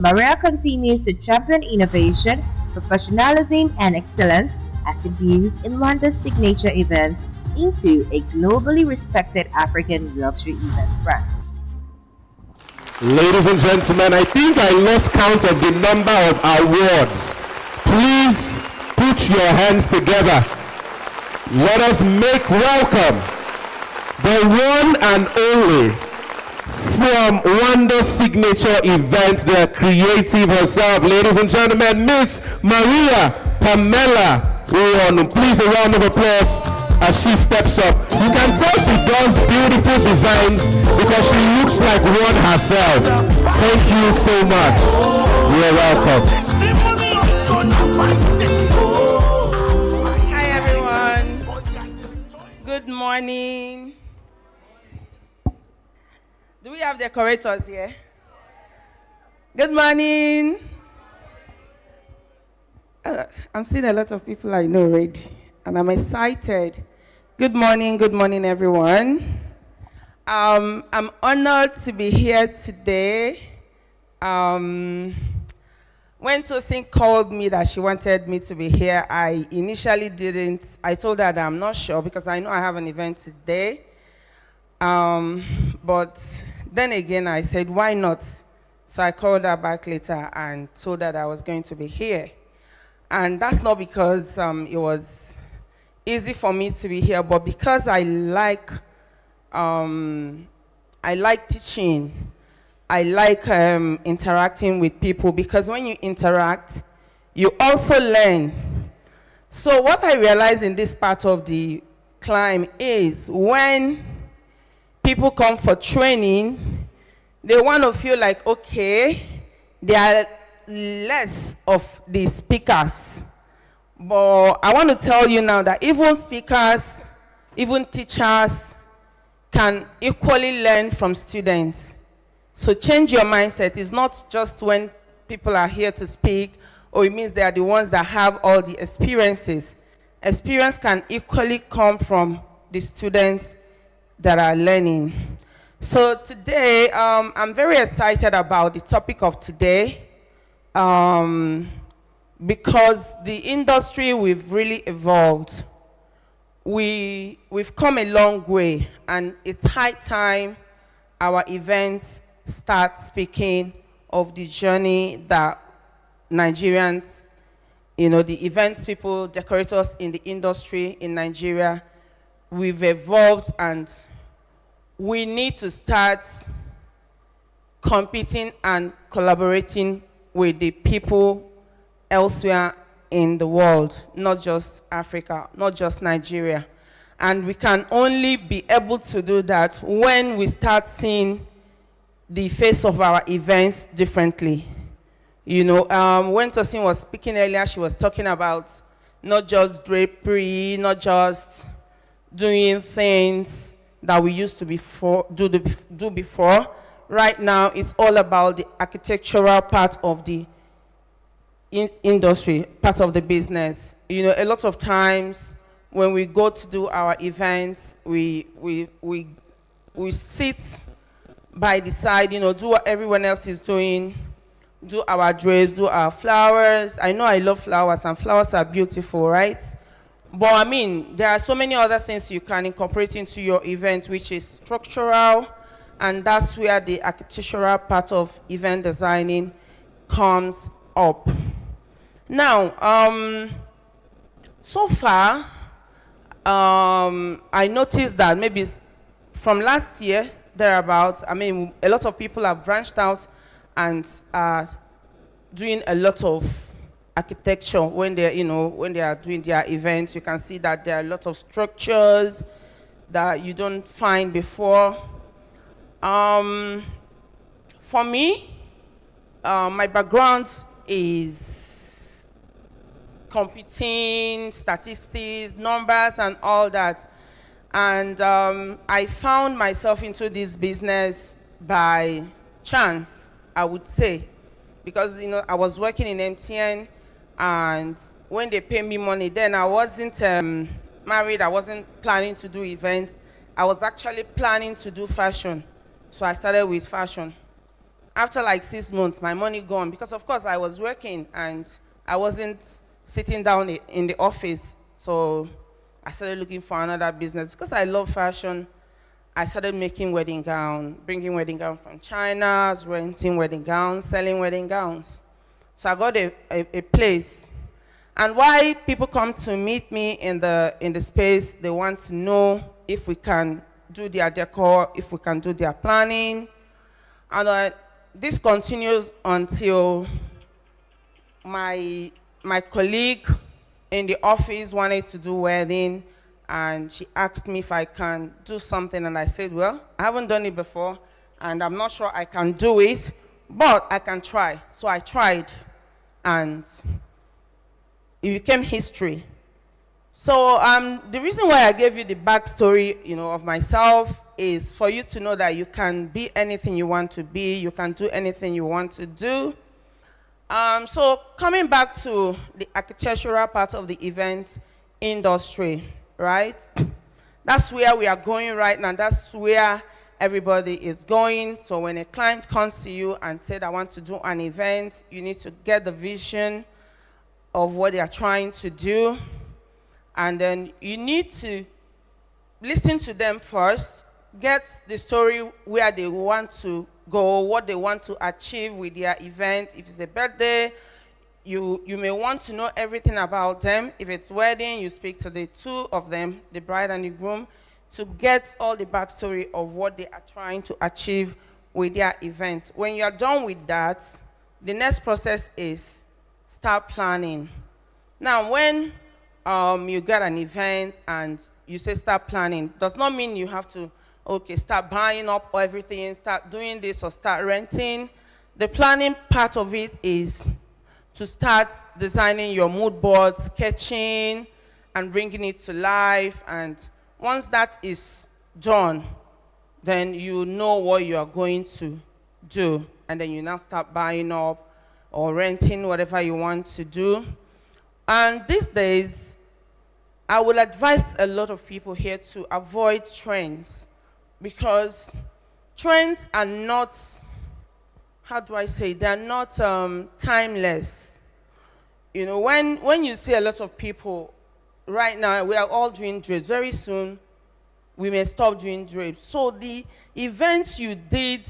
Maria continues to champion innovation, professionalism, and excellence as she builds Rwanda's signature event into a globally respected African luxury event brand. Ladies and gentlemen, I think I lost count of the number of awards. Please put your hands together. Let us make welcome the one and only from Rwanda's signature event, the creative herself. Ladies and gentlemen, Miss Maria Pamela Uwonu. Please a round of applause as she steps up. You can tell she does beautiful designs because she looks like one herself. Thank you so much. You're welcome. Hi everyone. Good morning. Do we have decorators here? Good morning. I'm seeing a lot of people I know already, and I'm excited. Good morning everyone. I'm honored to be here today. When Tosin called me that she wanted me to be here, I initially didn't. I told her that I'm not sure because I know I have an event today. But then again, I said, why not? So I called her back later and told her that I was going to be here. And that's not because it was easy for me to be here, but because I like teaching. I like interacting with people, because when you interact, you also learn. So what I realized in this part of the climb is when people come for training, they want to feel like, okay, there are less of the speakers. But I want to tell you now that even speakers, even teachers can equally learn from students. So change your mindset. It's not just when people are here to speak, or it means they are the ones that have all the experiences. Experience can equally come from the students that are learning. So today, I'm very excited about the topic of today, because the industry, we've really evolved. We've come a long way, and it's high time our events start speaking of the journey that Nigerians, the events people, decorators in the industry in Nigeria, we've evolved, and we need to start competing and collaborating with the people elsewhere in the world, not just Africa, not just Nigeria. And we can only be able to do that when we start seeing the face of our events differently. When Tosin was speaking earlier, she was talking about not just drapery, not just doing things that we used to do before. Right now, it's all about the architectural part of the industry, part of the business. A lot of times when we go to do our events, we sit by the side, do what everyone else is doing, do our drapes, do our flowers. I know I love flowers, and flowers are beautiful, right? But there are so many other things you can incorporate into your event, which is structural, and that's where the architectural part of event designing comes up. Now, so far, I noticed that maybe from last year, thereabouts, a lot of people have branched out and are doing a lot of architecture when they are doing their events. You can see that there are a lot of structures that you don't find before. For me, my background is computing, statistics, numbers, and all that. And I found myself into this business by chance, I would say, because I was working in MTN, and when they pay me money, then I wasn't married. I wasn't planning to do events. I was actually planning to do fashion, so I started with fashion. After like 6 months, my money gone because of course I was working and I wasn't sitting down in the office. So I started looking for another business because I love fashion. I started making wedding gown, bringing wedding gown from China, renting wedding gowns, selling wedding gowns. So I got a place. And why people come to meet me in the space, they want to know if we can do their decor, if we can do their planning. And this continues until my colleague in the office wanted to do wedding, and she asked me if I can do something, and I said, well, I haven't done it before, and I'm not sure I can do it, but I can try. So I tried, and it became history. So the reason why I gave you the backstory, of myself is for you to know that you can be anything you want to be, you can do anything you want to do. So coming back to the architectural part of the event industry, right? That's where we are going right now. That's where everybody is going. So when a client comes to you and said, I want to do an event, you need to get the vision of what they are trying to do. And then you need to listen to them first, get the story where they want to go, what they want to achieve with their event. If it's a birthday, you may want to know everything about them. If it's wedding, you speak to the two of them, the bride and the groom, to get all the backstory of what they are trying to achieve with their event. When you're done with that, the next process is start planning. Now, when you get an event and you say start planning, does not mean you have to, start buying up everything, start doing this or start renting. The planning part of it is to start designing your mood board, sketching, and bringing it to life. And once that is done, then you know what you are going to do. And then you now start buying up or renting whatever you want to do. And these days, I will advise a lot of people here to avoid trends, because trends are not, they're not timeless. When you see a lot of people, right now, we are all doing drapes. Very soon, we may stop doing drapes. So the events you did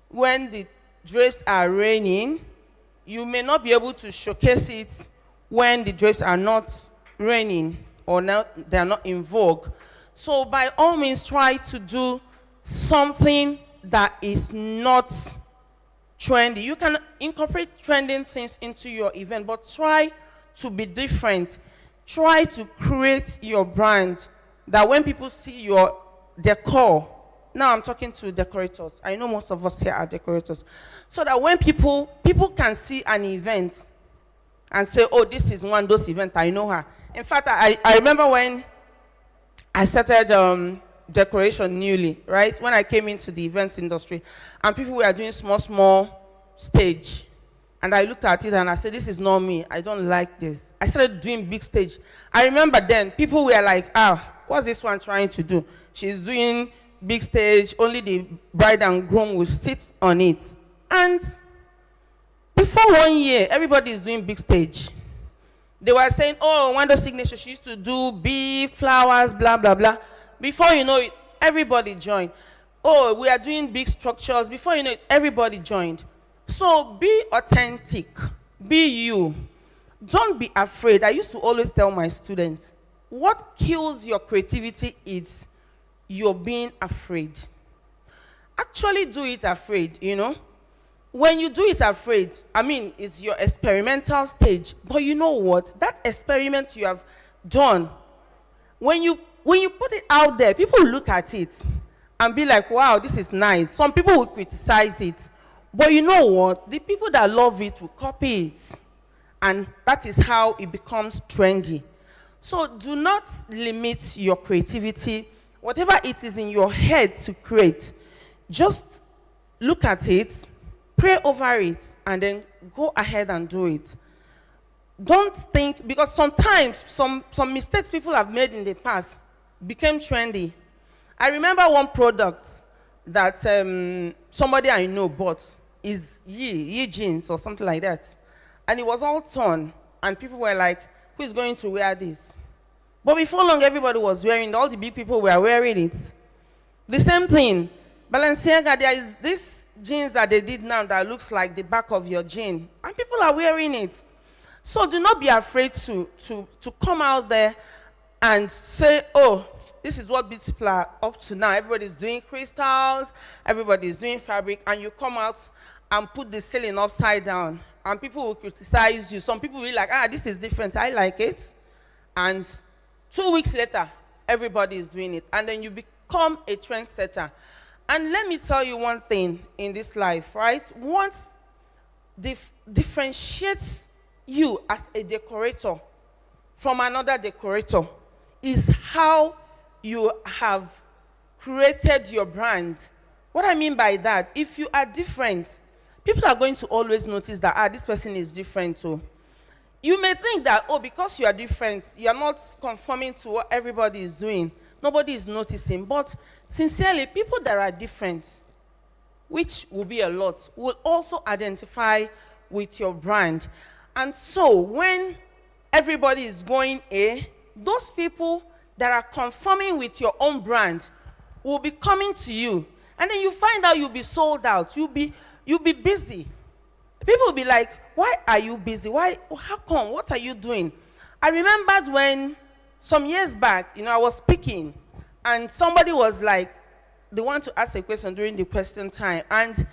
when the drapes are raining, you may not be able to showcase it when the drapes are not raining or they are not in vogue. So by all means, try to do something that is not trendy. You can incorporate trending things into your event, but try to be different. Try to create your brand, that when people see your decor, now I'm talking to decorators. I know most of us here are decorators. So that when people can see an event and say, oh, this is one of those events, I know her. In fact, I remember when I started decoration newly, right? When I came into the events industry, and people were doing small stage. And I looked at it and I said, this is not me. I don't like this. I started doing big stage. I remember then, people were like, what's this one trying to do? She's doing big stage, only the bride and groom will sit on it. And before 1 year, everybody is doing big stage. They were saying, oh, Wanda Signature, she used to do big flowers, blah, blah, blah. Before you know it, everybody joined. Oh, we are doing big structures. Before you know it, everybody joined. So be authentic. Be you. Don't be afraid. I used to always tell my students, what kills your creativity is you're being afraid. Actually do it afraid, When you do it afraid, it's your experimental stage. But you know what? That experiment you have done, when you put it out there, people will look at it and be like, wow, this is nice. Some people will criticize it. But you know what? The people that love it will copy it. And that is how it becomes trendy. So do not limit your creativity. Whatever it is in your head to create, just look at it, pray over it, and then go ahead and do it. Don't think, because sometimes some mistakes people have made in the past became trendy. I remember one product that somebody I know bought, is Yi jeans or something like that. And it was all torn. And people were like, who is going to wear this? But before long, everybody was wearing it. All the big people were wearing it. The same thing. Balenciaga, there is this jeans that they did now that looks like the back of your jean. And people are wearing it. So do not be afraid to come out there and say, oh, this is what beauty people are up to now. Everybody's doing crystals, everybody's doing fabric, and you come out and put the ceiling upside down. And people will criticize you. Some people will be like, this is different, I like it. And 2 weeks later, everybody is doing it. And then you become a trendsetter. And let me tell you one thing in this life, right? What differentiates you as a decorator from another decorator is how you have created your brand. What I mean by that, if you are different, people are going to always notice that, this person is different too. You may think that, because you are different, you are not conforming to what everybody is doing. Nobody is noticing. But sincerely, people that are different, which will be a lot, will also identify with your brand. And so when everybody is going those people that are conforming with your own brand will be coming to you. And then you find out you'll be sold out. You'll be busy. People will be like, why are you busy? How come? What are you doing? I remembered when some years back, I was speaking and somebody was like, they want to ask a question during the question time. And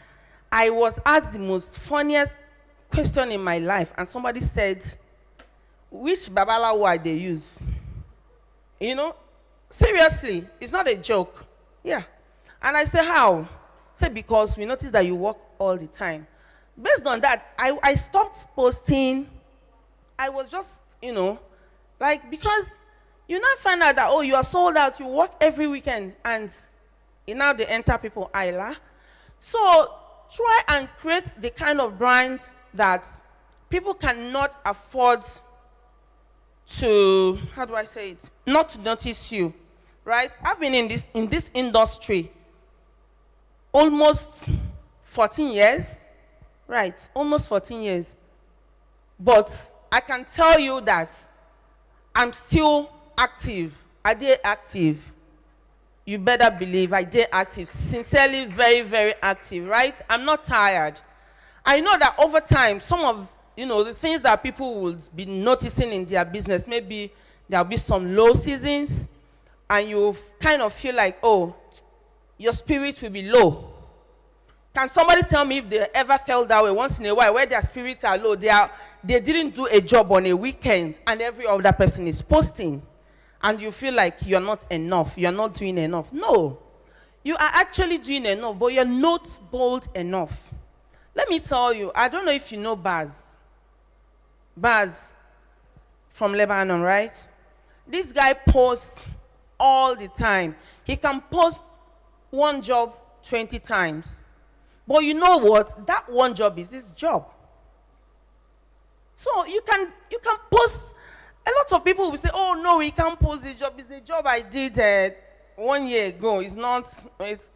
I was asked the most funniest question in my life. And somebody said, which babalawo they use? Seriously, it's not a joke. Yeah. And I say, how? I say, because we notice that you work all the time. Based on that, I stopped posting. I was just, because you now find out that, you are sold out, you work every weekend, and now they enter people Isla. So try and create the kind of brand that people cannot afford to, how do I say it, not to notice you, right? I've been in this industry almost 14 years, right? Almost 14 years. But I can tell you that I'm still active. I did active. You better believe I did active. Sincerely, very, very active, right? I'm not tired. I know that over time, some of the things that people will be noticing in their business, maybe there'll be some low seasons, and you kind of feel like, your spirit will be low. Can somebody tell me if they ever felt that way once in a while, where their spirits are low, they didn't do a job on a weekend, and every other person is posting, and you feel like you're not enough, you're not doing enough? No, you are actually doing enough, but you're not bold enough. Let me tell you, I don't know if you know Baz from Lebanon, right? This guy posts all the time. He can post one job 20 times. But you know what? That one job is his job. So you can post. A lot of people will say, no, he can't post this job. It's a job I did 1 year ago.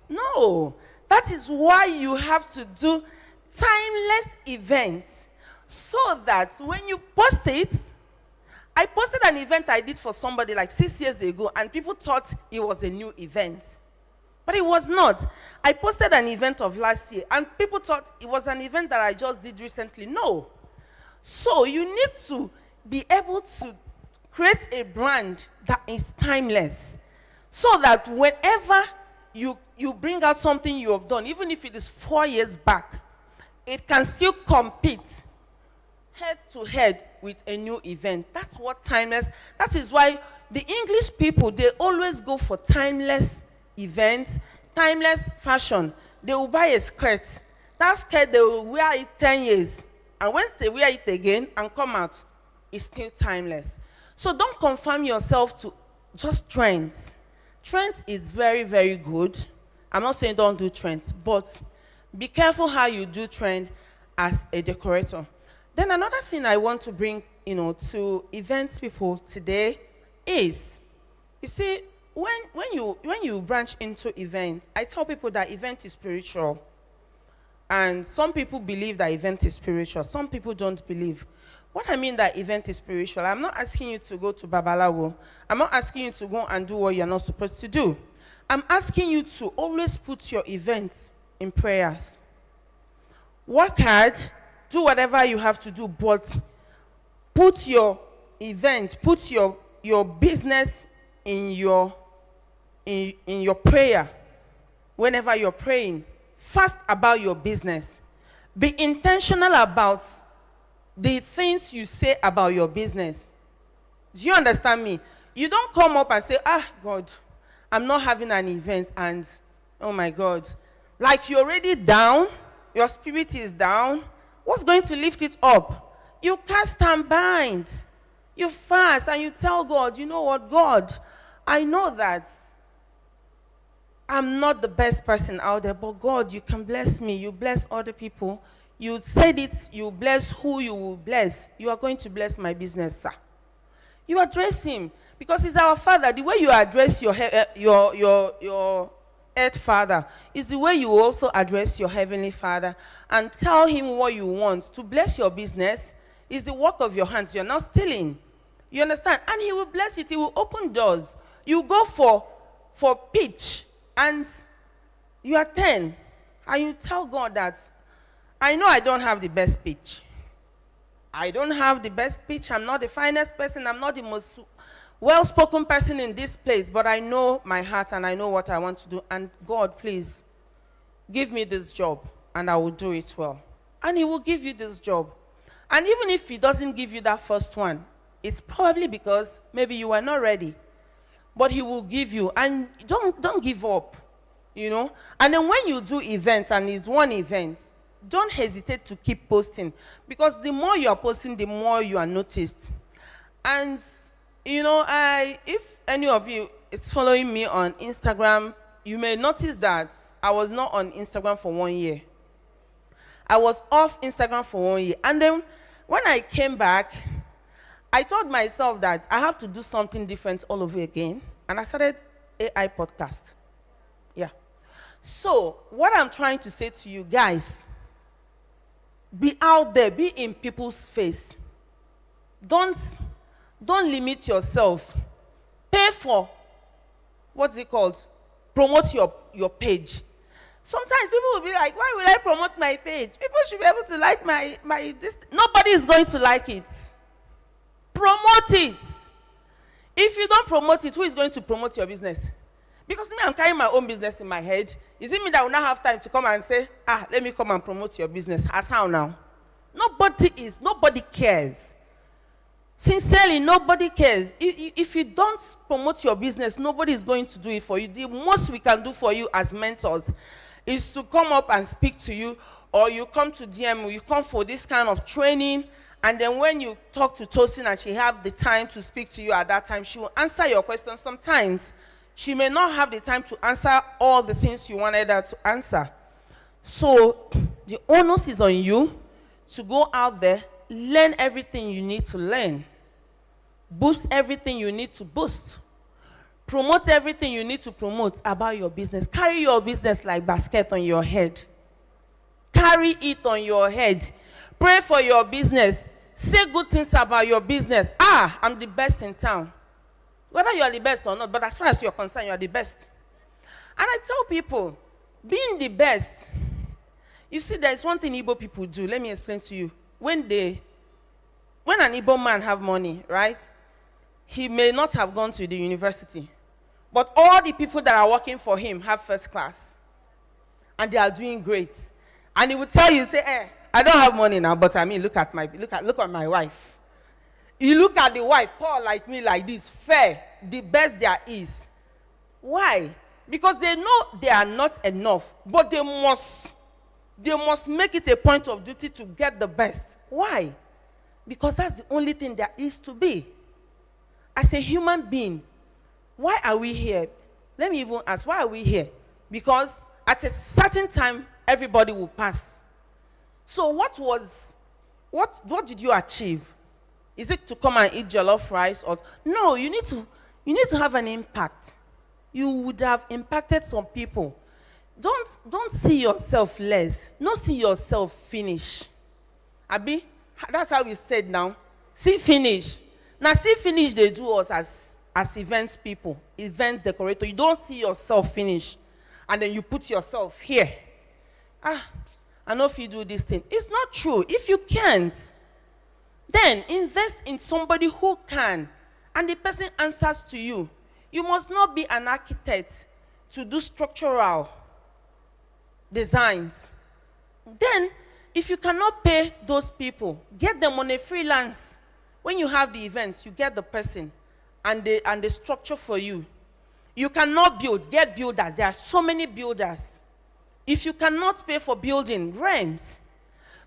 No. That is why you have to do timeless events, so that when you post it, I posted an event I did for somebody like 6 years ago, and people thought it was a new event. But it was not. I posted an event of last year, and people thought it was an event that I just did recently. No. So you need to be able to create a brand that is timeless, so that whenever you bring out something you have done, even if it is 4 years back, it can still compete head to head with a new event. That's what timeless. That is why the English people, they always go for timeless events, timeless fashion. They will buy a skirt. That skirt, they will wear it 10 years. And once they wear it again and come out, it's still timeless. So don't conform yourself to just trends. Trends is very, very good. I'm not saying don't do trends, but be careful how you do trend as a decorator. Then another thing I want to bring, to events people today is, you see, when you branch into events, I tell people that event is spiritual. And some people believe that event is spiritual. Some people don't believe. What I mean that event is spiritual, I'm not asking you to go to Babalawo. I'm not asking you to go and do what you're not supposed to do. I'm asking you to always put your events in prayers. Work hard, do whatever you have to do, but put your event, put your business in your prayer. Whenever you're praying, fast about your business. Be intentional about the things you say about your business. Do you understand me? You don't come up and say, God, I'm not having an event, and oh my God, like you're already down, your spirit is down. What's going to lift it up? You cast and bind. You fast and you tell God, you know what, God, I know that I'm not the best person out there, but God, you can bless me. You bless other people. You said it, you bless who you will bless. You are going to bless my business, sir. You address him because he's our father. The way you address your earth father is the way you also address your heavenly father and tell him what you want. To bless your business is the work of your hands. You're not stealing. You understand? And he will bless it. He will open doors. You go for pitch and you are 10 and you tell God that I know I don't have the best pitch. I don't have the best pitch. I'm not the finest person. I'm not the most well-spoken person in this place, but I know my heart and I know what I want to do. And God, please, give me this job and I will do it well. And he will give you this job. And even if he doesn't give you that first one, it's probably because maybe you were not ready. But he will give you. And don't give up, you know. And then when you do events, and it's one event, don't hesitate to keep posting. Because the more you are posting, the more you are noticed. And, you know, if any of you is following me on Instagram, you may notice that I was not on Instagram for 1 year. I was off Instagram for 1 year. And then when I came back, I told myself that I have to do something different all over again. And I started AI podcast. Yeah. So what I'm trying to say to you guys, be out there, be in people's face. Don't limit yourself. Pay for, what's it called? Promote your page. Sometimes people will be like, why will I promote my page? People should be able to like my this. Nobody is going to like it. Promote it. If you don't promote it, who is going to promote your business? Because me, I'm carrying my own business in my head. Is it me that will not have time to come and say, let me come and promote your business? As how now? Nobody cares. Sincerely, nobody cares. If you don't promote your business, nobody is going to do it for you. The most we can do for you as mentors is to come up and speak to you, or you come to DM, you come for this kind of training, and then when you talk to Tosin and she have the time to speak to you at that time, she will answer your questions. Sometimes she may not have the time to answer all the things you wanted her to answer. So the onus is on you to go out there, learn everything you need to learn, boost everything you need to boost, promote everything you need to promote about your business. Carry your business like basket on your head. Carry it on your head. Pray for your business. Say good things about your business. I'm the best in town. Whether you are the best or not, but as far as you're concerned, you are the best. And I tell people, being the best, you see, there's one thing Igbo people do. Let me explain to you. When an Igbo man have money, right, he may not have gone to the university, but all the people that are working for him have first class, and they are doing great. And he will tell you, say, I don't have money now, but I mean, look at my wife. You look at the wife, tall like me, like this, fair, the best there is. Why? Because they know they are not enough, but they must make it a point of duty to get the best. Why? Because that's the only thing there is to be. As a human being, why are we here? Let me even ask, why are we here? Because at a certain time, everybody will pass. So what did you achieve? Is it to come and eat jollof rice? Or no, you need to have an impact. You would have impacted some people. don't see yourself less. Not see yourself finish. Abi, that's how we said now. See finish. Now see finish they do us as events people, events decorator. You don't see yourself finish. And then you put yourself here. I know if you do this thing. It's not true. If you can't, then invest in somebody who can. And the person answers to you. You must not be an architect to do structural designs. Then, if you cannot pay those people, get them on a freelance. When you have the events, you get the person and the structure for you. You cannot build, get builders. There are so many builders. If you cannot pay for building, rent.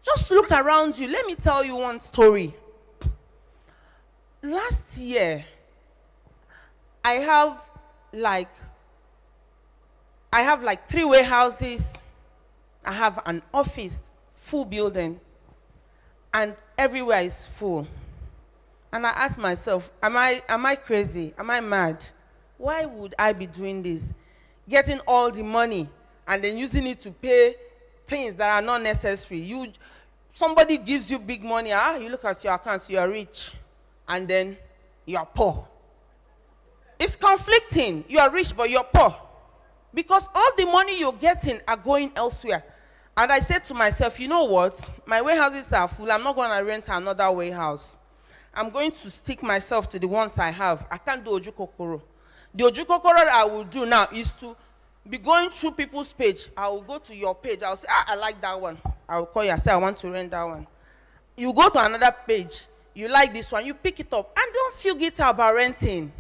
Just look around you. Let me tell you one story. Last year, I have like 3 warehouses. I have an office, full building, and everywhere is full. And I ask myself, am I crazy? Am I mad? Why would I be doing this? Getting all the money and then using it to pay things that are not necessary. Somebody gives you big money, you look at your accounts, you are rich, and then you are poor. It's conflicting. You are rich, but you're poor. Because all the money you're getting are going elsewhere. And I said to myself, you know what? My warehouses are full. I'm not going to rent another warehouse. I'm going to stick myself to the ones I have. I can't do ojukokoro. The ojukokoro I will do now is to be going through people's page. I will go to your page. I will say, I like that one. I will call you and say, I want to rent that one. You go to another page. You like this one. You pick it up. And don't feel guilty about renting.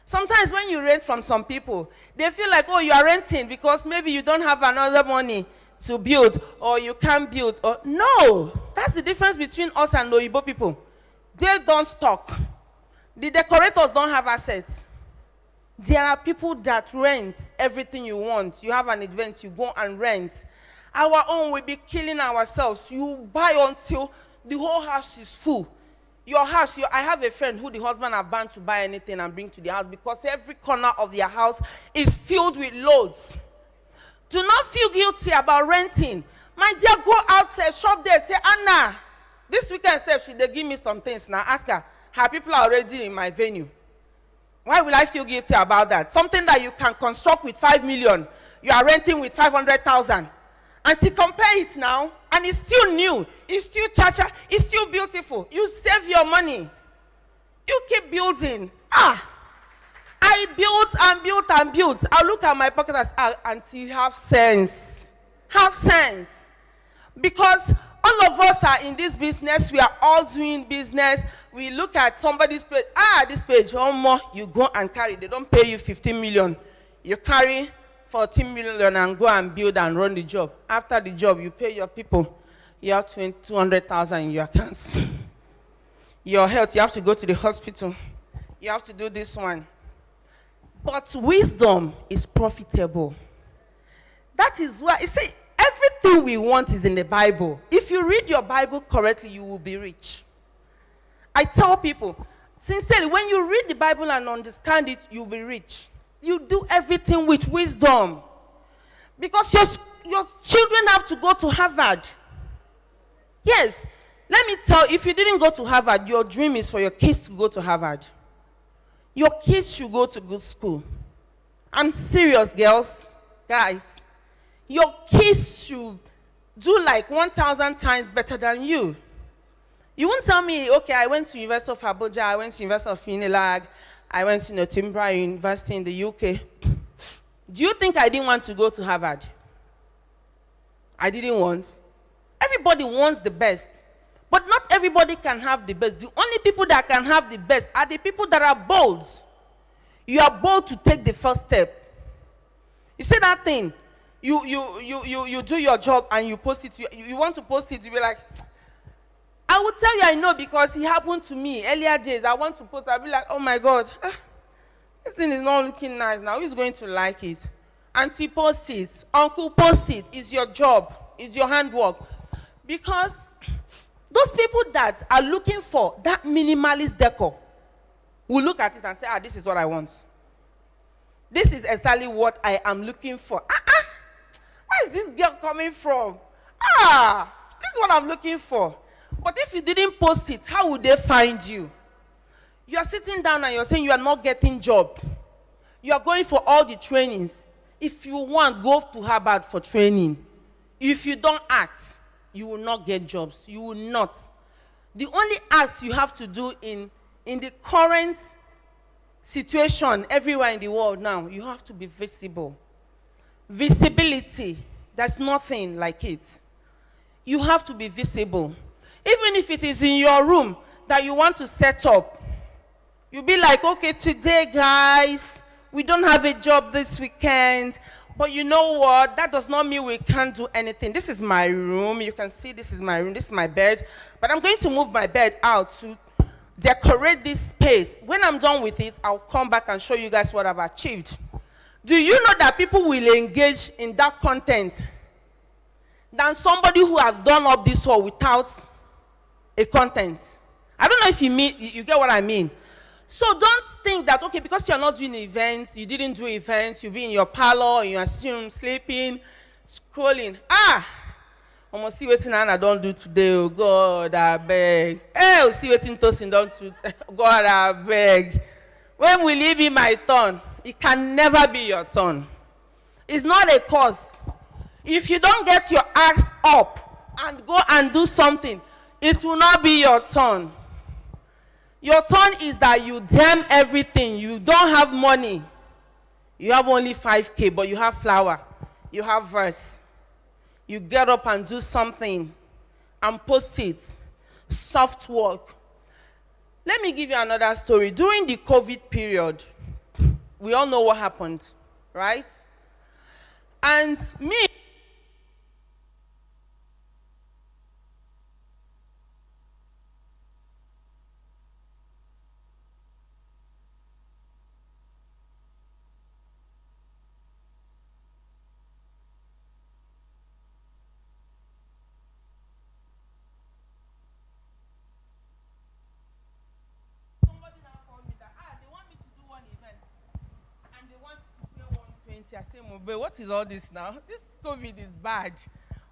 Sometimes when you rent from some people, they feel like, oh, you are renting because maybe you don't have another money to build or you can't build. No, that's the difference between us and Oyibo people. They don't stock. The decorators don't have assets. There are people that rent everything you want. You have an event, you go and rent. Our own will be killing ourselves. You buy until the whole house is full. Your house, I have a friend who the husband have banned to buy anything and bring to the house because every corner of their house is filled with loads. Do not feel guilty about renting. My dear, go outside, shop there, say, Anna, this weekend, they give me some things. Now ask her, her people are already in my venue. Why will I feel guilty about that? Something that you can construct with 5 million, you are renting with 500,000. And to compare it now, and it's still new, it's still cha-cha, it's still beautiful. You save your money. You keep building. I built and built and built. I look at my pocket as, auntie, have sense. Have sense. Because all of us are in this business. We are all doing business. We look at somebody's page. This page, one more, you go and carry. They don't pay you 15 million. You carry 14 million and go and build and run the job. After the job, you pay your people. You have 200,000 in your accounts. Your health, you have to go to the hospital. You have to do this one. But wisdom is profitable. That is why, you see, everything we want is in the Bible. If you read your Bible correctly, you will be rich. I tell people, sincerely, when you read the Bible and understand it, you'll be rich. You do everything with wisdom. Because your children have to go to Harvard. Yes. Let me tell you, if you didn't go to Harvard, your dream is for your kids to go to Harvard. Your kids should go to good school. I'm serious, girls, guys. Your kids should do like 1,000 times better than you. You won't tell me, okay, I went to University of Abuja, I went to University of Unilag, I went to Timbra University in the UK. Do you think I didn't want to go to Harvard? I didn't want. Everybody wants the best. But not everybody can have the best. The only people that can have the best are the people that are bold. You are bold to take the first step. You see that thing? You do your job and you post it. You want to post it, you be like, I will tell you I know because it happened to me earlier days. I want to post, I'll be like, oh my God, this thing is not looking nice now. Who's going to like it? Auntie, post it. Uncle, post it. It's your job. It's your handwork. Because those people that are looking for that minimalist decor will look at it and say, this is what I want. This is exactly what I am looking for. where is this girl coming from? Ah, this is what I'm looking for. But if you didn't post it, how would they find you? You are sitting down and you're saying you are not getting job. You are going for all the trainings. If you want, go to Harvard for training. If you don't act, you will not get jobs. You will not. The only act you have to do in the current situation everywhere in the world now, you have to be visible. Visibility, there's nothing like it. You have to be visible. Even if it is in your room that you want to set up, you'll be like, okay, today, guys, we don't have a job this weekend, but you know what? That does not mean we can't do anything. This is my room. You can see this is my room. This is my bed. But I'm going to move my bed out to decorate this space. When I'm done with it, I'll come back and show you guys what I've achieved. Do you know that people will engage in that content than somebody who has done up this wall without a content? I don't know if you get what I mean. So don't think that, okay, because you're not doing events, you didn't do events, you'll be in your parlor, in your room, sleeping, scrolling. Almost see what Anna don't do today. Oh God, I beg. Hey, see what Tosin don't do. God, I beg. When will it be my turn? It can never be your turn. It's not a cause. If you don't get your ass up and go and do something, it will not be your turn. Your turn is that you damn everything. You don't have money. You have only 5K, but you have flour. You have verse. You get up and do something and post it. Soft work. Let me give you another story. During the COVID period, we all know what happened, right? And me, I say, Mobe, what is all this now? This COVID is bad.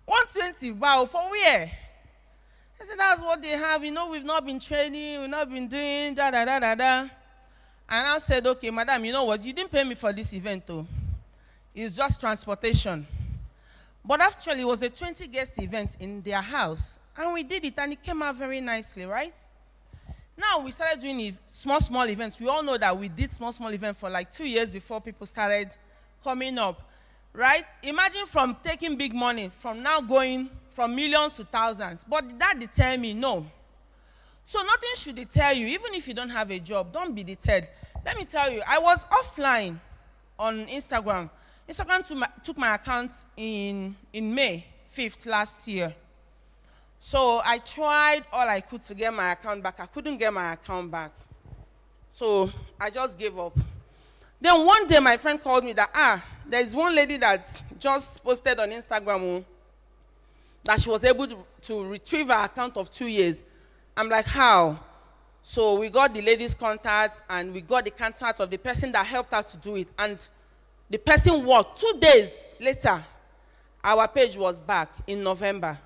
120, wow, for where? I said, that's what they have. You know, we've not been training, we've not been doing da. And I said, okay, madam, you know what? You didn't pay me for this event, though. It's just transportation. But actually, it was a 20-guest event in their house. And we did it, and it came out very nicely, right? Now, we started doing small events. We all know that we did small events for like 2 years before people started coming up, right? Imagine from taking big money, from now going from millions to thousands. But did that deter me? No. So nothing should deter you. Even if you don't have a job, don't be deterred. Let me tell you, I was offline on Instagram. Instagram took my account in May 5th last year. So I tried all I could to get my account back. I couldn't get my account back. So I just gave up. Then one day my friend called me that, there's one lady that just posted on Instagram that she was able to retrieve her account of 2 years. I'm like, how? So we got the lady's contact and we got the contact of the person that helped her to do it. And the person worked. 2 days later, our page was back in November.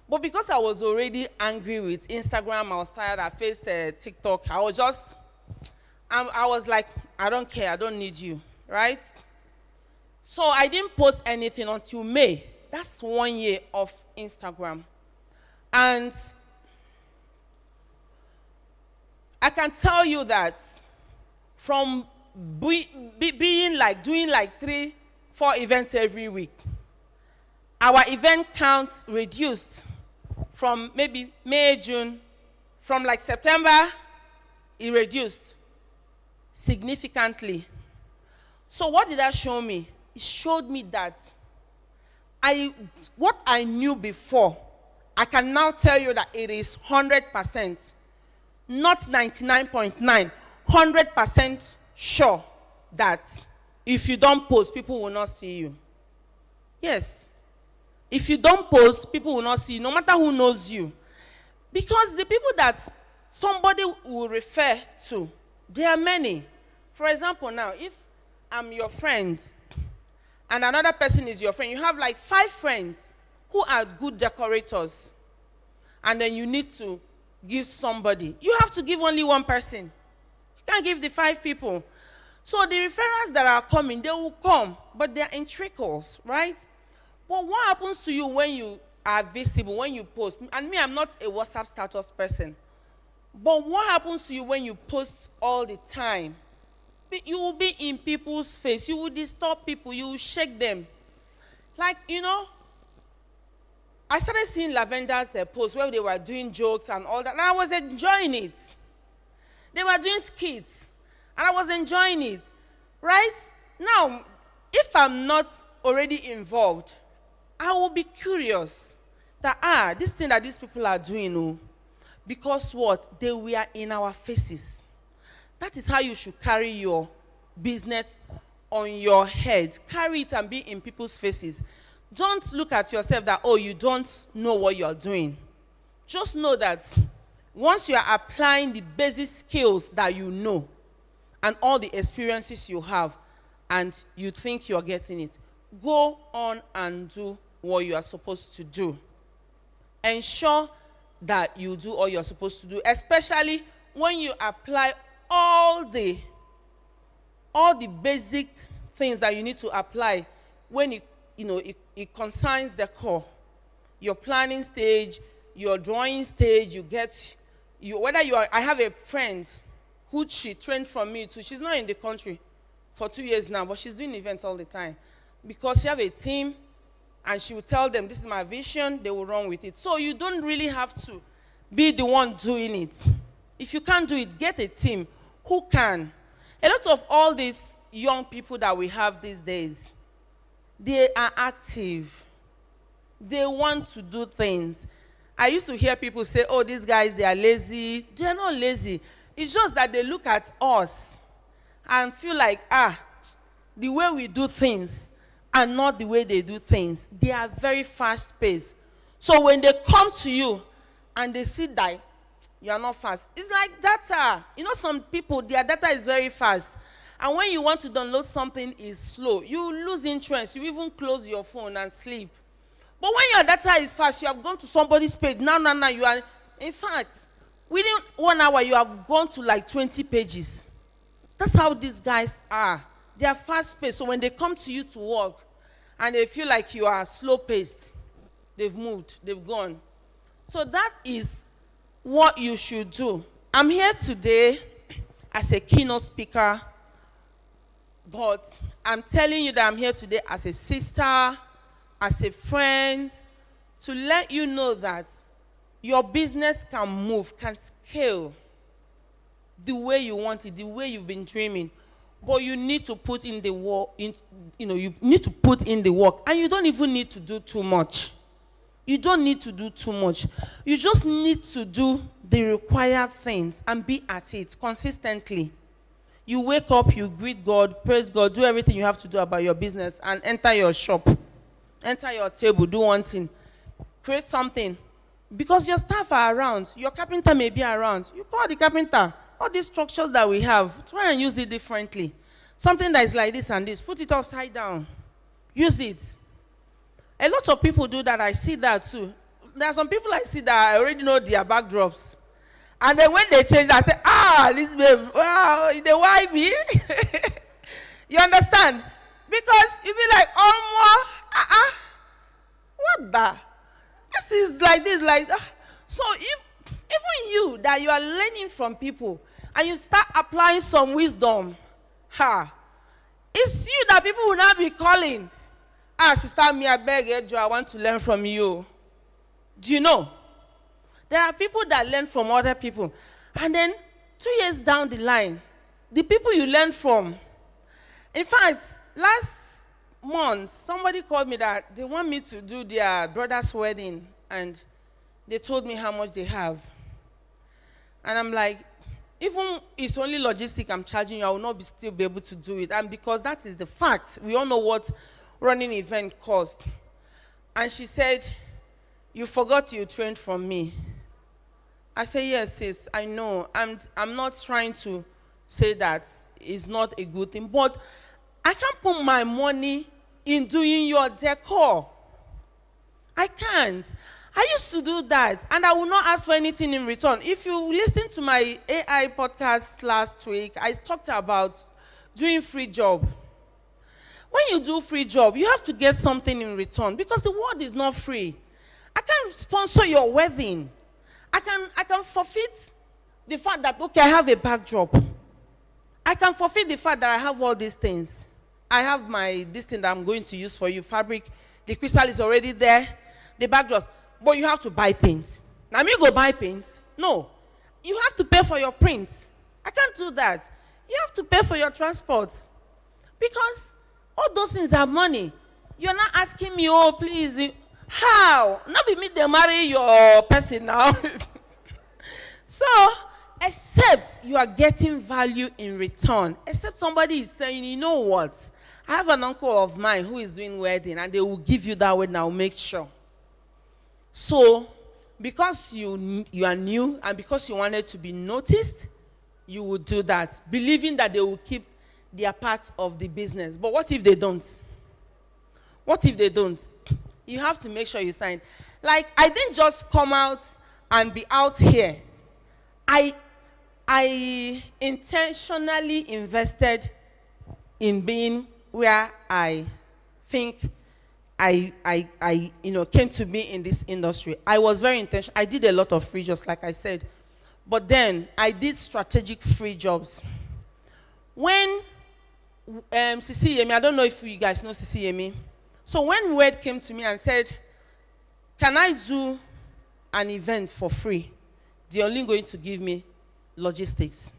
But because I was already angry with Instagram, I was tired, I faced TikTok, I was like, I don't care, I don't need you, right? So I didn't post anything until May. That's 1 year of Instagram. And I can tell you that from being like, doing like 3-4 events every week, our event counts reduced from maybe May, June, from like September, it reduced significantly. So what did that show me? It showed me that what I knew before, I can now tell you that it is 100%, not 99.9, 100% sure that if you don't post, people will not see you. Yes. If you don't post, people will not see you, no matter who knows you. Because the people that somebody will refer to, there are many. For example, now, if I'm your friend and another person is your friend. You have like 5 friends who are good decorators, and then you need to give somebody. You have to give only one person. You can't give the 5 people. So the referrals that are coming, they will come, but they're in trickles, right? But what happens to you when you are visible, when you post? And me, I'm not a WhatsApp status person. But what happens to you when you post all the time? You will be in people's face. You will disturb people. You will shake them. Like, I started seeing Lavender's posts where they were doing jokes and all that, and I was enjoying it. They were doing skits, and I was enjoying it. Right? Now, if I'm not already involved, I will be curious that, this thing that these people are doing, because what? They were in our faces. That is how you should carry your business on your head. Carry it and be in people's faces. Don't look at yourself that, you don't know what you're doing. Just know that once you are applying the basic skills that you know and all the experiences you have and you think you're getting it, go on and do what you are supposed to do. Ensure that you do all you're supposed to do, especially when you apply all the basic things that you need to apply when it concerns the core. Your planning stage, your drawing stage, I have a friend who she trained from me too. She's not in the country for 2 years now, but she's doing events all the time because she have a team and she will tell them, this is my vision, they will run with it. So you don't really have to be the one doing it. If you can't do it, get a team who can. A lot of all these young people that we have these days, they are active. They want to do things. I used to hear people say, these guys, they are lazy. They are not lazy. It's just that they look at us and feel like, the way we do things and not the way they do things. They are very fast-paced. So when they come to you and they see that you are not fast, it's like data. Some people, their data is very fast. And when you want to download something is slow, you lose interest. You even close your phone and sleep. But when your data is fast, you have gone to somebody's page. Now, you are, in fact, within 1 hour, you have gone to like 20 pages. That's how these guys are. They are fast-paced. So when they come to you to work and they feel like you are slow-paced, they've moved, they've gone. So that is what you should do. I'm here today as a keynote speaker, but I'm telling you that I'm here today as a sister, as a friend, to let you know that your business can move, can scale the way you want it, the way you've been dreaming. But you need to put in the work, you need to put in the work. And you don't even need to do too much. You don't need to do too much. You just need to do the required things and be at it consistently. You wake up, you greet God, praise God, do everything you have to do about your business and enter your shop. Enter your table, do one thing. Create something. Because your staff are around. Your carpenter may be around. You call the carpenter. All these structures that we have, try and use it differently. Something that is like this and this, put it upside down. Use it. A lot of people do that. I see that too. There are some people I see that I already know their backdrops. And then when they change, I say, this babe, wow, they wipe me. You understand? Because you be like, what the? This is like this, like that. So if even you, that you are learning from people, and you start applying some wisdom, it's you that people will not be calling. Sister, me, I beg you, I want to learn from you. Do you know? There are people that learn from other people. And then 2 years down the line, the people you learn from. In fact, last month, somebody called me that they want me to do their brother's wedding. And they told me how much they have. And I'm like, even it's only logistic I'm charging you, I will not still be able to do it. And because that is the fact. We all know what running an event cost. And she said, you forgot you trained from me. I said, yes, sis, I know. I'm not trying to say that it's not a good thing. But I can't put my money in doing your decor. I can't. I used to do that, and I will not ask for anything in return. If you listen to my AI podcast last week, I talked about doing free job. When you do free job, you have to get something in return because the world is not free. I can't sponsor your wedding. I can forfeit the fact that, okay, I have a backdrop. I can forfeit the fact that I have all these things. I have this thing that I'm going to use for you, fabric. The crystal is already there. The backdrop. But you have to buy paint. Now, me go buy paint? No. You have to pay for your prints. I can't do that. You have to pay for your transport. Because all those things are money. You're not asking me, oh, please, how? Not be me, they marry your person now. So, except you are getting value in return. Except somebody is saying, you know what? I have an uncle of mine who is doing wedding, and they will give you that wedding, I'll make sure. So, because you are new and because you wanted to be noticed, you would do that, believing that they will keep their part of the business. But what if they don't? What if they don't? You have to make sure you sign. Like, I didn't just come out and be out here. I intentionally invested in being where I think I came to be in this industry. I was very intentional. I did a lot of free jobs, like I said. But then I did strategic free jobs. When Sisi Yemi, I don't know if you guys know Sisi Yemi. So when Wed came to me and said, can I do an event for free? They're only going to give me logistics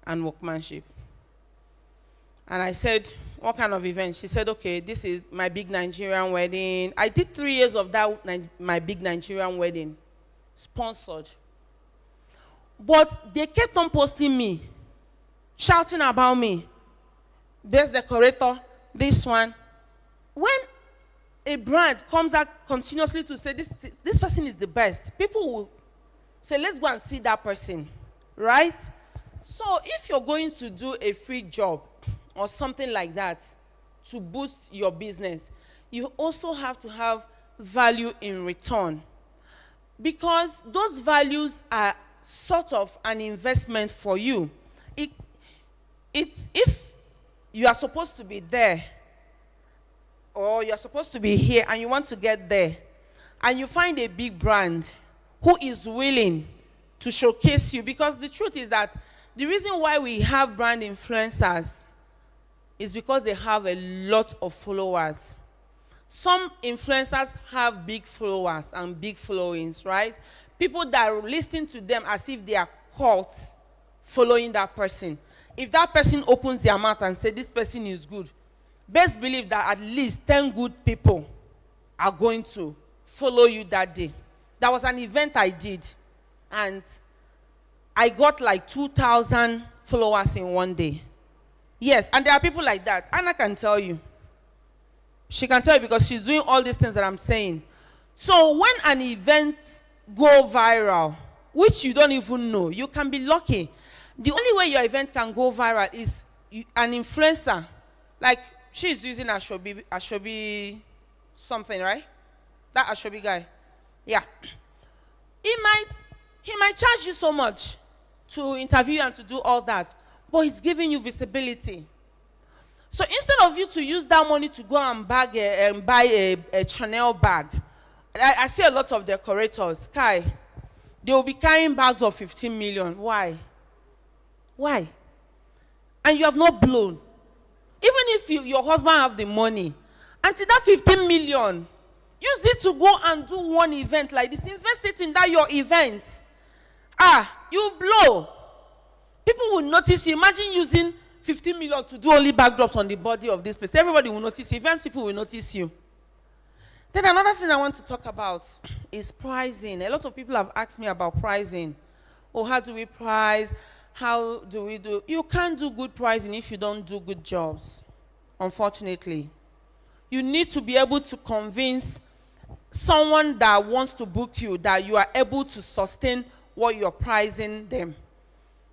and workmanship. And I said, what kind of event? She said, okay, this is my big Nigerian wedding. I did 3 years of that, my big Nigerian wedding, sponsored. But they kept on posting me, shouting about me. Best decorator, this one. When a brand comes out continuously to say, this person is the best, people will say, let's go and see that person, right? So if you're going to do a free job, or something like that to boost your business, you also have to have value in return. Because those values are sort of an investment for you. It's if you are supposed to be there, or you're supposed to be here and you want to get there, and you find a big brand who is willing to showcase you, because the truth is that the reason why we have brand influencers is because they have a lot of followers. Some influencers have big followers and big followings, right? People that are listening to them as if they are cults following that person. If that person opens their mouth and says, this person is good, best believe that at least 10 good people are going to follow you that day. That was an event I did, and I got like 2,000 followers in one day. Yes, and there are people like that. Anna can tell you. She can tell you because she's doing all these things that I'm saying. So when an event go viral, which you don't even know, you can be lucky. The only way your event can go viral is an influencer. Like, she's using Ashobi something, right? That Ashobi guy. Yeah. He might charge you so much to interview and to do all that, but he's giving you visibility. So instead of you to use that money to go and buy a Chanel bag, I see a lot of decorators, they will be carrying bags of 15 million. Why? Why? And you have not blown. Even if your husband have the money, until that 15 million, use it to go and do one event like this. Invest it in that your event. You blow. People will notice you. Imagine using 15 million to do only backdrops on the body of this place. Everybody will notice you. Events people will notice you. Then another thing I want to talk about is pricing. A lot of people have asked me about pricing. Oh, how do we price? How do we do? You can't do good pricing if you don't do good jobs, unfortunately. You need to be able to convince someone that wants to book you that you are able to sustain what you're pricing them.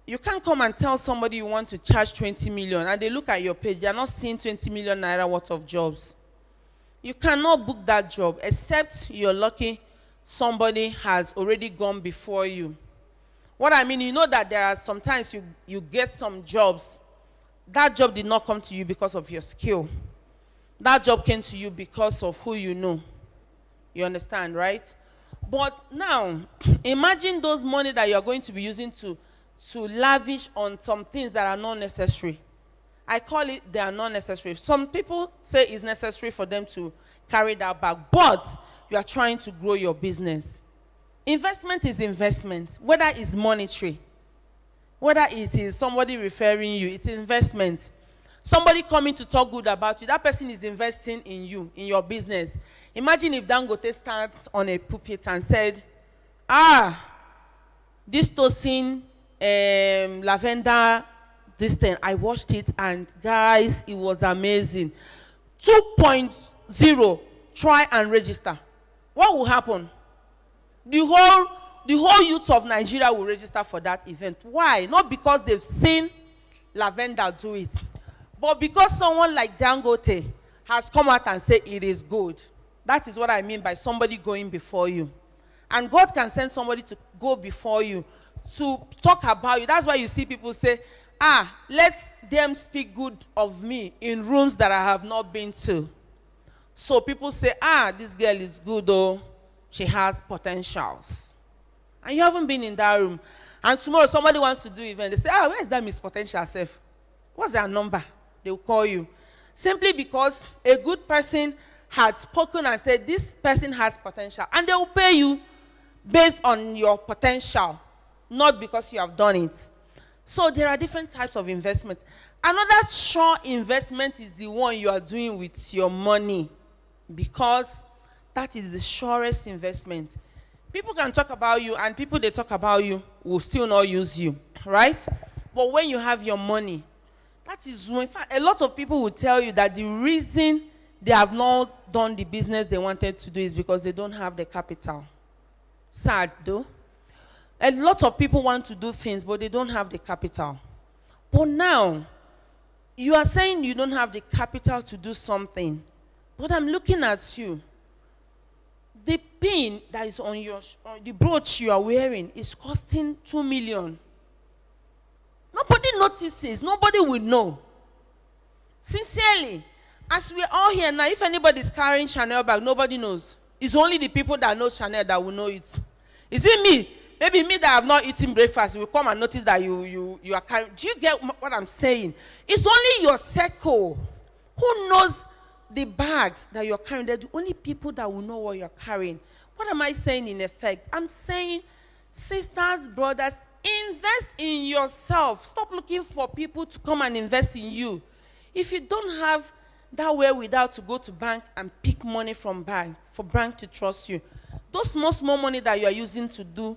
You can't come and tell somebody you want to charge 20 million and they look at your page, they are not seeing 20 million naira worth of jobs. You cannot book that job except you're lucky somebody has already gone before you. What I mean, you know that there are sometimes you get some jobs. That job did not come to you because of your skill. That job came to you because of who you know. You understand, right? But now, imagine those money that you're going to be using to lavish on some things that are not necessary. I call it they are not necessary. Some people say it's necessary for them to carry that bag, but you are trying to grow your business. Investment is investment, whether it's monetary, whether it is somebody referring you, it's investment. Somebody coming to talk good about you, that person is investing in you, in your business. Imagine if Dangote stands on a pulpit and said, this Tosin Lavender, this thing, I watched it and guys, it was amazing. 2.0, try and register. What will happen? The whole youth of Nigeria will register for that event. Why? Not because they've seen Lavender do it, but because someone like Dangote has come out and said it is good. That is what I mean by somebody going before you. And God can send somebody to go before you to talk about you. That's why you see people say, let them speak good of me in rooms that I have not been to. So people say, this girl is good, though. She has potentials. And you haven't been in that room. And tomorrow somebody wants to do event. They say, where is that Miss Potential self? What's their number? They will call you. Simply because a good person had spoken and said, this person has potential. And they will pay you based on your potential, not because you have done it. So there are different types of investment. Another sure investment is the one you are doing with your money, because that is the surest investment. People can talk about you, and people they talk about you will still not use you, right? But when you have your money, that is when, in fact, a lot of people will tell you that the reason they have not done the business they wanted to do is because they don't have the capital. Sad though. A lot of people want to do things, but they don't have the capital. But now, you are saying you don't have the capital to do something. But I'm looking at you. The pin that is on the brooch you are wearing is costing 2 million. Nobody notices. Nobody will know. Sincerely, as we're all here now, if anybody is carrying Chanel bag, nobody knows. It's only the people that know Chanel that will know it. Is it me? Maybe me that have not eaten breakfast will come and notice that you are carrying. Do you get what I'm saying? It's only your circle who knows the bags that you're carrying. They're the only people that will know what you're carrying. What am I saying in effect? I'm saying, sisters, brothers, invest in yourself. Stop looking for people to come and invest in you. If you don't have that wherewithal to go to bank and pick money from bank, for bank to trust you, those small money that you are using to do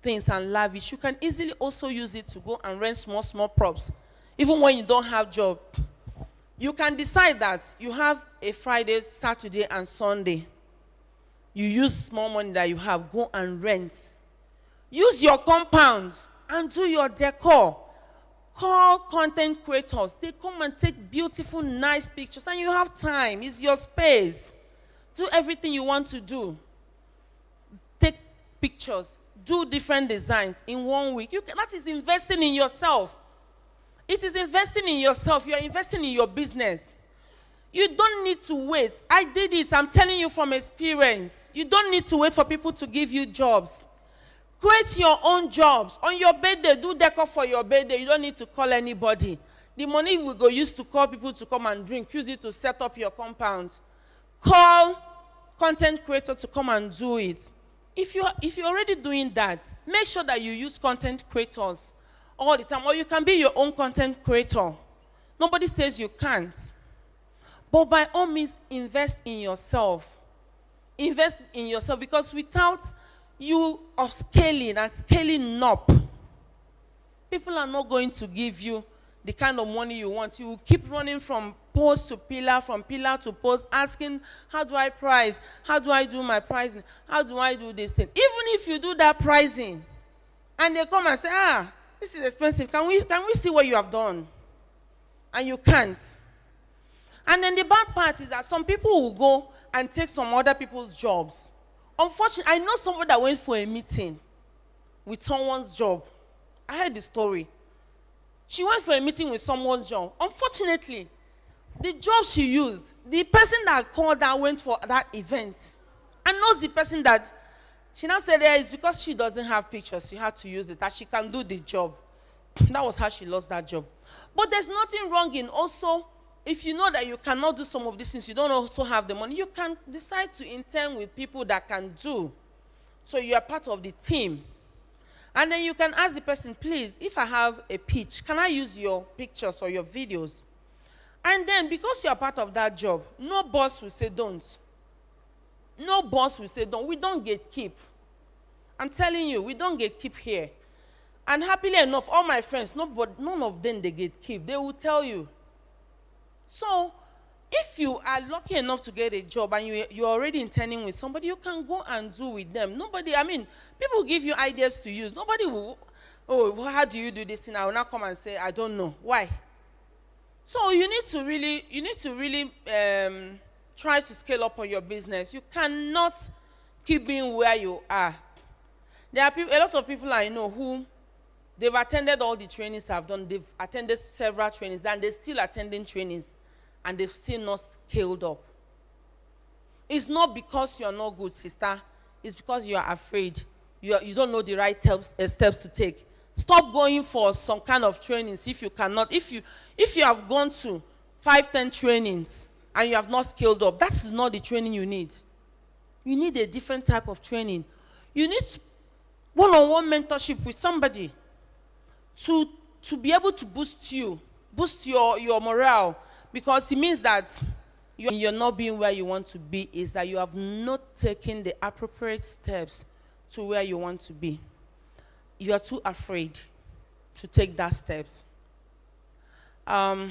things and lavish, you can easily also use it to go and rent small props. Even when you don't have job, you can decide that you have a Friday, Saturday, and Sunday. You use small money that you have, go and rent. Use your compound and do your decor. Call content creators. They come and take beautiful, nice pictures, and you have time. It's your space. Do everything you want to do. Take pictures. Do different designs in 1 week. That is investing in yourself. It is investing in yourself. You are investing in your business. You don't need to wait. I did it. I'm telling you from experience. You don't need to wait for people to give you jobs. Create your own jobs. On your birthday, do decor for your birthday. You don't need to call anybody. The money we go use to call people to come and drink, use it to set up your compound. Call content creator to come and do it. If you're already doing that, make sure that you use content creators all the time, or you can be your own content creator. Nobody says you can't. But by all means, invest in yourself. Invest in yourself, because without you scaling and scaling up, people are not going to give you the kind of money you want. You will keep running from post to pillar, from pillar to post, asking, how do I price? How do I do my pricing? How do I do this thing? Even if you do that pricing, and they come and say, this is expensive. Can we see what you have done? And you can't. And then the bad part is that some people will go and take some other people's jobs. Unfortunately, I know somebody that went for a meeting with someone's job. I heard the story. She went for a meeting with someone's job. Unfortunately, the job she used, the person that called her went for that event and knows the person that she now said it's because she doesn't have pictures, she had to use it, that she can do the job. That was how she lost that job. But there's nothing wrong in also, if you know that you cannot do some of these things, you don't also have the money, you can decide to intern with people that can do. So you are part of the team. And then you can ask the person, please, if I have a pitch, can I use your pictures or your videos? And then because you are part of that job, no boss will say don't. No boss will say don't. We don't gatekeep. I'm telling you, we don't gatekeep here. And happily enough, all my friends, none of them they gatekeep. They will tell you. So if you are lucky enough to get a job and you're already interning with somebody, you can go and do with them. Nobody, I mean, people give you ideas to use. Nobody will, oh, how do you do this? And I will not come and say, I don't know. Why? So you need to really try to scale up on your business. You cannot keep being where you are. There are a lot of people I know who they've attended all the trainings I've done. They've attended several trainings, and they're still attending trainings, and they've still not scaled up. It's not because you're not good, sister. It's because you are afraid. You don't know the right steps to take. Stop going for some kind of trainings if you cannot. If you have gone to 5-10 trainings and you have not scaled up, that is not the training you need. You need a different type of training. You need one-on-one mentorship with somebody to be able to boost your morale, because it means that you're not being where you want to be, is that you have not taken the appropriate steps to where you want to be. You are too afraid to take that steps. So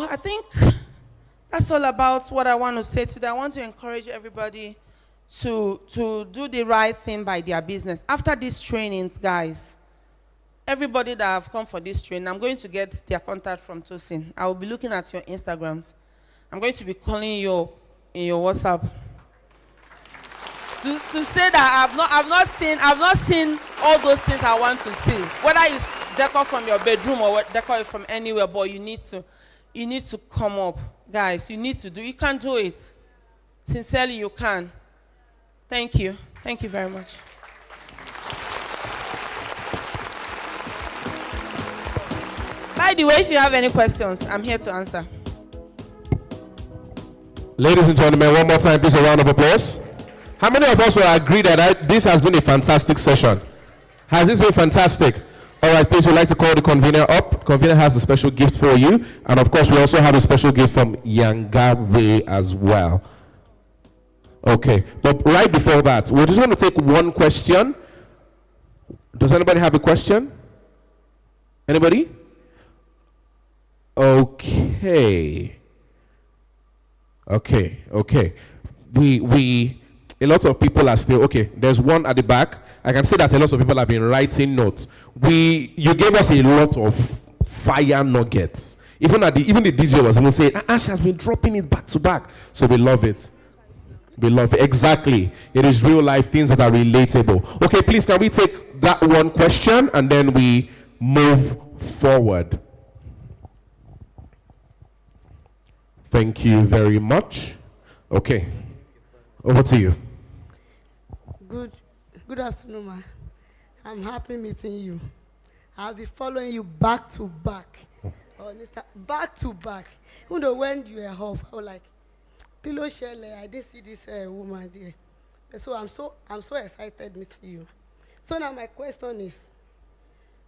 I think that's all about what I want to say today. I want to encourage everybody to do the right thing by their business. After these trainings, guys, everybody that have come for this training, I'm going to get their contact from Tosin. I will be looking at your Instagrams. I'm going to be calling you in your WhatsApp to say that I've not seen all those things I want to see. Whether it's decor from your bedroom or decor from anywhere, but you need to come up, guys. You need to do. You can do it. Sincerely, you can. Thank you. Thank you very much. By the way, if you have any questions, I'm here to answer. Ladies and gentlemen, one more time, please, a round of applause. How many of us will agree that this has been a fantastic session? Has this been fantastic? All right, please, we'd like to call the convener up. Convener has a special gift for you. And of course, we also have a special gift from Yangawe as well. Okay, but right before that, we're just going to take one question. Does anybody have a question? Anybody? Okay. A lot of people are still, okay, there's one at the back. I can see that a lot of people have been writing notes. You gave us a lot of fire nuggets. Even the DJ was even saying, Ash has been dropping it back to back. So we love it. We love it. Exactly. It is real life things that are relatable. Okay, please, can we take that one question and then we move forward? Thank you very much. Okay. Over to you. Good afternoon, ma. I'm happy meeting you. I'll be following you back to back. Back to back. Even though when you were off, I was like, Pillow Shell, I didn't see this woman there. So I'm so excited meeting you. So now my question is,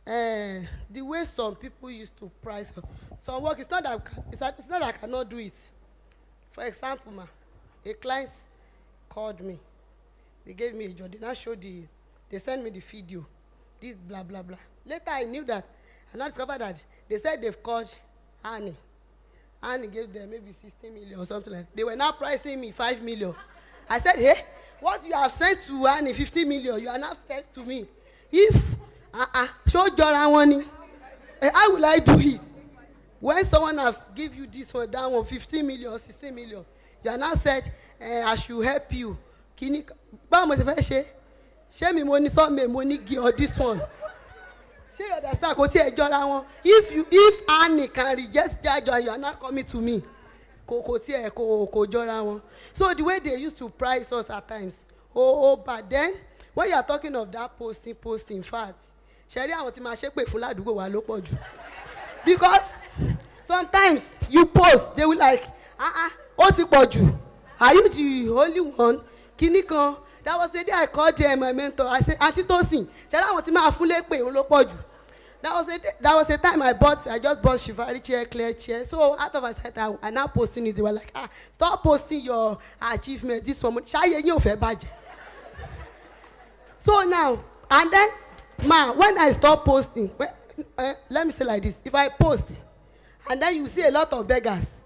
the way some people used to price some work, it's not that I cannot do it. For example, ma, a client called me. They gave me a job. They now showed they sent me the video. This blah blah blah. Later I knew that, and I discovered that they said they've called Annie. Annie gave them maybe 60 million or something like that. They were now pricing me 5 million. I said, hey, what you have sent to Annie 50 million, you are now sent to me. If Show jọra wọn ni. How will I do it? When someone has give you this one, that one, 15 million, 16 million, you are now said, I should help you. Kini, báwo mo ṣe fẹ́ ṣe? Ṣé mi mo ní sọ́ọ̀mẹ̀ mo ní gi or this one? Ṣé you understand? Kò tí ẹ jọra wọn. If Annie can reject that joy, you are not coming to me. Kò tí ẹ kò jọra wọn. So the way they used to price us at times, but then when you are talking of that posting, in fact, ṣe rí àwọn tí máa ṣépè fún ládùúgbò wa ló pọ̀ jù. Because sometimes you post, they will like, ó ti pọ̀ jù. Are you the only one? Kini kan. That was the day I called them, my mentor. I said, Auntie Tosin, ṣe rí àwọn tí máa fún lépè òun ló pọ̀ jù. That was the time I just bought Shivari chair, clear chair. So out of sight, I now posting it. They were like, stop posting your achievement. This one, ṣáyé yín ò fẹ́ bàjẹ́. So now, and then, when I stop posting, let me say like this: if I post, and then you see a lot of beggars,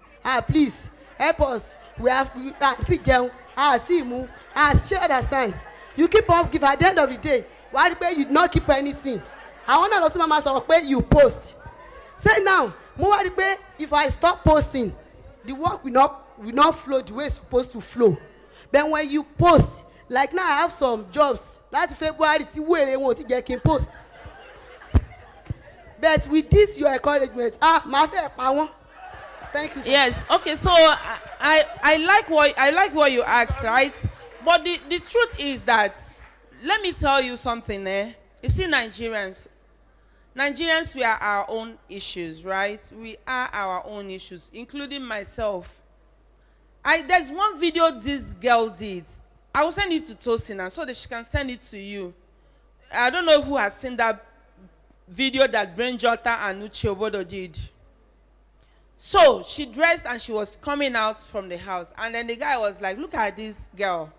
please help us. We have she understand. You keep on give. At the end of the day, why you not keep anything? I want to know to mama so you post. Say now, if I stop posting, the work will not flow the way it's supposed to flow. But when you post, like now I have some jobs. Last February, where want to get post. But with this your encouragement, my fair power. Thank you. Yes. Okay. So I like what you asked, right? But the truth is that, let me tell you something. You see, Nigerians, we are our own issues, right? We are our own issues, including myself. There's one video this girl did. I will send it to Tosina so that she can send it to you. I don't know who has seen that video that Brain Jota and Uche Obodo did. So she dressed and she was coming out from the house. And then the guy was like, look at this girl.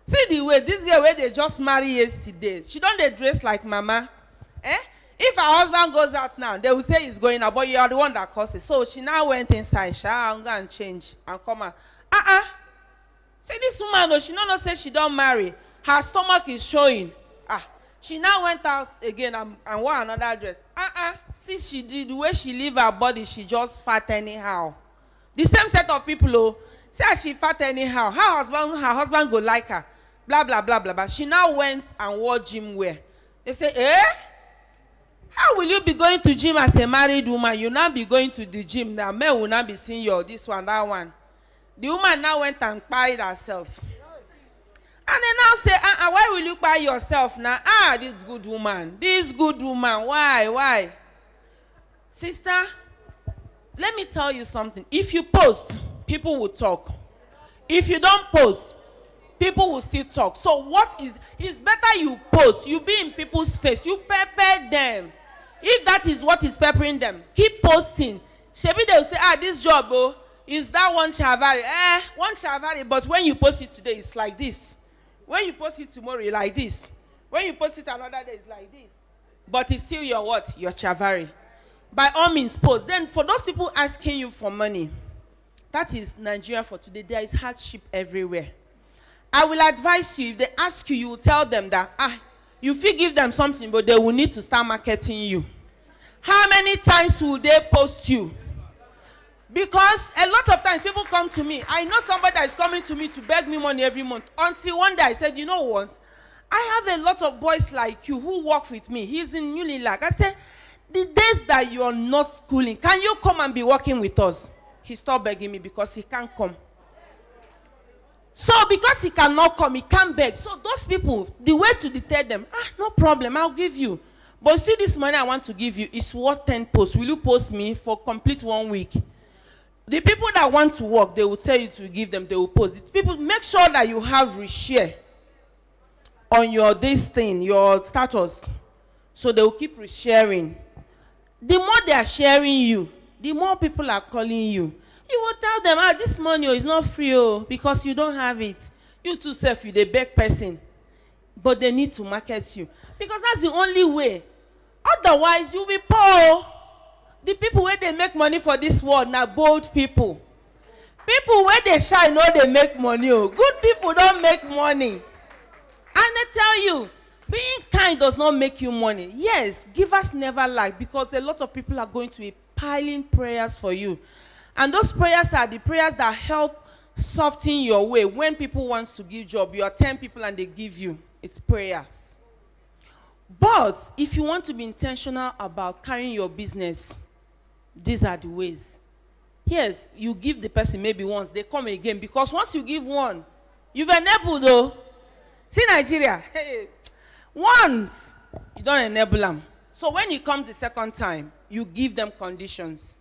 See the way, this girl where they just married yesterday. She don't they dress like mama. If her husband goes out now, they will say he's going out, but you are the one that caused it. So she now went inside, shower, and go and change, and come out. See this woman, she don't know say she don't marry. Her stomach is showing. She now went out again and wore another dress. See, she did the way she leave her body, she just fat anyhow. The same set of people, say she fat anyhow. Her husband go like her. Blah, blah, blah, blah, blah. She now went and wore gym wear. They say, how will you be going to gym as a married woman? You now be going to the gym. Now men will not be seeing you, this one, that one. The woman now went and carried herself. And they now say, why will you buy yourself now? This good woman. Why? Sister, let me tell you something. If you post, people will talk. If you don't post, people will still talk. So it's better you post. You be in people's face. You pepper them. If that is what is peppering them, keep posting. Maybe they will say, this job, is that one chavari? One chavari, but when you post it today, it's like this. When you post it tomorrow, it's like this. When you post it another day, it's like this. But it's still your what? Your chavari. By all means, post. Then for those people asking you for money, that is Nigeria for today. There is hardship everywhere. I will advise you, if they ask you, you will tell them that, you feel give them something, but they will need to start marketing you. How many times will they post you? Because a lot of times people come to me. I know somebody that is coming to me to beg me money every month. Until one day I said, you know what? I have a lot of boys like you who work with me. He's in Unilag. I said, the days that you are not schooling, can you come and be working with us? He stopped begging me because he can't come. So because he cannot come, he can't beg. So those people, the way to deter them, no problem, I'll give you. But see, this money I want to give you is worth 10 posts. Will you post me for complete 1 week? The people that want to work, they will tell you to give them, they will post it. People, make sure that you have reshare on your this thing, your status. So they will keep resharing. The more they are sharing you, the more people are calling you. You will tell them, this money is not free because you don't have it. You too self, you're the big person. But they need to market you. Because that's the only way. Otherwise, you'll be poor. The people where they make money for this world now bold people. People where they shine know they make money. Good people don't make money. And I tell you, Being kind does not make you money. Yes, givers never lack, because a lot of people are going to be piling prayers for you. And those prayers are the prayers that help soften your way. When people want to give job, you are 10 people and they give you. It's prayers. But if you want to be intentional about carrying your business, these are the ways. Yes, you give the person maybe once, they come again, because once you give one, you've enabled though. See Nigeria, hey, once, you don't enable them. So when it comes the second time, you give them conditions.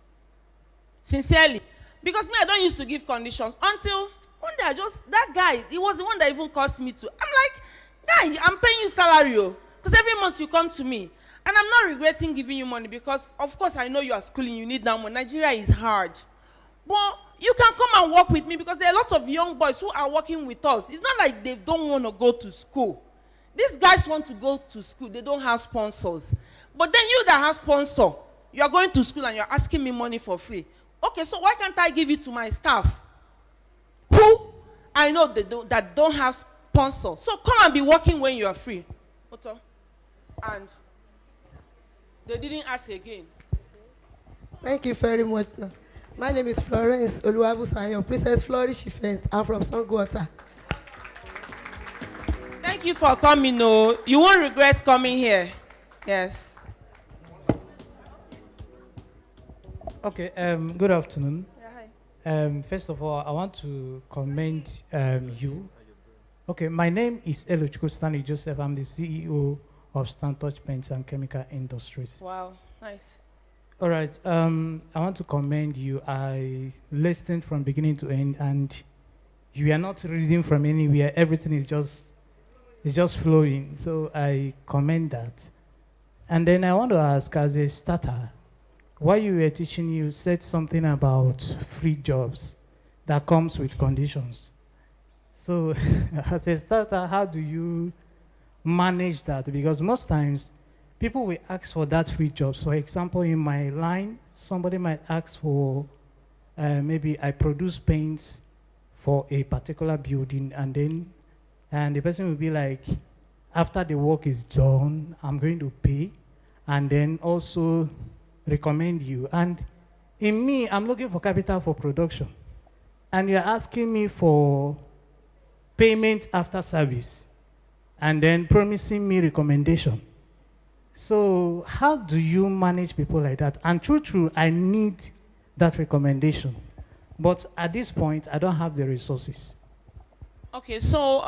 Sincerely. Because me, I don't used to give conditions until one day that guy, he was the one that even caused me to. I'm like, guy, I'm paying you salary, because every month you come to me. And I'm not regretting giving you money, because of course I know you are schooling, you need that money. Nigeria is hard. But you can come and work with me, because there are a lot of young boys who are working with us. It's not like they don't want to go to school. These guys want to go to school. They don't have sponsors. But then you that have sponsor, you are going to school and you're asking me money for free. Okay, so why can't I give it to my staff who I know that don't have sponsor? So come and be working when you are free. And they didn't ask again. Thank you very much. My name is Florence Oluwabusayo, Princess Flourish Event. I'm from Sangwater. Thank you for coming. No, you won't regret coming here. Yes. Okay. Good afternoon. Yeah, hi. First of all, I want to commend you. Okay, my name is Elochukwu Stanley Joseph. I'm the CEO of Stantouch Paints and Chemical Industries. Wow, nice. All right. I want to commend you. I listened from beginning to end, and you are not reading from anywhere. Everything is just flowing. So I commend that. And then I want to ask, as a starter, while you were teaching, you said something about free jobs that comes with conditions. So as a starter, how do you manage that? Because most times people will ask for that free jobs. For example, in my line, somebody might ask for maybe I produce paints for a particular building, and the person will be like, after the work is done, I'm going to pay, and then also recommend you. And in me, I'm looking for capital for production, and you're asking me for payment after service, and then promising me recommendation. So how do you manage people like that? And true, I need that recommendation. But at this point, I don't have the resources. Okay, so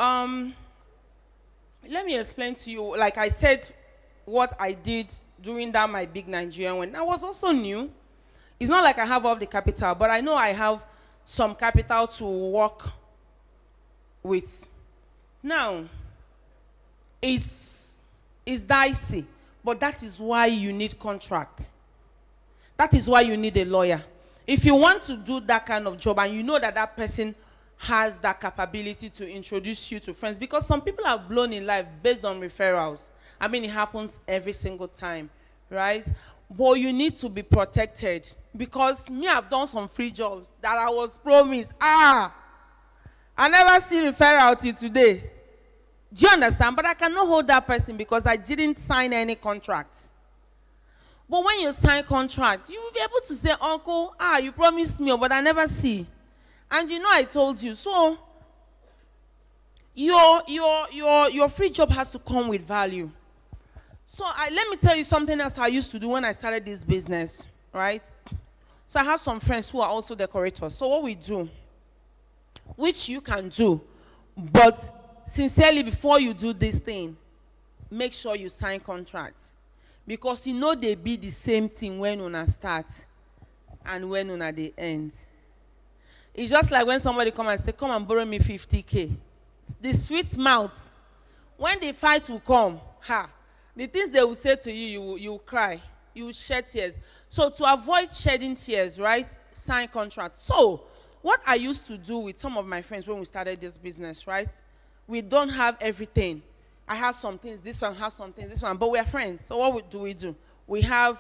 let me explain to you. Like I said, what I did during that my big Nigerian when I was also new. It's not like I have all the capital, but I know I have some capital to work with. Now, it's dicey, but that is why you need contract. That is why you need a lawyer. If you want to do that kind of job and you know that that person has that capability to introduce you to friends, because some people have blown in life based on referrals. I mean, it happens every single time, right? But you need to be protected, because me, I've done some free jobs that I was promised. I never see referral till today. Do you understand? But I cannot hold that person because I didn't sign any contract. But when you sign contract, you will be able to say, uncle, you promised me, but I never see. And you know I told you. So your free job has to come with value. So let me tell you something else I used to do when I started this business, right? So I have some friends who are also decorators. So what we do, which you can do, but sincerely, before you do this thing, make sure you sign contracts. Because you know they be the same thing when una start and when una they end. It's just like when somebody come and say, come and borrow me 50K. The sweet mouth, when the fight will come, the things they will say to you, you will cry. You will shed tears. So to avoid shedding tears, right, sign contracts. So what I used to do with some of my friends when we started this business, right, we don't have everything. I have some things, this one has some things, this one, but we're friends. So what do? We have,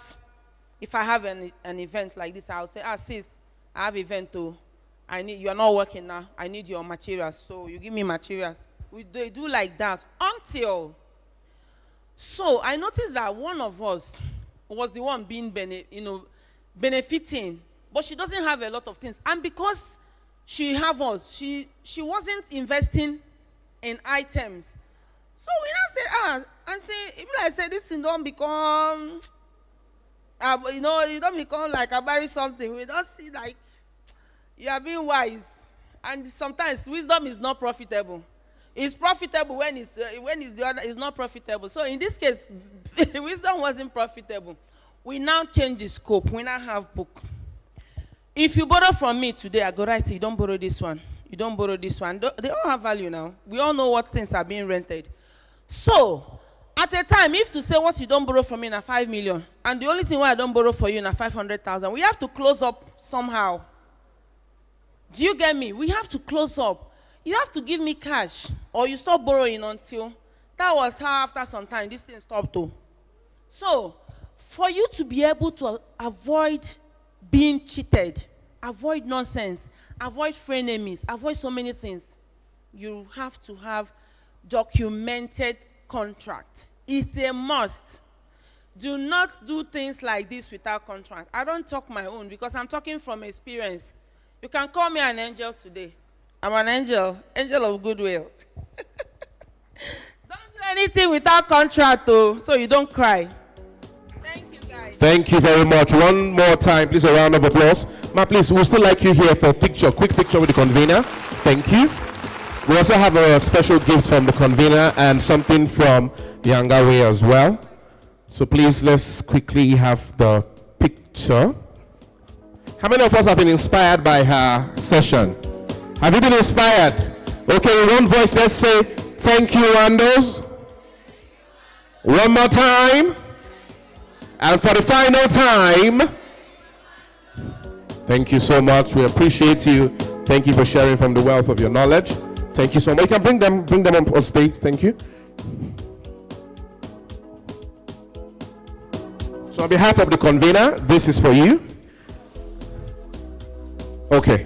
if I have an event like this, I'll say, sis, I have event too. You're not working now. I need your materials. So you give me materials. They do like that until So I noticed that one of us was the one being benefiting, but she doesn't have a lot of things. And because she have us, she wasn't investing in items. So we now say, auntie, if I say this thing don't become, you don't become like a bury something. We don't see like you are being wise. And sometimes wisdom is not profitable. It's profitable when it's the other. It's not profitable. So in this case, wisdom wasn't profitable. We now change the scope. We now have book. If you borrow from me today, I go right. You don't borrow this one. You don't borrow this one. They all have value now. We all know what things are being rented. So at a time, if to say what you don't borrow from me na 5 million, and the only thing why I don't borrow for you na 500,000, we have to close up somehow. Do you get me? We have to close up. You have to give me cash, or you stop borrowing until. That was how after some time this thing stopped too. So for you to be able to avoid being cheated, avoid nonsense, avoid frenemies, avoid so many things, you have to have documented contract. It's a must. Do not do things like this without contract. I don't talk my own because I'm talking from experience. You can call me an angel today. I'm an angel of goodwill. Don't do anything without contract though, so you don't cry. Thank you guys. Thank you very much. One more time, please, a round of applause. Ma, please, we'll still like you here for a picture, quick picture with the convener. Thank you. We also have a special gift from the convener and something from Younger Way as well. So please, let's quickly have the picture. How many of us have been inspired by her session? Have you been inspired? Okay, in one voice, let's say, thank you, Randos. One more time. And for the final time, thank you so much. We appreciate you. Thank you for sharing from the wealth of your knowledge. Thank you so much. You can bring them on stage. Thank you. So on behalf of the convener, this is for you. Okay.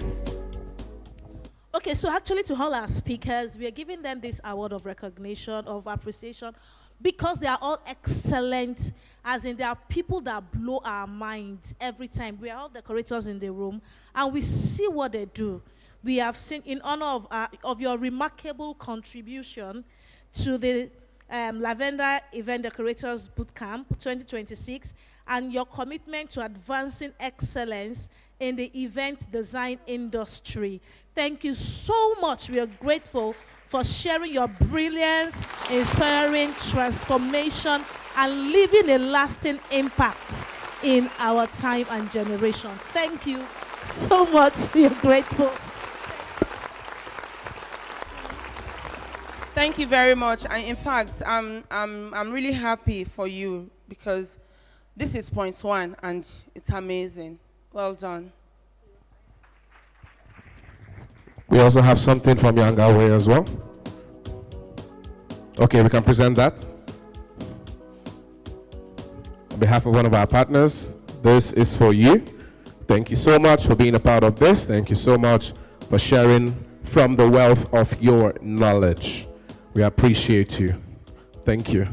Okay, so actually to all our speakers, we are giving them this award of recognition, of appreciation, because they are all excellent, as in there are people that blow our minds every time. We are all decorators in the room, and we see what they do. We have seen, in honor of your remarkable contribution to the Lavender Event Decorators Bootcamp 2026, and your commitment to advancing excellence in the event design industry. Thank you so much. We are grateful for sharing your brilliance, inspiring transformation, and leaving a lasting impact in our time and generation. Thank you so much. We are grateful. Thank you very much. In fact, I'm really happy for you because this is point one and it's amazing. Well done. We also have something from Younger Way as well. Okay, we can present that. On behalf of one of our partners, this is for you. Thank you so much for being a part of this. Thank you so much for sharing from the wealth of your knowledge. We appreciate you. Thank you.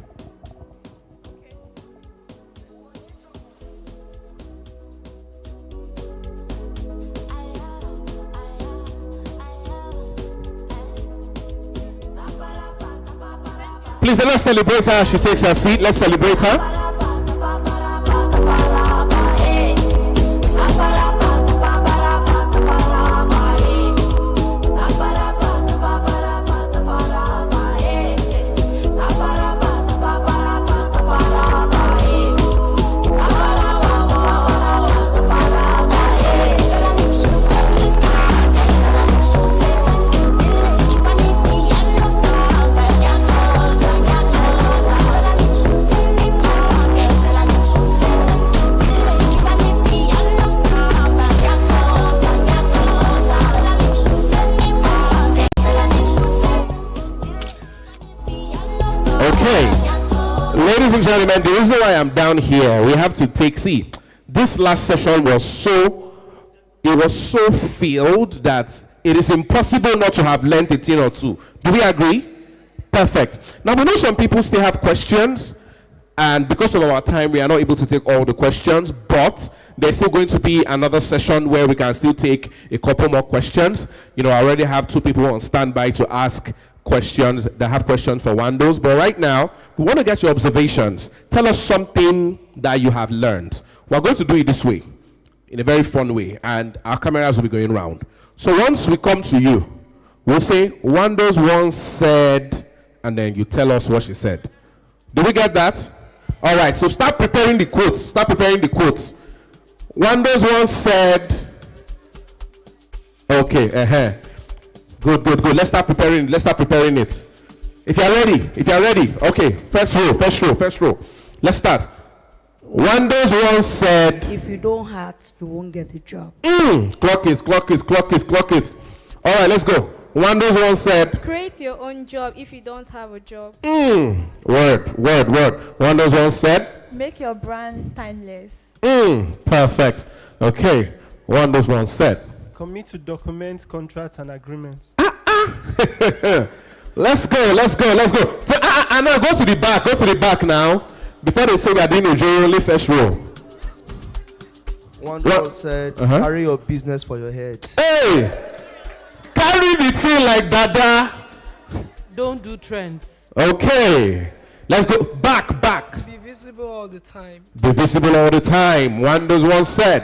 Please, let's celebrate her as she takes her seat. Let's celebrate her. Ladies and gentlemen, the reason why I'm down here, we have to take, see, this last session was so filled that it is impossible not to have learned a thing or two. Do we agree? Perfect. Now, we know some people still have questions, And because of our time, we are not able to take all the questions, but there's still going to be another session where we can still take a couple more questions. You know, I already have 2 people on standby to ask questions that have questions for Wandos. But right now, we want to get your observations. Tell us something that you have learned. We're going to do it this way, in a very fun way, and our cameras will be going around. So once we come to you, we'll say, Wandos once said, and then you tell us what she said. Did we get that? All right, so start preparing the quotes. Start preparing the quotes. Wandos once said, okay, Good. Let's start preparing it. If you're ready, okay, first row. Let's start. Wandos once said, if you don't hurt, you won't get a job. Clock it. All right, let's go. Wandos once said, create your own job if you don't have a job. Word. Wandos once said, Make your brand timeless. Perfect. Okay. Wandos once said, commit to documents, contracts, and agreements. Let's go. Anna, go to the back now. Before they say we are doing a only first row. Wandos said, carry your business for your head. Hey! Carry the thing like Dada. Don't do trends. Okay. Let's go back. Be visible all the time. Wandos once said.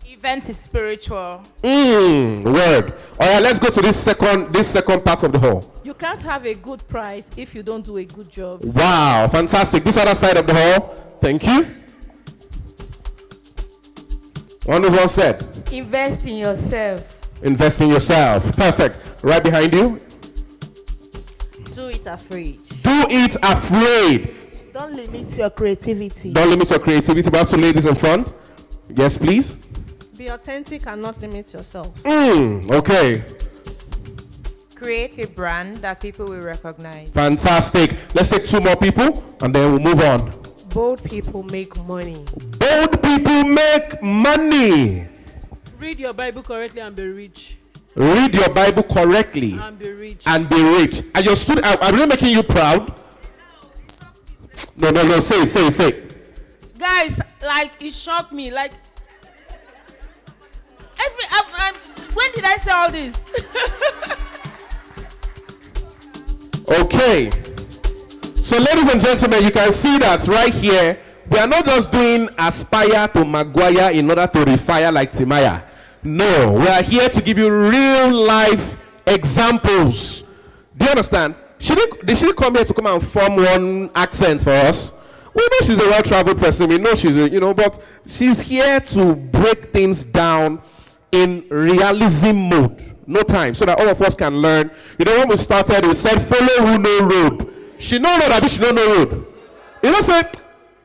Event is spiritual. Word. All right, let's go to this second part of the hall. You can't have a good price if you don't do a good job. Wow, fantastic. This other side of the hall. Thank you. Wandos once said. Invest in yourself. Perfect. Right behind you. Do it afraid. Don't limit your creativity. Back to ladies in front. Yes, please. Be authentic and not limit yourself. Okay. Create a brand that people will recognize. Fantastic. Let's take 2 more people and then we'll move on. Bold people make money. Read your Bible correctly and be rich. And be rich. Are your students, are they making you proud? No. Say. Guys, like, it shocked me. Like, when did I say all this? Okay. So, ladies and gentlemen, you can see that right here, we are not just doing aspire to Maguire in order to refire like Timaya. No, we are here to give you real life examples. Do you understand? Did she come here to come and form one accent for us? We know she's a well-traveled person. We know she's but she's here to break things down in realism mode. No time, so that all of us can learn. You know, when we started, we said, follow who know road. She know road, she don't know road. You know, say,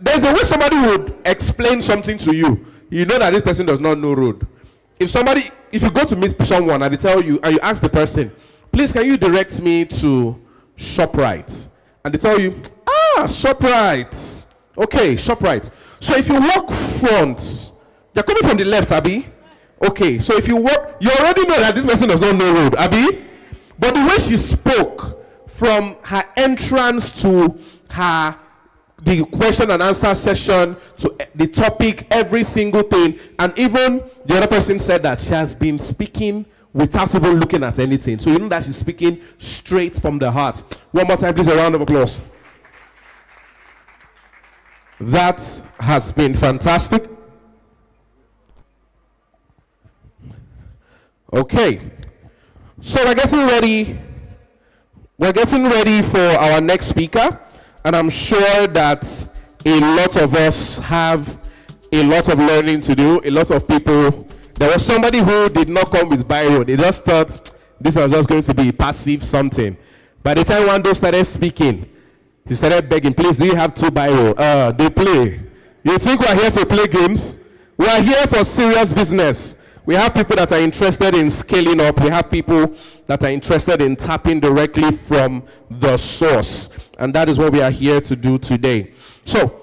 there's a way somebody would explain something to you. You know that this person does not know road. If you go to meet someone and they tell you, and you ask the person, please, can you direct me to ShopRite? And they tell you, ShopRite. Okay, ShopRite. So if you walk front, you're coming from the left, Abby. Okay, so if you walk, you already know that this person does not know road, Abby. But the way she spoke, from her entrance to the question and answer session, to the topic, every single thing, and even the other person said that she has been speaking without even looking at anything. So you know that she's speaking straight from the heart. One more time, please, a round of applause. That has been fantastic. Okay, so we're getting ready for our next speaker, and I'm sure that a lot of us have a lot of learning to do. A lot of people, there was somebody who did not come with biro. They just thought this was just going to be passive something. By the time Wando started speaking, he started begging, please, do you have 2 biro? They play. You think we're here to play games? We are here for serious business. We have people that are interested in scaling up. We have people that are interested in tapping directly from the source. And that is what we are here to do today. So,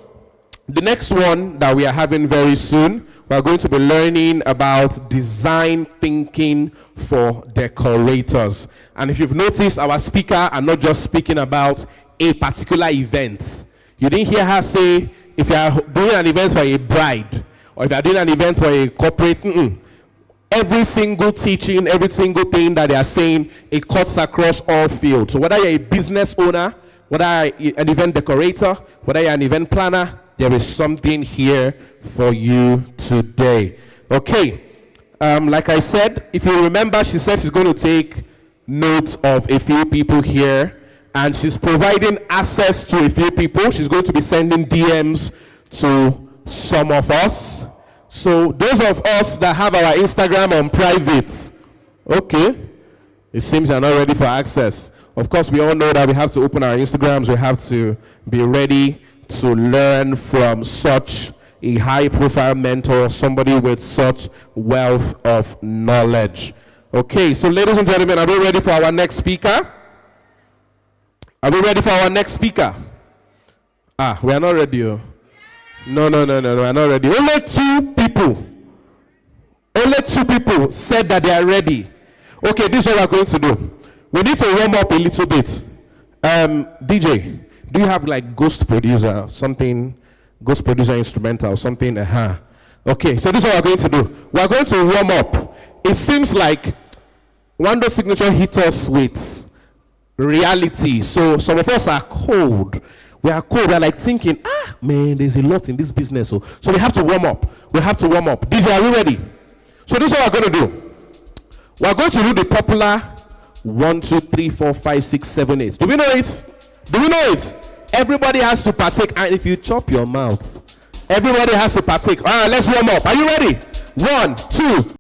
the next one that we are having very soon, we are going to be learning about design thinking for decorators. And if you've noticed, our speaker are not just speaking about a particular event. You didn't hear her say, if you are doing an event for a bride, or if you are doing an event for a corporate, every single teaching, every single thing that they are saying, it cuts across all fields. So whether you're a business owner, whether you're an event decorator, whether you're an event planner, there is something here for you today. Okay. Like I said, if you remember, she said she's going to take notes of a few people here, and she's providing access to a few people. She's going to be sending DMs to some of us. So those of us that have our Instagram on private, okay, it seems you're not ready for access. Of course, we all know that we have to open our Instagrams. We have to be ready to learn from such a high-profile mentor, somebody with such wealth of knowledge. Okay, so ladies and gentlemen, are we ready for our next speaker? Are we ready for our next speaker? We are not ready. Oh. No, we are not ready. Only two people said that they are ready. Okay, this is what we're going to do. We need to warm up a little bit. DJ, do you have like ghost producer, something, ghost producer instrumental, something? Okay, so this is what we're going to do. We're going to warm up. It seems like Wando's signature hit us with reality. So some of us are cold. We are cold. We're like thinking, man, there's a lot in this business. So we have to warm up. DJ, are we ready? So this is what we're going to do. We're going to do the popular 1, 2, 3, 4, 5, 6, 7, 8. Do we know it? Everybody has to partake. And if you chop your mouth, everybody has to partake. All right, let's warm up. Are you ready? 1, 2.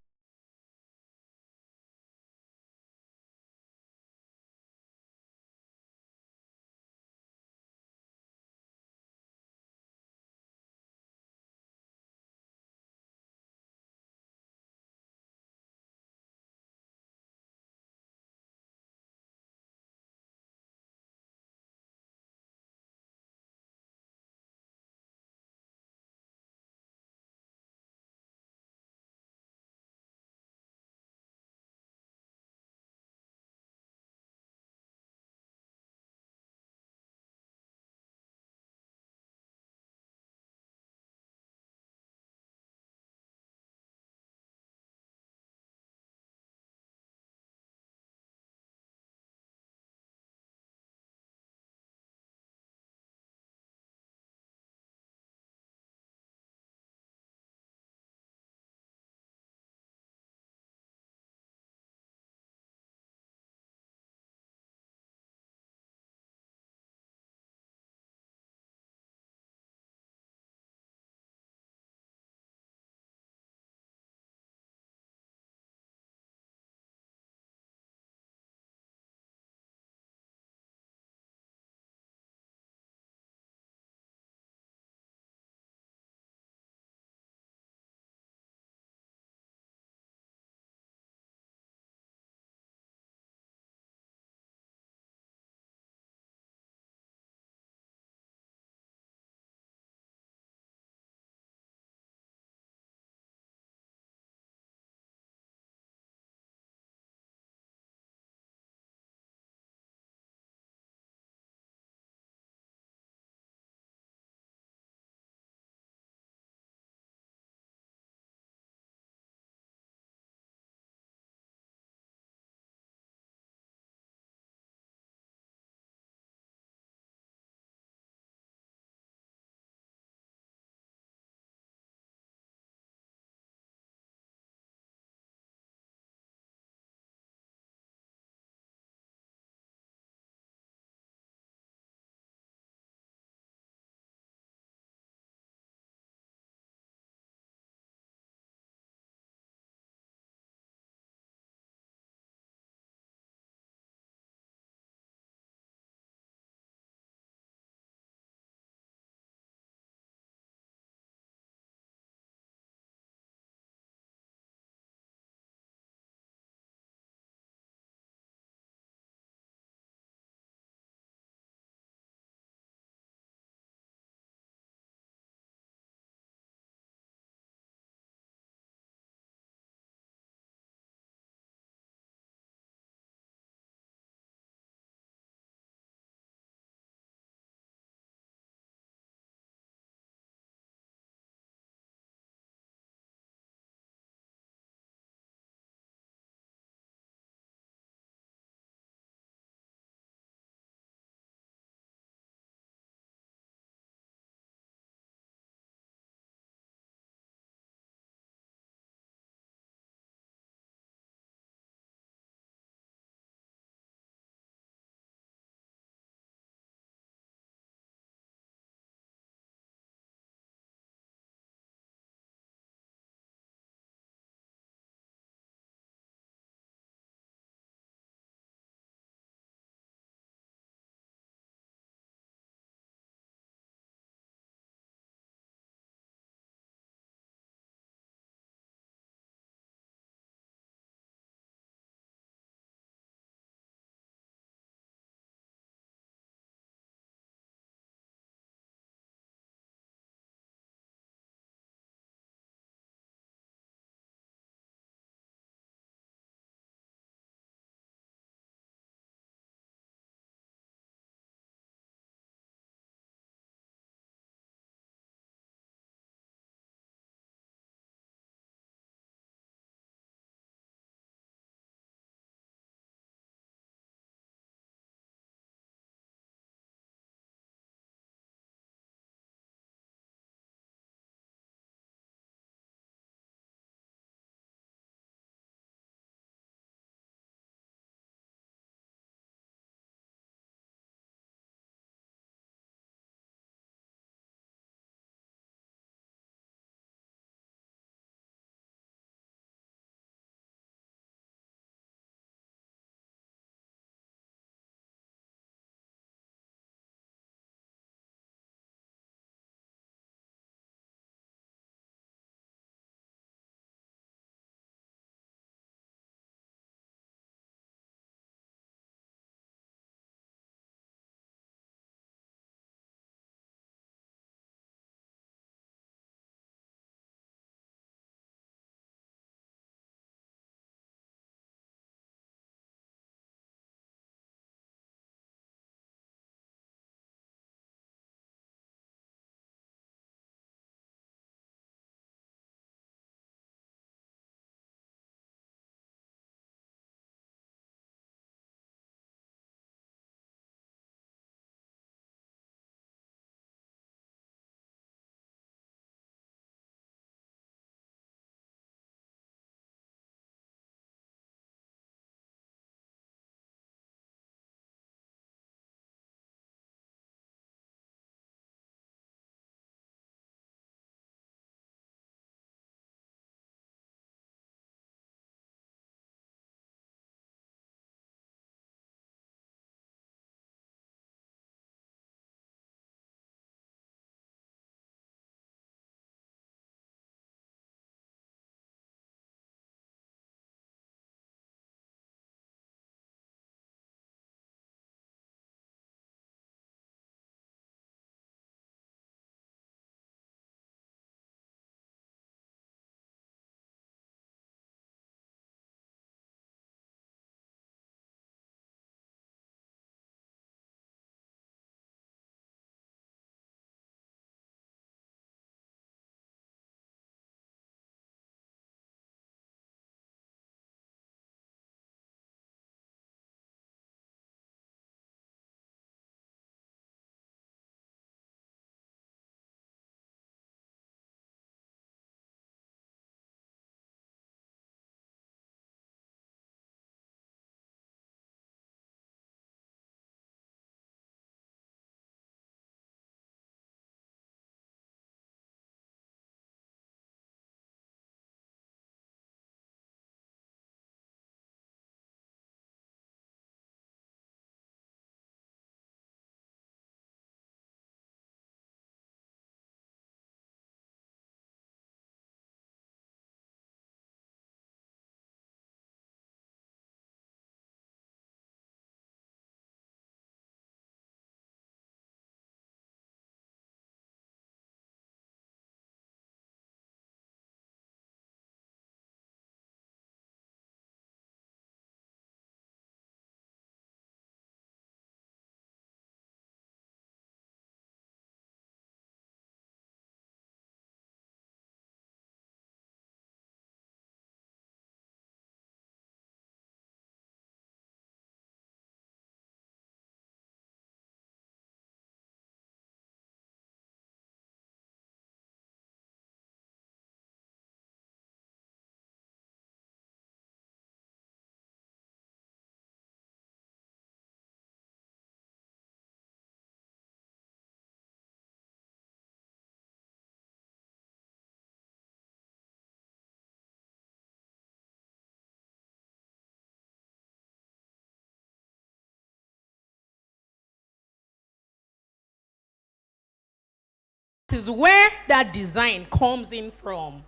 This is where that design comes in from.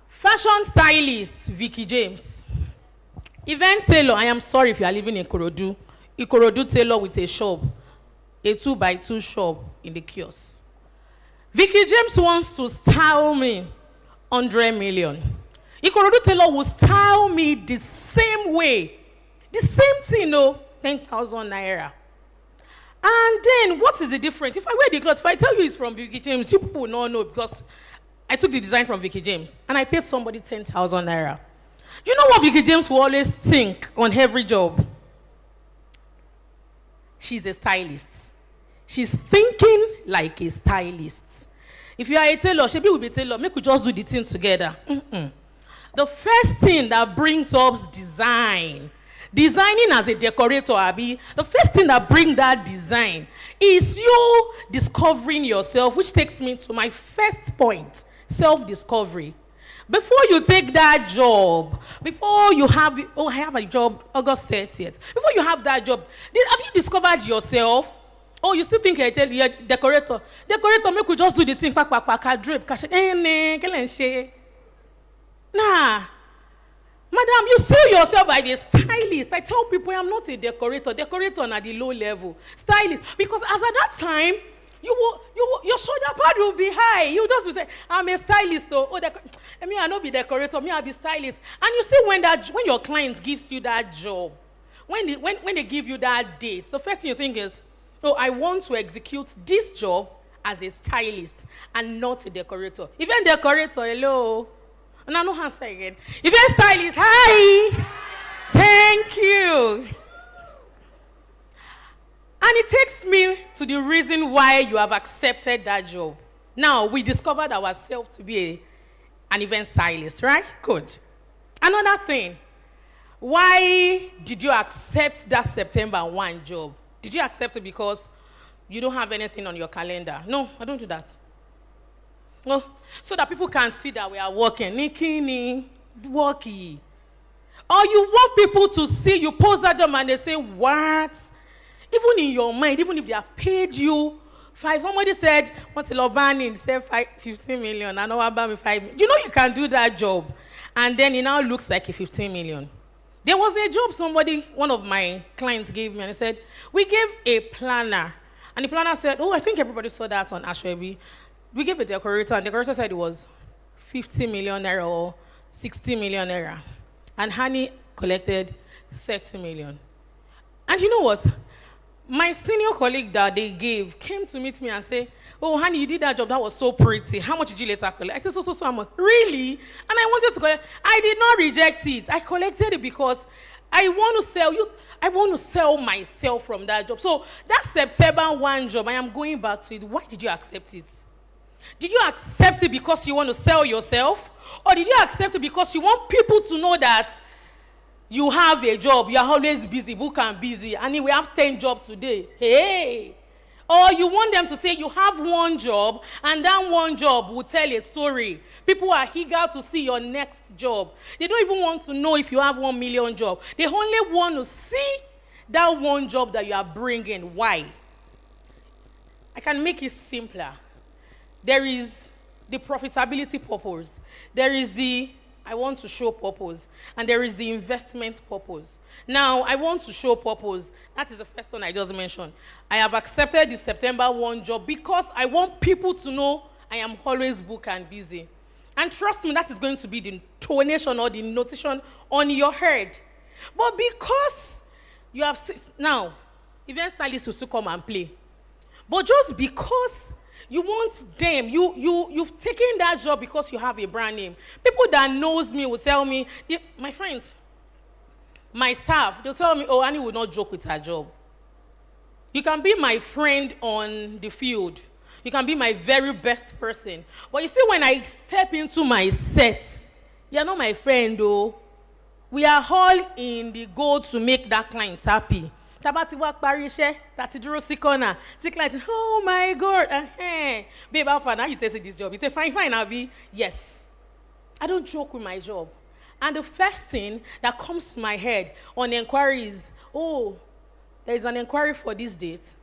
Fashion stylist, Vicky James. Event tailor, I am sorry if you are living in Ikorodu. Ikorodu tailor with a shop, a 2x2 shop in the kiosk. Vicky James wants to style me 100 million. Ikorodu tailor will style me the same way. The same thing, no, 10,000 naira. And then, what is the difference? If I wear the clothes, if I tell you it's from Vicky James, you people will not know because I took the design from Vicky James and I paid somebody 10,000 naira. You know what Vicky James will always think on every job? She's a stylist. She's thinking like a stylist. If you are a tailor, Shebi will be a tailor. Make we just do the thing together. The first thing that brings up designing as a decorator, Abi, the first thing that brings that design is you discovering yourself, which takes me to my first point, self-discovery. Before you take that job, before you have, I have a job August 30th. Before you have that job, have you discovered yourself? Oh, you still think you're a decorator? Decorator, make we just do the thing, drape, nah. Madam, you see yourself as a stylist. I tell people I'm not a decorator. Decorator at the low level. Stylist. Because as at that time, your shoulder pad will be high. You just will say, I'm a stylist. I mean, I'll not be decorator. Me, I'll be stylist. And you see when your client gives you that job, when they give you that date, the first thing you think is, oh, I want to execute this job as a stylist and not a decorator. Even decorator, hello. And I know how to say again. Event stylist, hi! Thank you. And it takes me to the reason why you have accepted that job. Now, we discovered ourselves to be an event stylist, right? Good. Another thing, why did you accept that September 1 job? Did you accept it because you don't have anything on your calendar? No, I don't do that. No, so that people can see that we are working. Nikini, worky. Or you want people to see you post that job and they say, what? Even in your mind, even if they have paid you somebody said, what's the banning? Say 15 million. I know about me 5 million. You know you can do that job. And then it now looks like a 15 million. There was a job one of my clients gave me, and he said, we gave a planner. And the planner said, oh, I think everybody saw that on Ashwebi. We gave a decorator, and the decorator said it was 50 million naira or 60 million naira. And Hani collected 30 million. And you know what? My senior colleague that they gave came to meet me and say, oh, Hani, you did that job. That was so pretty. How much did you later collect? I said, so much. Really? And I wanted to collect. I did not reject it. I collected it because I want to sell you. I want to sell myself from that job. So that September 1 job, I am going back to it. Why did you accept it? Did you accept it because you want to sell yourself? Or did you accept it because you want people to know that you have a job, you are always busy, Bootcamp busy, and we have 10 jobs today? Hey! Or you want them to say you have one job, and that one job will tell a story. People are eager to see your next job. They don't even want to know if you have 1 million job. They only want to see that one job that you are bringing. Why? I can make it simpler. There is the profitability purpose. There is the I want to show purpose. And there is the investment purpose. Now, I want to show purpose. That is the first one I just mentioned. I have accepted the September 1 job because I want people to know I am always booked and busy. And trust me, that is going to be the tonation or the notation on your head. But because you have... Now, event stylists will still come and play. But just because you want them, you've taken that job because you have a brand name. People that knows me will tell me, my friends, my staff, they'll tell me, oh, Annie will not joke with her job. You can be my friend on the field. You can be my very best person. But you see, when I step into my sets, you're not my friend, though. We are all in the goal to make that client happy. Tabati work parishe, tati duro si corner. See client, oh my God, babe, how far now you take this job? You say, fine, I'll be, yes. I don't joke with my job. And the first thing that comes to my head on inquiry is, oh, there is an inquiry for this date.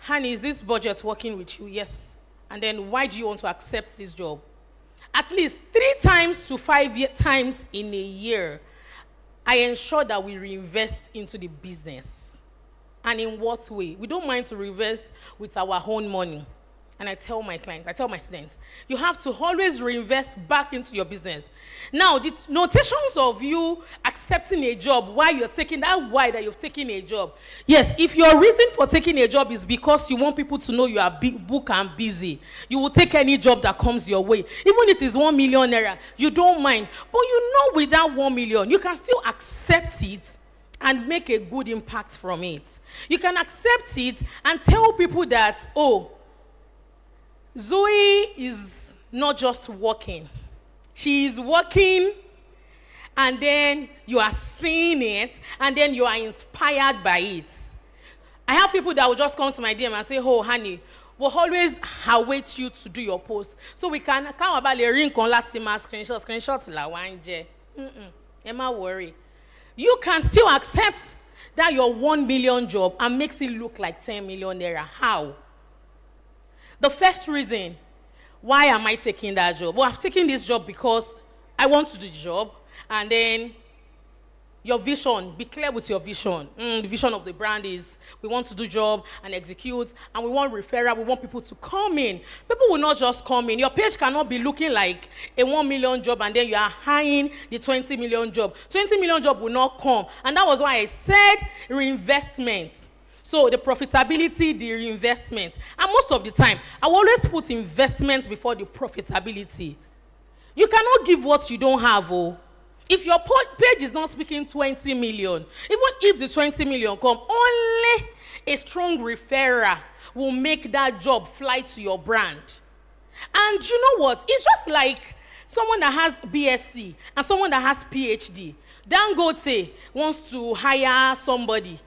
honey, is this budget working with you? Yes. And then why do you want to accept this job? At least 3 times to 5 times in a year, I ensure that we reinvest into the business. And in what way? We don't mind to reinvest with our own money. And I tell my clients, I tell my students, you have to always reinvest back into your business. Now, the notations of you accepting a job, why you're taking that, why that you've taken a job. Yes, if your reason for taking a job is because you want people to know you are book and busy, you will take any job that comes your way. Even if it is 1 million naira, you don't mind. But you know, with that 1 million, you can still accept it and make a good impact from it. You can accept it and tell people that, oh, Zoe is not just working. She is working, and then you are seeing it, and then you are inspired by it. I have people that will just come to my DM and say, oh, honey, we'll always await you to do your post. So we can come about the ring on last screenshots la wanje. Emma worry. You can still accept that your 1 million job and makes it look like 10 million naira. How? The first reason, why am I taking that job? Well, I've taken this job because I want to do the job. And then your vision, be clear with your vision. The vision of the brand is we want to do job and execute, and we want referral. We want people to come in. People will not just come in. Your page cannot be looking like a 1 million job, and then you are hiring the 20 million job. 20 million job will not come. And that was why I said reinvestment. So the profitability, the reinvestment. And most of the time, I will always put investment before the profitability. You cannot give what you don't have. Oh. If your page is not speaking 20 million, even if the 20 million come, only a strong referrer will make that job fly to your brand. And you know what? It's just like someone that has BSc and someone that has PhD. Dangote wants to hire somebody,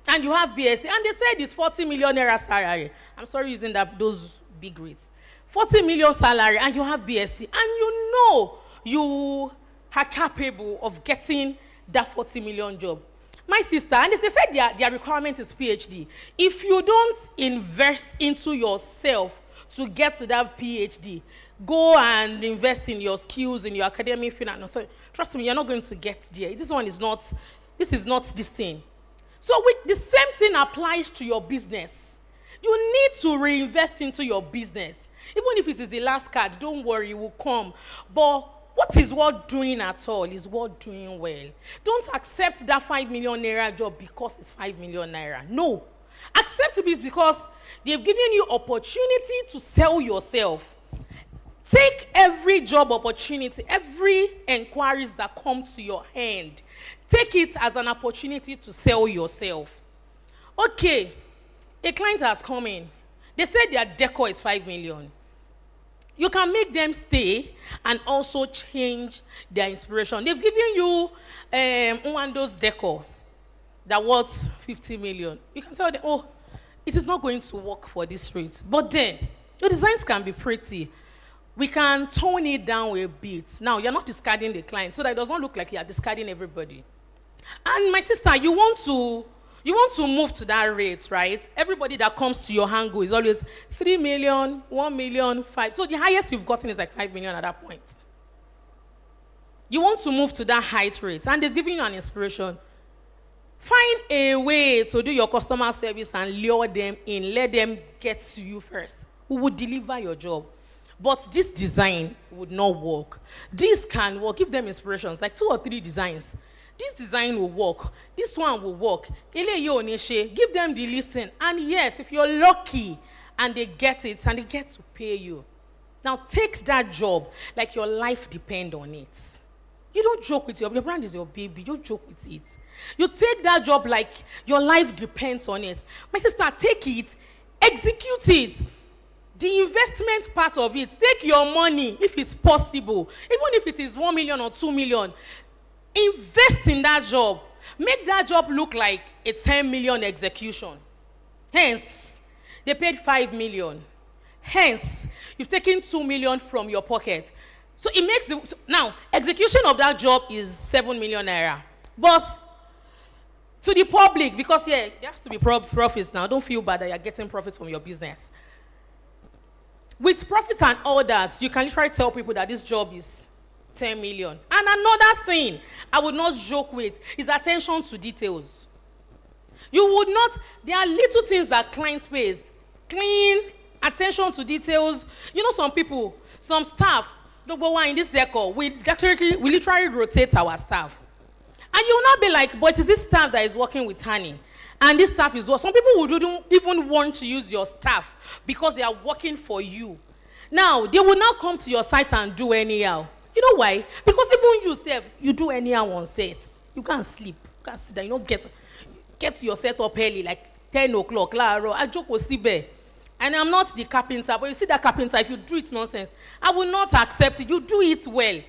and you have BSc, and they said it's 40 million naira salary. I'm sorry using those big rates. 40 million salary, and you have BSc, and you know you are capable of getting that 40 million job. My sister, and they said their requirement is PhD. If you don't invest into yourself to get to that PhD, go and invest in your skills, in your academic field, and trust me, you're not going to get there. This is not this thing. So the same thing applies to your business. You need to reinvest into your business. Even if it is the last card, don't worry, it will come. But what is worth doing at all is worth doing well. Don't accept that 5 million naira job because it's 5 million naira. No. Accept it because they've given you opportunity to sell yourself. Take every job opportunity, every inquiries that come to your hand. Take it as an opportunity to sell yourself. Okay, a client has come in. They said their decor is 5 million. You can make them stay and also change their inspiration. They've given you Nwando's decor that worth 50 million. You can tell them, oh, it is not going to work for this rate. But then, your designs can be pretty. We can tone it down a bit. Now, you're not discarding the client, so that it doesn't look like you're discarding everybody. And my sister, you want to move to that rate, right? Everybody that comes to your angle is always 3 million, 1 million, 5. So the highest you've gotten is like 5 million at that point. You want to move to that height rate, and it's giving you an inspiration. Find a way to do your customer service and lure them in. Let them get to you first. Who would deliver your job? But this design would not work. This can work. Give them inspirations, like 2 or 3 designs. This design will work. This one will work. Give them the listing. And yes, if you're lucky and they get it and they get to pay you, now take that job like your life depends on it. You don't joke with your brand is your baby. You don't joke with it. You take that job like your life depends on it. My sister, take it, execute it. The investment part of it, take your money if it's possible. Even if it is 1 million or 2 million, invest in that job. Make that job look like a 10 million execution. Hence, they paid 5 million. Hence, you've taken 2 million from your pocket. So it makes now execution of that job is 7 million naira. But to the public, because yeah, there has to be profits now. Don't feel bad that you're getting profits from your business. With profits and all that, you can literally tell people that this job is 10 million. And another thing I would not joke with is attention to details. You would not, there are little things that clients pays. Clean, attention to details. You know, some people, some staff, don't go in this decor, we literally rotate our staff. And you will not be like, but it's this staff that is working with honey. And this staff is what some people wouldn't even want to use your staff because they are working for you. Now, they will not come to your site and do anyhow. You know why? Because even yourself, you do anyhow on set. You can't sleep. You can't sit down. You don't get your set up early, like 10 o'clock. I joke with Sibe. And I'm not the carpenter, but you see that carpenter, if you do it nonsense, I will not accept it. You do it well.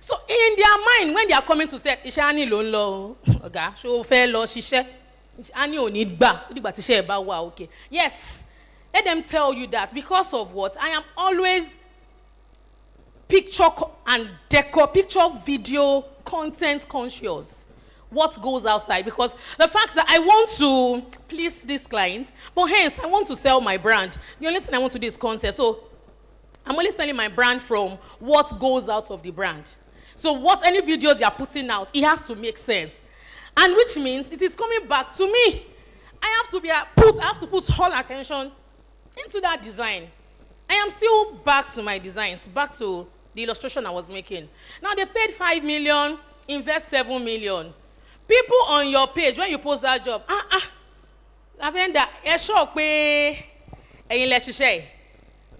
So in their mind, when they are coming to say, Ishani lon lo, oga, show fair lo, shishe, Ishani o need ba, okay. Yes, let them tell you that because of what? I am always picture and decor, picture, video, content conscious. What goes outside, because the fact that I want to please this client, but hence I want to sell my brand. The only thing I want to do is content. So I'm only selling my brand from what goes out of the brand. So what any videos you are putting out, it has to make sense. And which means it is coming back to me. I have to put all attention into that design. I am still back to my designs, back to the illustration I was making. Now they paid 5 million, invest 7 million. People on your page, when you post that job, Lavender, shock pé ẹ̀yin lẹ ṣiṣẹ́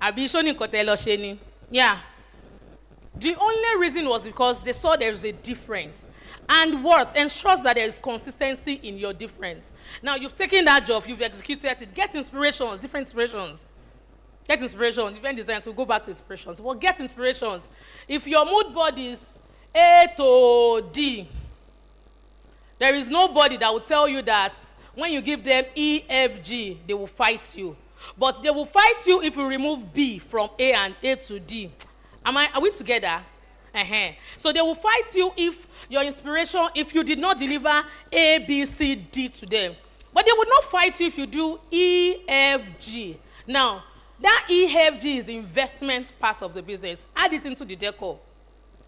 àbí iṣẹ́ ní nǹkan tẹ́ lọ ṣe ni. Yeah. The only reason was because they saw there is a difference. And worth ensures that there is consistency in your difference. Now, you've taken that job, you've executed it. Get inspirations, different inspirations. Get inspiration, different designs. We'll go back to inspirations. Well, get inspirations. If your mood board is A to D, there is nobody that will tell you that when you give them E, F, G, they will fight you. But they will fight you if you remove B from A and A to D. Are we together? So they will fight you if your inspiration, if you did not deliver A, B, C, D to them. But they would not fight you if you do E, F, G. Now, that E, F, G is the investment part of the business. Add it into the decor.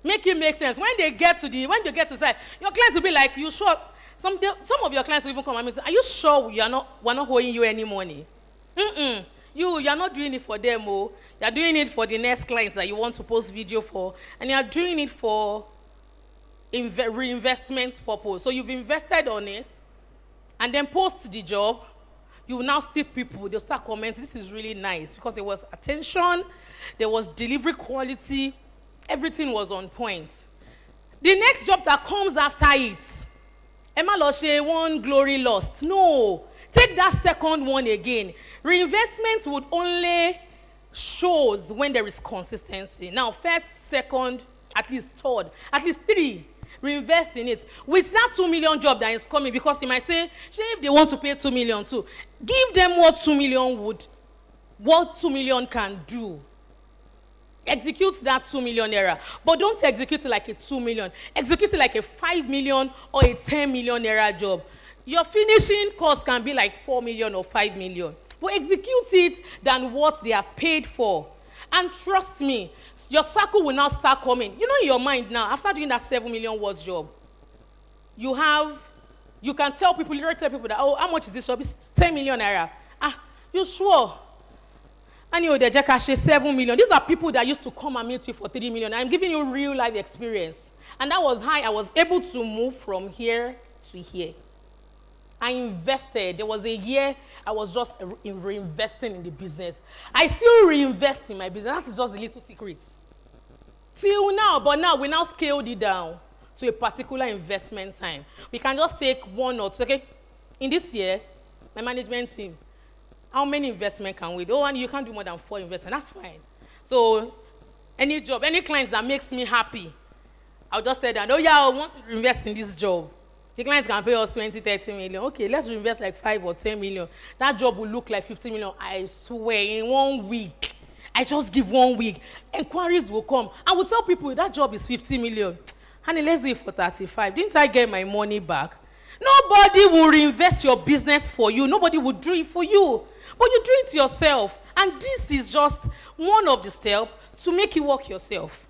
Make it make sense. When they get to the site, your clients will be like, you sure? Some of your clients will even come and say, are you sure we're not owing you any money? You're not doing it for them, oh. You're doing it for the next clients that you want to post video for, and you're doing it for reinvestment purpose. So you've invested on it, and then post the job. You will now see people, they'll start commenting, this is really nice, because there was attention, there was delivery quality, everything was on point. The next job that comes after it, Emma Loshe, one glory lost. No, take that second one again. Reinvestment would only shows when there is consistency. Now, first, second, at least third, at least 3, reinvest in it. With that 2 million job that is coming, because you might say, if they want to pay 2 million too, give them what 2 million can do. Execute that 2 million naira, but don't execute it like a 2 million. Execute it like a 5 million or a 10 million naira job. Your finishing cost can be like 4 million or 5 million. But execute it than what they have paid for. And trust me, your circle will now start coming. You know, in your mind now, after doing that 7 million worth job, you can tell people, literally tell people that, oh, how much is this job? It's 10 million naira. You sure? And you, the Jackass 7 million. These are people that used to come and meet you for 3 million. I'm giving you real life experience. And that was how I was able to move from here to here. I invested. There was a year I was just reinvesting in the business. I still reinvest in my business. That is just a little secret. Till now, but now we now scaled it down to a particular investment time. We can just take 1 or 2. Okay, in this year, my management team, how many investment can we do? Oh, and you can't do more than 4 investments. That's fine. So any job, any clients that makes me happy, I'll just tell them, oh yeah, I want to invest in this job. The clients can pay us 20, 30 million. Okay, let's invest like 5 or 10 million. That job will look like 50 million. I swear, in 1 week. I just give 1 week. Inquiries will come. I will tell people that job is 50 million. Honey, let's do it for 35. Didn't I get my money back? Nobody will reinvest your business for you. Nobody will do it for you. But you do it yourself. And this is just one of the steps to make you work yourself.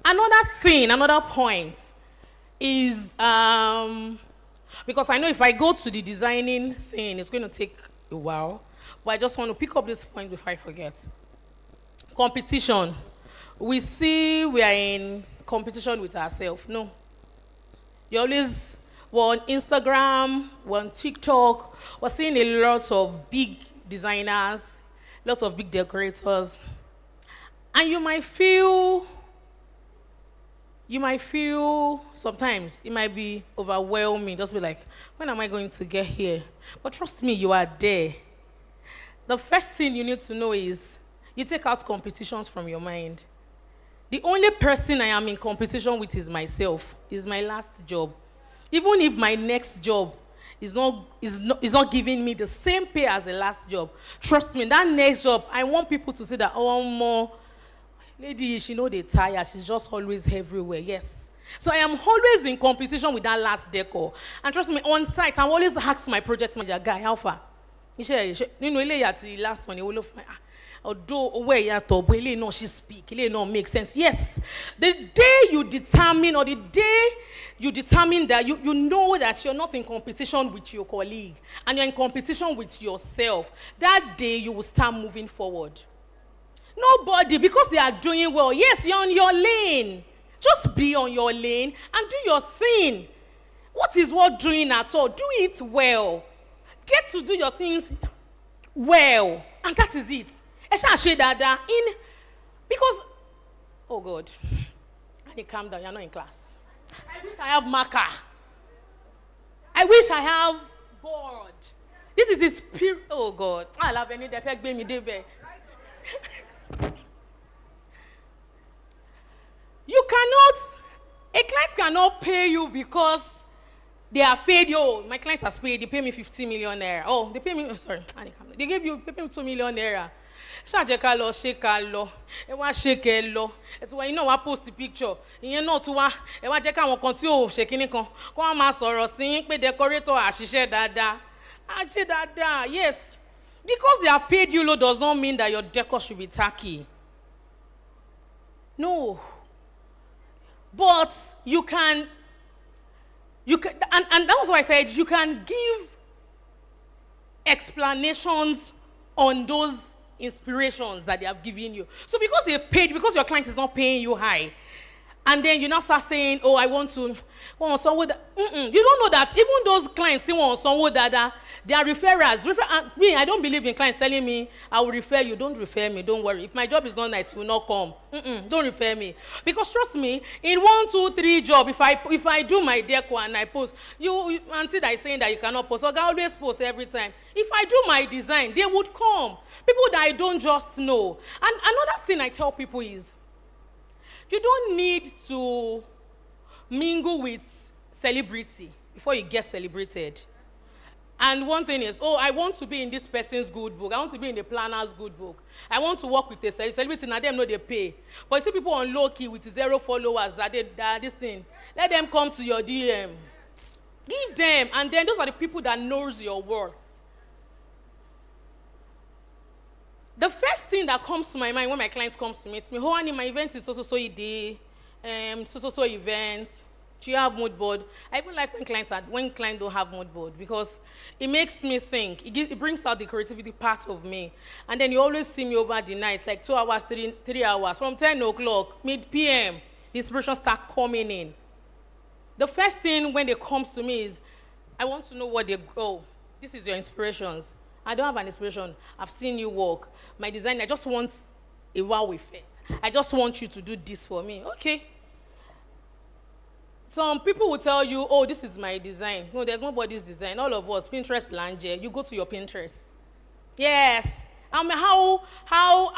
Another thing, another point is, because I know if I go to the designing thing, it's going to take a while. But I just want to pick up this point before I forget. Competition. We see we are in competition with ourselves. No. You always, we're on Instagram, we're on TikTok, we're seeing a lot of big designers, lots of big decorators. And you might feel sometimes it might be overwhelming, just be like, when am I going to get here? But trust me, you are there. The first thing you need to know is you take out competitions from your mind. The only person I am in competition with is myself, is my last job. Even if my next job is not giving me the same pay as the last job, trust me, that next job, I want people to say that, oh, more lady, she know they tired, she's just always everywhere. Yes. So I am always in competition with that last decor. And trust me, on site, I'm always asking my project manager, guy, how far? You know, the last one, you will find. Although where you no, she speak, no make sense. Yes, the day you determine, or the day you determine that you know that you're not in competition with your colleague and you're in competition with yourself, that day you will start moving forward. Nobody, because they are doing well. Yes, you're on your lane. Just be on your lane and do your thing. What is worth doing at all? Do it well. Get to do your things well, and that is it. Because, oh God, I need to calm down, you're not in class. I wish I have marker. I wish I have board. This is the spirit, oh God. I love any defect, baby, You cannot, a client cannot pay you because they have paid you. Oh, my client has paid, they pay me 50 million naira. Oh, they pay me, sorry, they gave you, they pay me 2 million naira. Shake lo. It's why you know I post the picture. You know to wa e wa je ka won kan ti o se kini kan. Ko wa ma sọ̀rọ̀ sí pe decorator àṣìṣe dáadáa. Àṣìṣe dáadáa. Yes. Because they have paid you low does not mean that your decor should be tacky. No. But you can and that was why I said you can give explanations on those inspirations that they have given you. So because they've paid, because your client is not paying you high, and then you now start saying, oh, I want someone that, you don't know that even those clients still want someone that they are referrals. Me, I don't believe in clients telling me, I will refer you. Don't refer me, don't worry. If my job is not nice, you will not come. Don't refer me. Because trust me, in 1, 2, 3 job, if I do my deco and I post, you Auntie that is saying that you cannot post, so I always post every time. If I do my design, they would come. People that I don't just know. And another thing I tell people is, you don't need to mingle with celebrity before you get celebrated. And one thing is, oh, I want to be in this person's good book. I want to be in the planner's good book. I want to work with a celebrity, and them know they pay. But you see people on low key with 0 followers that this thing. Let them come to your DM. Give them, and then those are the people that knows your worth. The first thing that comes to my mind when my client comes to meet me, oh, Annie, my event is so day, so event. Do you have mood board? I even like when clients don't have mood board because it makes me think. It brings out the creativity part of me. And then you always see me over the night, like 2 hours, 3 hours. From 10 o'clock, mid-PM, the inspiration start coming in. The first thing when they comes to me is, I want to know what they go. This is your inspirations. I don't have an inspiration. I've seen you work. My design, I just want a wow effect. I just want you to do this for me. Okay. Some people will tell you, oh, this is my design. No, there's nobody's design. All of us, Pinterest Lange, you go to your Pinterest. Yes. How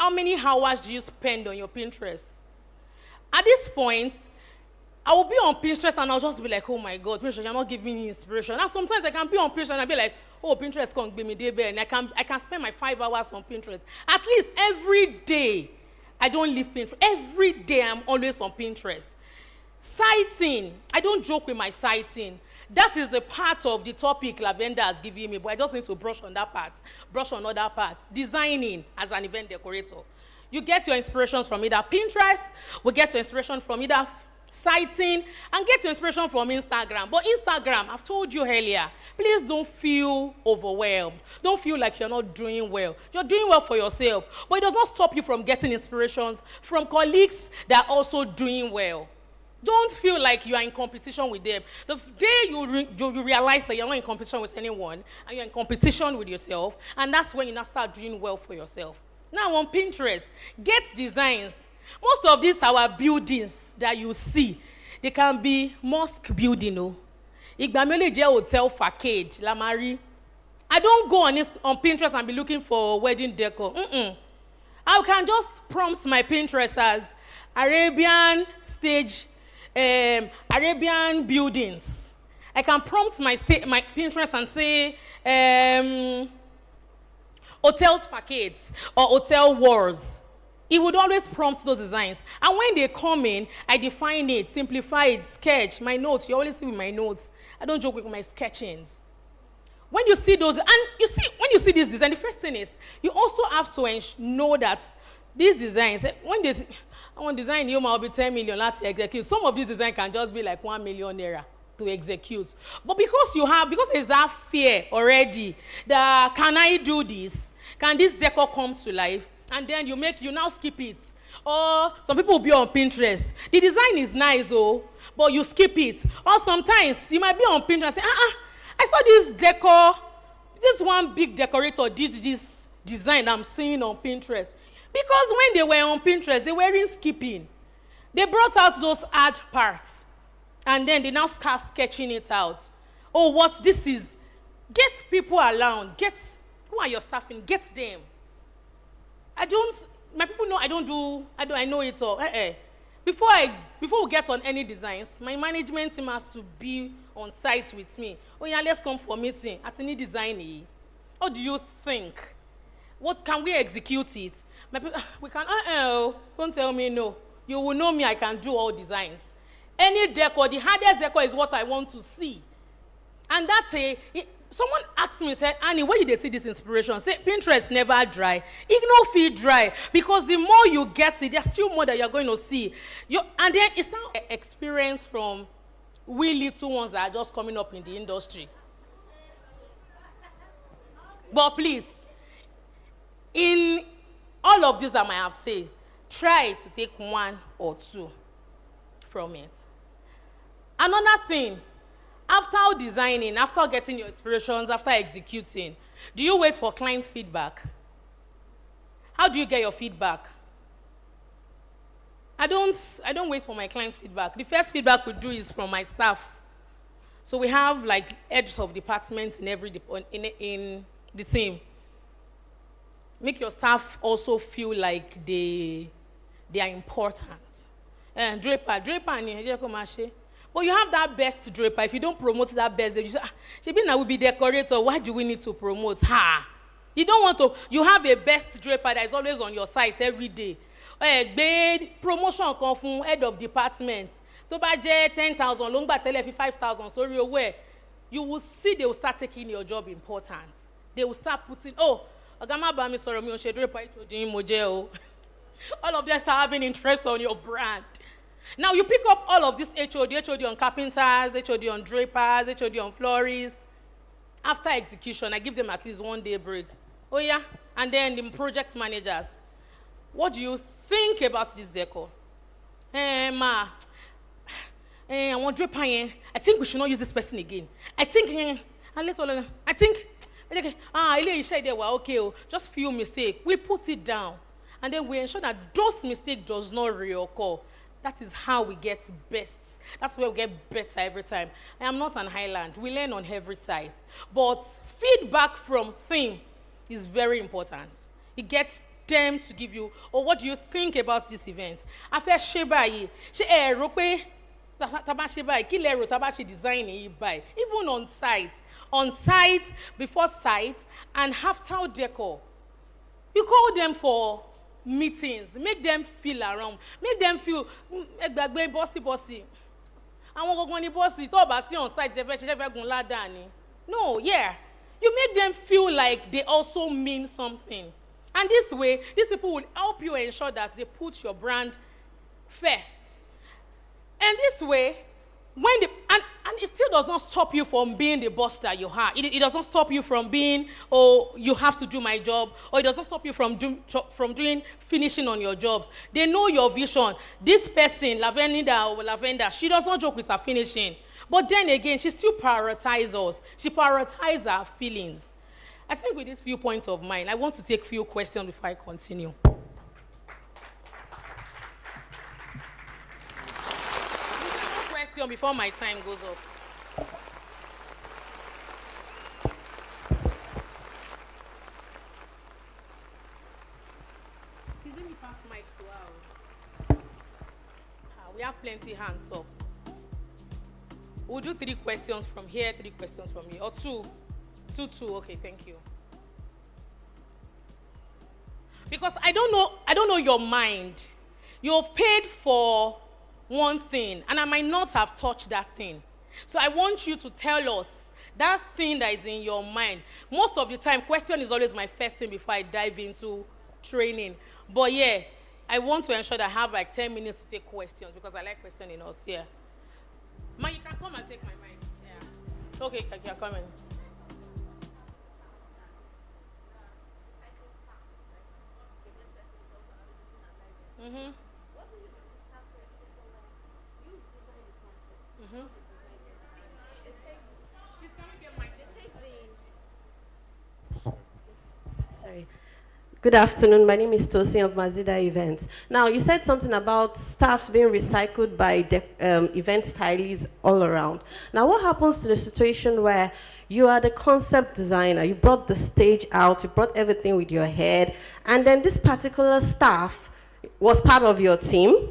many hours do you spend on your Pinterest? At this point, I will be on Pinterest and I'll just be like, oh my God, Pinterest, you're not giving me inspiration. And sometimes I can be on Pinterest and I'll be like, oh, Pinterest can't give me day, and I can spend my 5 hours on Pinterest. At least every day, I don't leave Pinterest. Every day I'm always on Pinterest. Citing. I don't joke with my citing. That is the part of the topic Lavender has given me, but I just need to brush on that part, brush on other parts. Designing as an event decorator. You get your inspirations from either Pinterest, we get your inspiration from either citing, and get your inspiration from Instagram. But Instagram, I've told you earlier, please don't feel overwhelmed. Don't feel like you're not doing well. You're doing well for yourself, but it does not stop you from getting inspirations from colleagues that are also doing well. Don't feel like you are in competition with them. The day you realize that you're not in competition with anyone, and you're in competition with yourself, and that's when you now start doing well for yourself. Now on Pinterest, get designs. Most of these our buildings that you see, they can be mosque building, Igbamele hotel facade, Lamari. I don't go on Pinterest and be looking for wedding decor. I can just prompt my Pinterest as Arabian stage, Arabian buildings. I can prompt my Pinterest and say hotels facades or hotel walls. It would always prompt those designs. And when they come in, I define it, simplify it, sketch, my notes. You always see with my notes. I don't joke with my sketchings. When you see those, and when you see this design, the first thing is, you also have to know that these designs, when they I want design, you might be 10 million to execute. Some of these designs can just be like 1 million naira to execute. But because there's that fear already, that can I do this? Can this decor come to life? And then you now skip it. Or some people will be on Pinterest. The design is nice, but you skip it. Or sometimes you might be on Pinterest and say, I saw this decor, this one big decorator did this design I'm seeing on Pinterest. Because when they were on Pinterest, they weren't skipping. They brought out those ad parts. And then they now start sketching it out. Oh, what this is. Get people around. Who are your staffing? Get them. My people know I know it all. Before we get on any designs, my management team has to be on site with me. Oh yeah, let's come for a meeting. At any design, what do you think? What can we execute it? My people, we can, don't tell me no. You will know me, I can do all designs. Any decor, the hardest decor is what I want to see. And that's someone asked me, said, Annie, where did they see this inspiration? Say, Pinterest never dry. Ignore feel dry. Because the more you get it, there's still more that you're going to see. And then it's now an experience from we little ones that are just coming up in the industry. But please, in all of this that I have said, try to take 1 or 2 from it. Another thing, after designing, after getting your inspirations, after executing, do you wait for client feedback? How do you get your feedback? I don't wait for my client's feedback. The first feedback we do is from my staff. So we have like heads of departments in in the team. Make your staff also feel like they are important. Draper, but you have that best draper. If you don't promote that best, you say, Shebina will be decorator. Why do we need to promote? You don't want to. You have a best draper that is always on your site every day. Promotion come from head of department. To buy 10,000, long but 5,000. Sorry, where you will see they will start taking your job important. They will start putting, all of them start having interest on your brand. Now you pick up all of this HOD on carpenters, HOD on drapers, HOD on florists. After execution, I give them at least 1 day break. Oh yeah, and then the project managers. What do you think about this decor? I want draper. I think we should not use this person again. I think, they were okay. Just few mistakes. We put it down, and then we ensure that those mistakes does not reoccur. That is how we get best. That's where we get better every time. I am not an island. We learn on every side. But feedback from team is very important. It gets them to give you, what do you think about this event? After Shebai, design even on site, before site, and after decor. You call them for meetings. Make them feel around. Make them feel, bossy. I want to go to bossy. Talk about on site. No, yeah. You make them feel like they also mean something. And this way, these people will help you ensure that they put your brand first. And this way, when and it still does not stop you from being the boss that you are. It does not stop you from being, oh, you have to do my job, or it does not stop you from doing finishing on your jobs. They know your vision. This person, Lavender, she does not joke with her finishing. But then again, she still prioritizes us. She prioritizes our feelings. I think with these few points of mine, I want to take a few questions before I continue. Question before my time goes up. Please let me pass mic to her. We have plenty hands up. We'll do 3 questions from here, 3 questions from here, or 2. 2. Okay, thank you. Because I don't know your mind. You've paid for one thing, and I might not have touched that thing. So I want you to tell us that thing that is in your mind. Most of the time, question is always my first thing before I dive into training. But yeah, I want to ensure that I have like 10 minutes to take questions because I like questioning us here. Ma, you can come and take my mic. Yeah. Okay, you're coming. Mm-hmm. Sorry. Good afternoon. My name is Tosin of Mazida Events. Now, you said something about staffs being recycled by the event stylists all around. Now, what happens to the situation where you are the concept designer, you brought the stage out, you brought everything with your head, and then this particular staff was part of your team,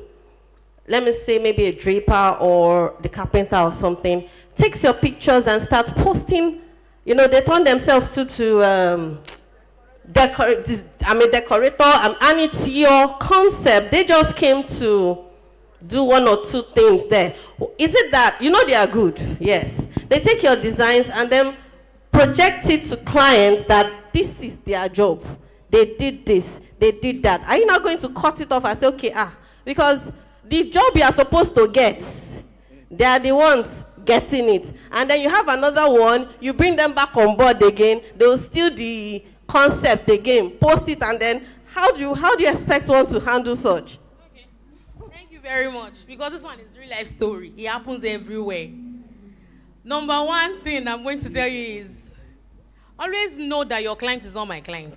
let me say maybe a draper or the carpenter or something, takes your pictures and starts posting, they turn themselves to I'm a decorator, and it's your concept. They just came to do 1 or 2 things there. Is it that, they are good? Yes. They take your designs and then project it to clients that this is their job. They did this, they did that. Are you not going to cut it off and say, okay, because the job you are supposed to get, they are the ones getting it. And then you have another one, you bring them back on board again, they will steal the concept again, post it, and then how do you expect one to handle such? Okay. Thank you very much, because this one is real life story. It happens everywhere. Number 1 thing I'm going to tell you is always know that your client is not my client.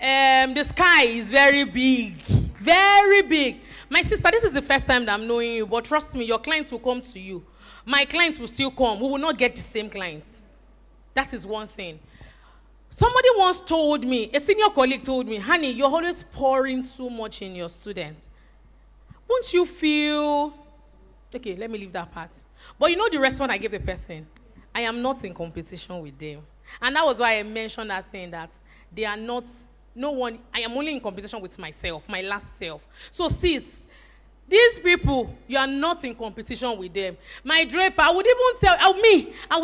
The sky is very big, very big. My sister, this is the first time that I'm knowing you, but trust me, your clients will come to you. My clients will still come. We will not get the same clients. That is one thing. Somebody once told me, a senior colleague told me, honey, you're always pouring too much in your students. Won't you feel, okay, let me leave that part. But the response I gave the person, I am not in competition with them. And that was why I mentioned that thing, that they are not, no one, I am only in competition with myself, my last self. So sis, these people, you are not in competition with them. My draper, I would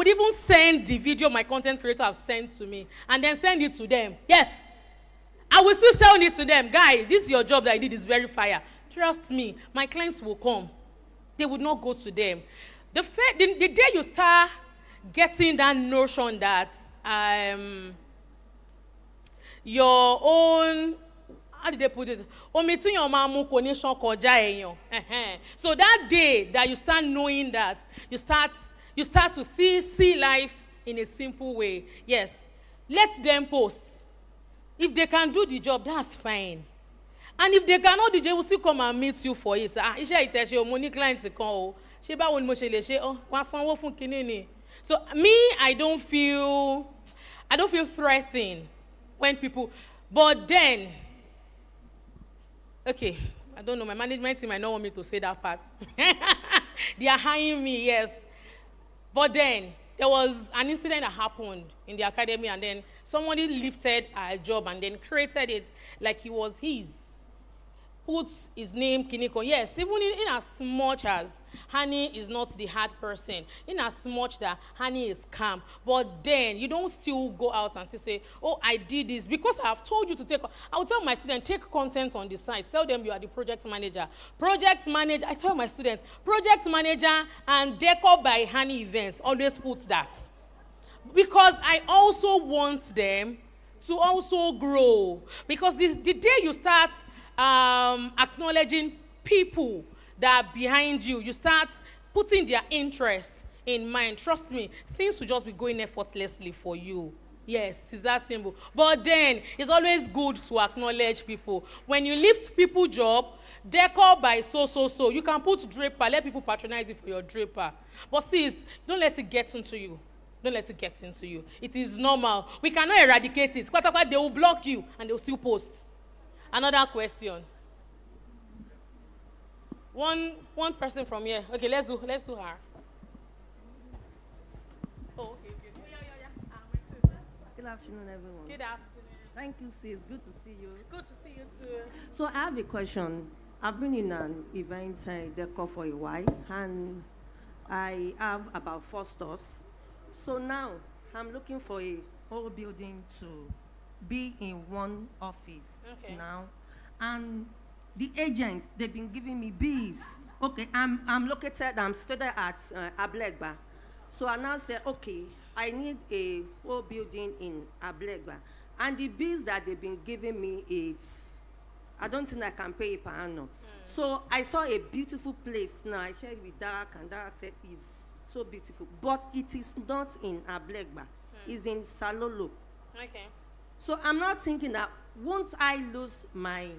even send the video my content creator have sent to me and then send it to them. Yes. I will still send it to them. Guy, this is your job that I did is very fire. Trust me, my clients will come. They would not go to them. The day you start getting that notion that your own, how did they put it? So that day that you start knowing that, you start to see life in a simple way. Yes, let them post. If they can do the job, that's fine. And if they cannot do, they will still come and meet you for it. Money clients call. So me, I don't feel threatened when people, but then, okay, I don't know, my management team might not want me to say that part. They are hiring me, yes. But then, there was an incident that happened in the academy, and then somebody lifted a job and then created it like it was his. Puts his name, Kiniko. Yes, even in as much as Honey is not the hard person, in as much that Honey is calm, but then you don't still go out and say, oh, I did this, because I have told you to take, I will tell my students, take content on the site, tell them you are the project manager. Project manager, I tell my students, project manager and decor by Honey events, always put that. Because I also want them to also grow. Because the day you start acknowledging people that are behind you, you start putting their interests in mind, trust me, things will just be going effortlessly for you. Yes, it is that simple. But then it's always good to acknowledge people. When you lift people job, decor by so, you can put draper, let people patronize you for your draper. But sis, don't let it get into you. Don't let it get into you. It is normal. We cannot eradicate it. They will block you and they will still post. Another question. One person from here. Okay, let's do her. Oh, okay. Yeah. Good afternoon, everyone. Good afternoon. Thank you, sis. Good to see you. Good to see you too. So I have a question. I've been in an event decor for a while, and I have about 4 stores. So now I'm looking for a whole building to be in one office now, and the agents, they've been giving me bees. Okay, I'm studied at Ablegba. So I now say, okay, I need a whole building in Ablegba, and the bees that they've been giving me, I don't think I can pay it per annum. So I saw a beautiful place. Now I shared with Dark, and Dark said it's so beautiful, but it is not in Ablegba. It's in Salolo. Okay. So I'm not thinking that won't I lose my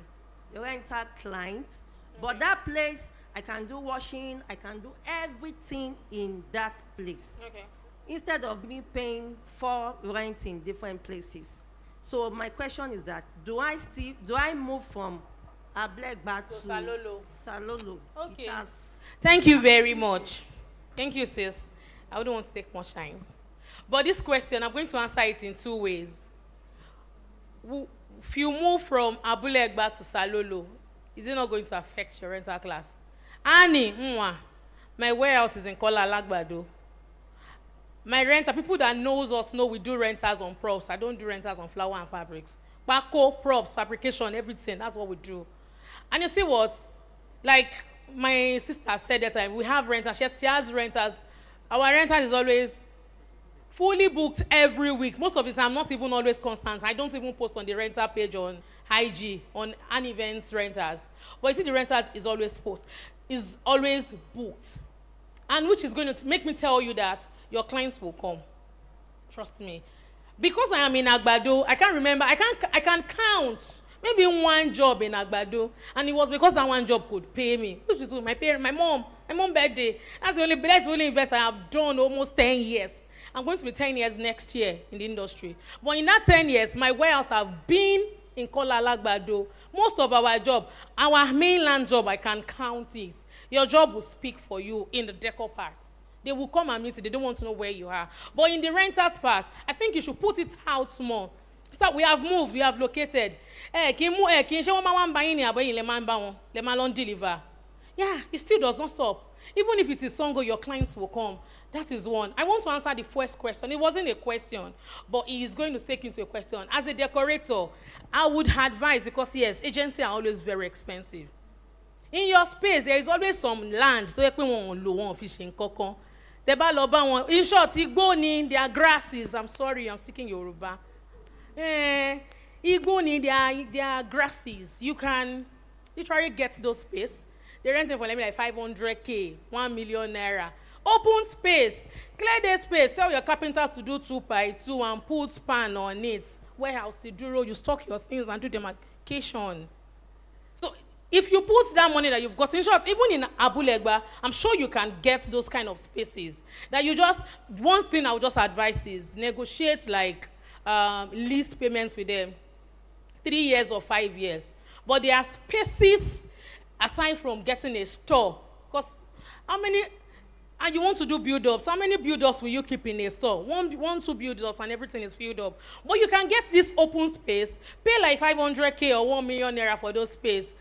rental clients, but that place, I can do washing, I can do everything in that place. Okay. Instead of me paying for rent in different places. So my question is that, do I move from Ablegba to Salolo? Okay. Thank you very much. Thank you, sis. I wouldn't want to take much time. But this question, I'm going to answer it in 2 ways. If you move from Abulegba to Salolo, is it not going to affect your rental class? Annie, my warehouse is in Kola Alagbado. My renter, people that knows us know we do rentals on props. I don't do rentals on flower and fabrics. Bako, props, fabrication, everything, that's what we do. And you see what? Like my sister said that time, we have renters, she has renters. Our renter is always fully booked every week. Most of the time, not even always constant. I don't even post on the renter page on IG, on an events renters. But you see, the renters is always booked. And which is going to make me tell you that your clients will come. Trust me. Because I am in Agbado, I can't remember, I can count maybe 1 job in Agbado. And it was because that 1 job could pay me. Which is my mom birthday. That's the only event I have done almost 10 years. I'm going to be 10 years next year in the industry. But in that 10 years, my warehouse have been in Kola Alagbado. Most of our mainland job, I can count it. Your job will speak for you in the decor part. They will come and meet you. They don't want to know where you are. But in the renters part, I think you should put it out more. So we have moved, we have located. Deliver. Yeah, it still does not stop. Even if it is Songo, your clients will come. That is one. I want to answer the first question. It wasn't a question, but he is going to take into a question. As a decorator, I would advise, because yes, agencies are always very expensive. In your space, there is always some land. In short, their grasses. I'm sorry, I'm speaking Yoruba. Their grasses. You can literally get those space. They rent it for like 500K, 1 million naira. Open space, clear the space. Tell your carpenter to do 2x2 and put span on it. Warehouse, the duro, you stock your things and do demarcation. So if you put that money that you've got, in short, even in Abulegba, I'm sure you can get those kind of spaces. That you just, one thing I would just advise is negotiate like lease payments with them, 3 years or 5 years. But there are spaces aside from getting a store, because how many And you want to do build-ups. How many build-ups will you keep in a store? One, two build-ups and everything is filled up. But you can get this open space, pay like 500K or 1 million naira for those space.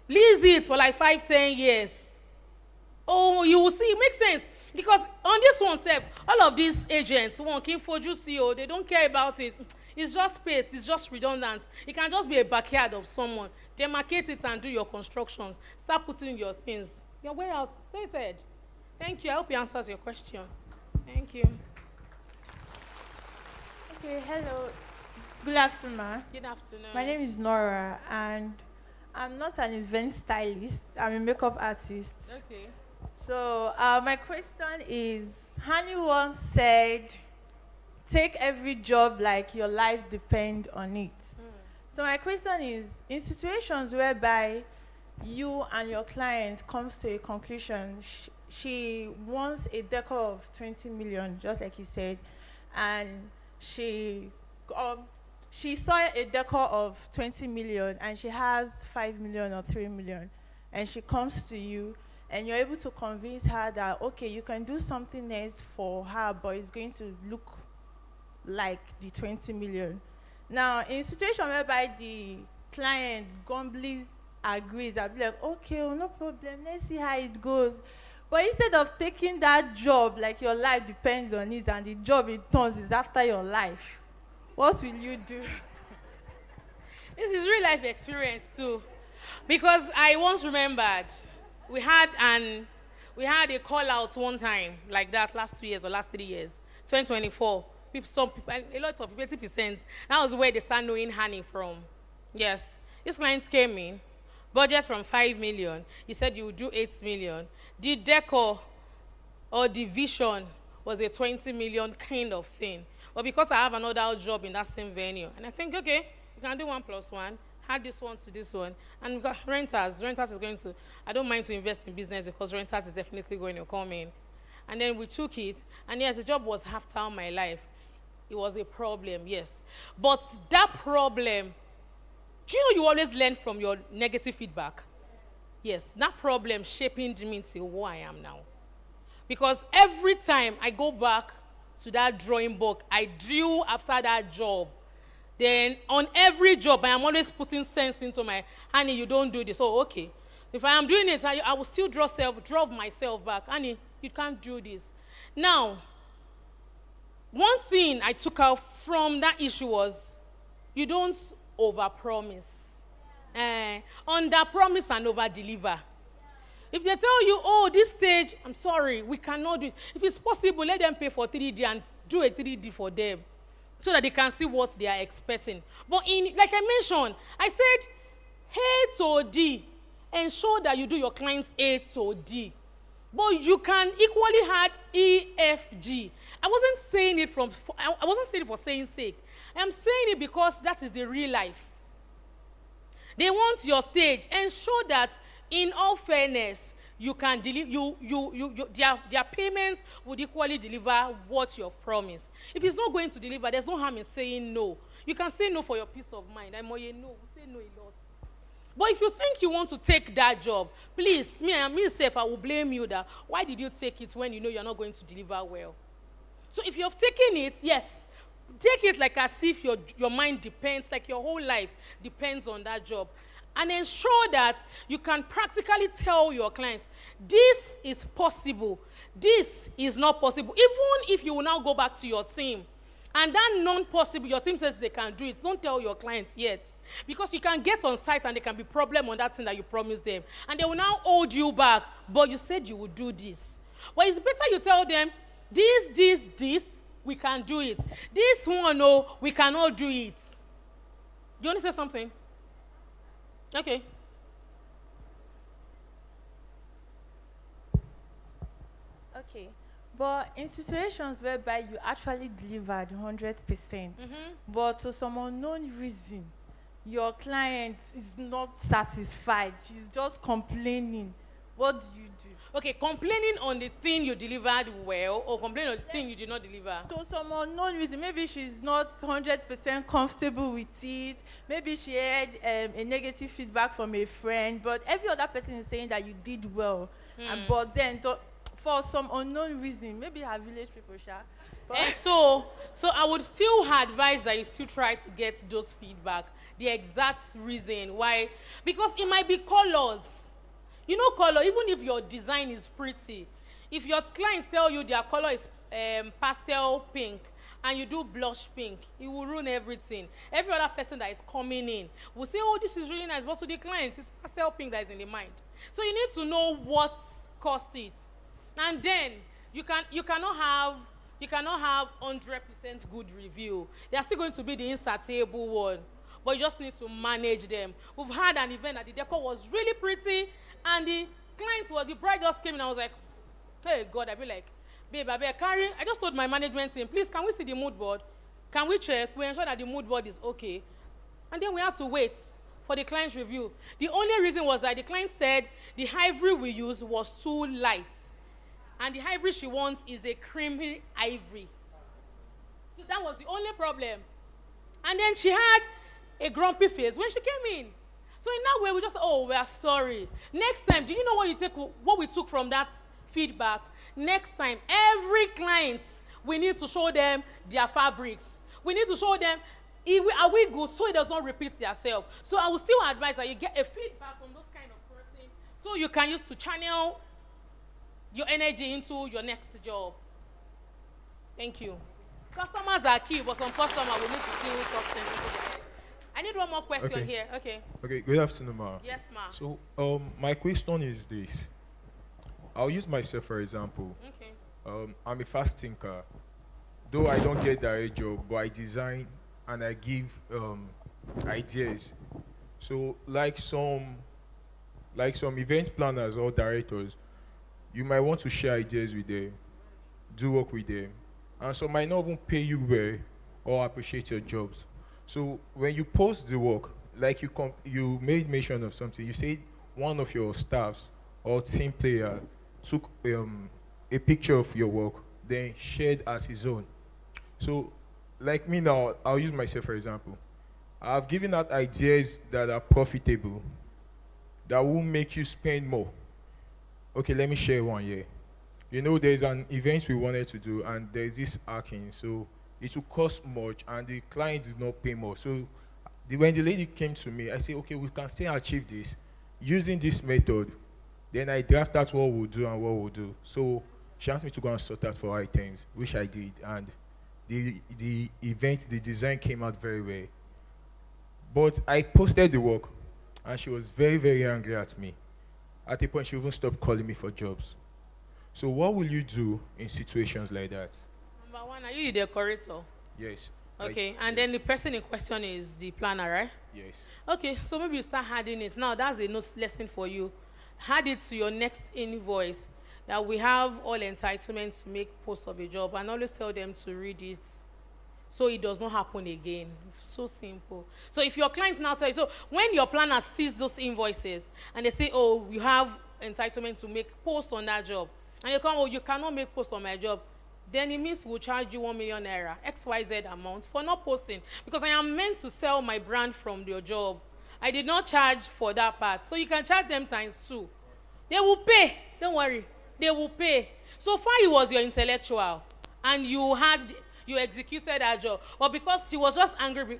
Lease it for like 5-10 years. Oh, you will see, it makes sense. Because on this one, Seth, all of these agents, one came for CEO, they don't care about it. It's just space, it's just redundant. It can just be a backyard of someone. Demarcate it and do your constructions. Start putting your things. Your warehouse stated. Thank you. I hope it answers your question. Thank you. Okay, hello. Good afternoon. Good afternoon. My name is Nora, and I'm not an event stylist. I'm a makeup artist. Okay. So my question is, Hani once said, take every job like your life depends on it. So my question is, in situations whereby you and your client comes to a conclusion, she wants a decor of 20 million, just like you said, and she saw a decor of 20 million and she has 5 million or 3 million, and she comes to you and you're able to convince her that, okay, you can do something else for her, but it's going to look like the 20 million. Now, in a situation whereby the client grumbly agrees, I'll be like, okay, well, no problem, let's see how it goes. But instead of taking that job like your life depends on it, and the job it turns is after your life, what will you do? This is real life experience too. Because I once remembered, we had a call out one time like that last 2 years or last 3 years, 2024. Some people, a lot of 80%. That was where they start knowing Hani from. Yes, these clients came in, budget from 5 million. You said you would do 8 million. The decor or the vision was a 20 million kind of thing. But because I have another job in that same venue, and I think, okay, you can do 1 + 1, add this one to this one, and we've got renters. Renters is going to, I don't mind to invest in business because renters is definitely going to come in. And then we took it, and yes, the job was after my life. It was a problem, yes. But that problem, do you know you always learn from your negative feedback? Yes, that problem shaping me to who I am now. Because every time I go back to that drawing board, I drew after that job. Then on every job, I am always putting sense into my, honey, you don't do this. Oh, okay. If I am doing it, I will still draw myself back. Honey, you can't do this. Now, one thing I took out from that issue was, you don't overpromise. Under-promise and over-deliver. If they tell you, oh, this stage, I'm sorry, we cannot do it. If it's possible, let them pay for 3D and do a 3D for them so that they can see what they are expecting. But like I mentioned, I said A to D. Ensure that you do your clients A to D. But you can equally add E, F, G. I wasn't saying it for saying sake. I'm saying it because that is the real life. They want your stage. Ensure that, in all fairness, you can deliver. Their payments would equally deliver what you have promised. If it's not going to deliver, there's no harm in saying no. You can say no for your peace of mind. I'm say no a lot. But if you think you want to take that job, please, myself, I will blame you that why did you take it when you know you're not going to deliver well? So if you've taken it, yes, take it like as if your mind depends, like your whole life depends on that job. And ensure that you can practically tell your clients, this is possible, this is not possible. Even if you will now go back to your team, and that non-possible, your team says they can do it, don't tell your clients yet. Because you can get on site and there can be problem on that thing that you promised them. And they will now hold you back, but you said you would do this. But it's better you tell them, this, we can do it. This one, no, we cannot do it. Do you want to say something? Okay. Okay. But in situations whereby you actually delivered 100%, but to some unknown reason, your client is not satisfied, she's just complaining, what do you do? Okay, complaining on the thing you delivered well, or complaining on the thing you did not deliver? To some unknown reason, maybe she's not 100% comfortable with it, maybe she had a negative feedback from a friend, but every other person is saying that you did well, but then for some unknown reason, maybe her village people, sha. And so I would still advise that you still try to get those feedback, the exact reason why, because it might be colors. You know, color, even if your design is pretty, if your clients tell you their color is pastel pink and you do blush pink, it will ruin everything. Every other person that is coming in will say, oh, this is really nice, but to the client, it's pastel pink that is in the mind. So you need to know what caused it. And then you cannot have 100% good review. They are still going to be the insatiable one, but you just need to manage them. We've had an event that the decor was really pretty, and the bride just came in. I was like, hey God, I'd be like, babe, I just told my management team, please, can we see the mood board? Can we check? We ensure that the mood board is okay. And then we had to wait for the client's review. The only reason was that the client said the ivory we used was too light. And the ivory she wants is a creamy ivory. So that was the only problem. And then she had a grumpy face when she came in. So in that way, we just, oh, we are sorry. Next time, do you know what we took from that feedback? Next time, every client, we need to show them their fabrics. We need to show them, are we good, so it does not repeat yourself. So I will still advise that you get a feedback from those kind of person, so you can use to channel your energy into your next job. Thank you. Customers are key, but some customers will need to still talk sense into their head. I need one more question here. Okay. Okay, good afternoon, ma. Yes, ma. So, my question is this. I'll use myself for example. Okay. I'm a fast thinker. Though I don't get direct job, but I design and I give ideas. So, like some event planners or directors, you might want to share ideas with them, do work with them, and some might not even pay you well or appreciate your jobs. So when you post the work, like you made mention of something, you said one of your staffs or team player took a picture of your work, then shared as his own. So like me now, I'll use myself for example. I've given out ideas that are profitable, that will make you spend more. Okay, let me share one here. You know, there's an event we wanted to do, and there's this hacking, so it will cost much, and the client did not pay more. So when the lady came to me, I said, okay, we can still achieve this using this method. Then I draft out what we'll do and what we'll do. So she asked me to go and sort out for items, which I did, and the event, the design came out very well. But I posted the work, and she was very, very angry at me. At a point, she even stopped calling me for jobs. So what will you do in situations like that? Number one, are you the decorator? Yes. Okay, and then the person in question is the planner, right? Yes. Okay, so maybe you start adding it. Now, that's a note lesson for you. Add it to your next invoice that we have all entitlement to make post of a job, and always tell them to read it so it does not happen again. So simple. So if your clients now tell you, so when your planner sees those invoices and they say, oh, you have entitlement to make post on that job, and you come, oh, you cannot make post on my job, then it means we'll charge you 1 million naira, XYZ amount for not posting, because I am meant to sell my brand from your job. I did not charge for that part. So you can charge them ×2. They will pay. Don't worry. They will pay. So far, it was your intellectual, and you executed that job. But because she was just angry,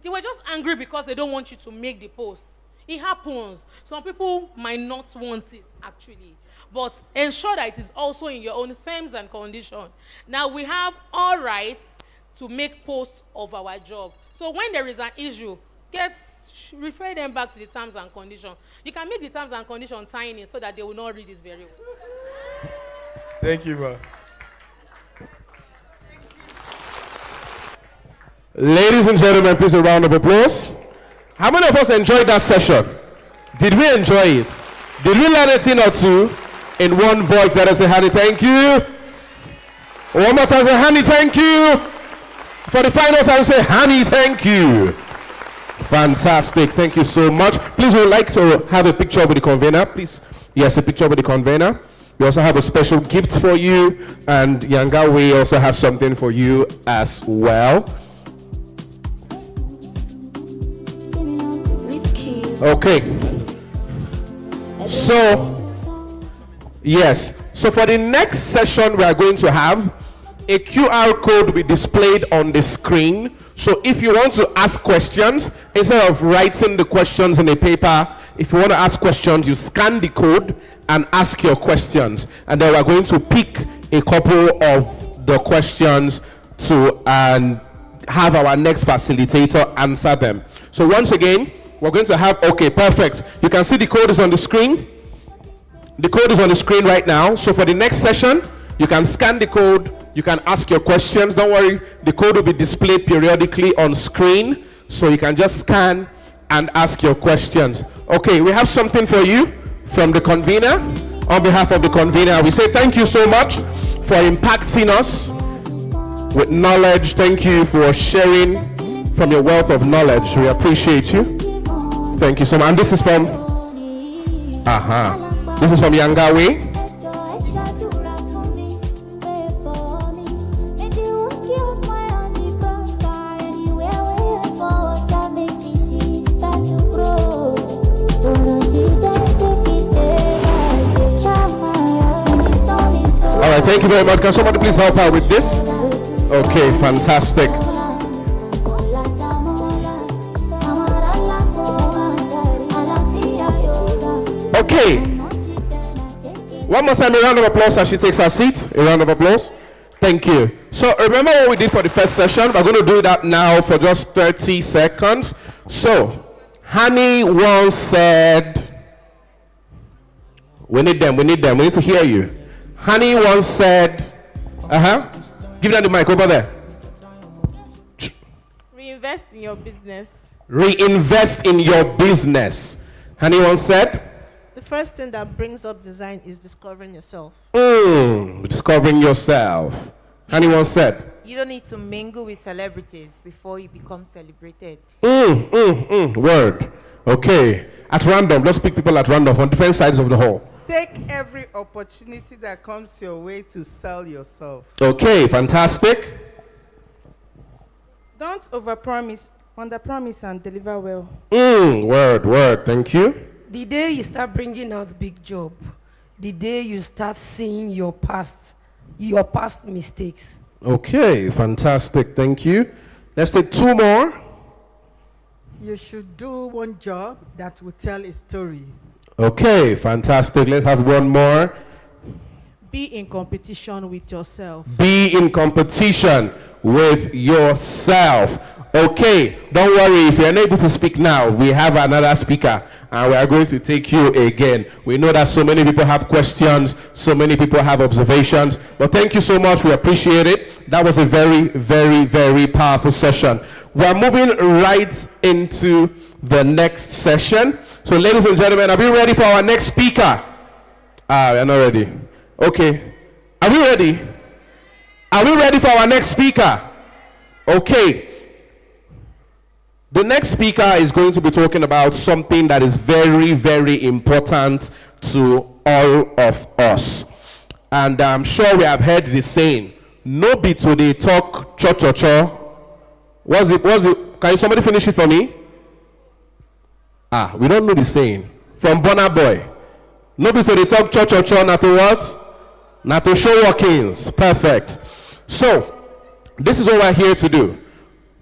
they were just angry because they don't want you to make the post. It happens. Some people might not want it, actually. But ensure that it is also in your own terms and conditions. Now, we have all rights to make posts of our job. So when there is an issue, refer them back to the terms and conditions. You can make the terms and conditions tiny so that they will not read it very well. Thank you, ma. Ladies and gentlemen, please a round of applause. How many of us enjoyed that session? Did we enjoy it? Did we learn a thing or two? In one voice, let us say, Honey, thank you. One more time, say, Honey, thank you. For the final time, say, Honey, thank you. Fantastic. Thank you so much. Please, we would like to have a picture with the convener. Please, yes, a picture with the convener. We also have a special gift for you, and Yangawe also has something for you as well. Okay. So, yes. So for the next session, we are going to have a QR code will be displayed on the screen. So if you want to ask questions, instead of writing the questions in a paper, if you want to ask questions, you scan the code and ask your questions. And then we're going to pick a couple of the questions to have our next facilitator answer them. So once again, we're going to have, okay, perfect. You can see the code is on the screen. The code is on the screen right now. So for the next session, you can scan the code, you can ask your questions. Don't worry, the code will be displayed periodically on screen. So you can just scan and ask your questions. Okay, we have something for you from the convener. On behalf of the convener, we say thank you so much for impacting us with knowledge. Thank you for sharing from your wealth of knowledge. We appreciate you. Thank you so much. And this is from this is from Yangawe. All right, thank you very much. Can somebody please help out with this? Okay, fantastic. Okay. One more time, a round of applause as she takes her seat. A round of applause. Thank you. So remember what we did for the first session? We're going to do that now for just 30 seconds. So, Honey once said, we need them, we need to hear you. Honey once said, give them the mic over there. Reinvest in your business. Reinvest in your business. Honey once said, the first thing that brings up design is discovering yourself. Discovering yourself. Honey once said, you don't need to mingle with celebrities before you become celebrated. Word. Okay. At random, let's pick people at random on different sides of the hall. Take every opportunity that comes your way to sell yourself. Okay, fantastic. Don't overpromise, underpromise and deliver well. Word. Thank you. The day you start bringing out big job, the day you start seeing your past mistakes. Okay, fantastic. Thank you. Let's take two more. You should do one job that will tell a story. Okay, fantastic. Let's have one more. Be in competition with yourself. Be in competition with yourself. Okay, don't worry. If you're unable to speak now, we have another speaker and we are going to take you again. We know that so many people have questions, so many people have observations, but thank you so much. We appreciate it. That was a very, very, very powerful session. We're moving right into the next session. So ladies and gentlemen, are we ready for our next speaker? We're not ready. Okay. Are we ready? Are we ready for our next speaker? Okay. The next speaker is going to be talking about something that is very, very important to all of us. And I'm sure we have heard the saying, no be to the talk cho-cho-cho. What's it? Can somebody finish it for me? We don't know the saying. From Bonner Boy. No be to the talk cho-cho-cho, not to what? Not to show workings. Perfect. So, this is what we're here to do.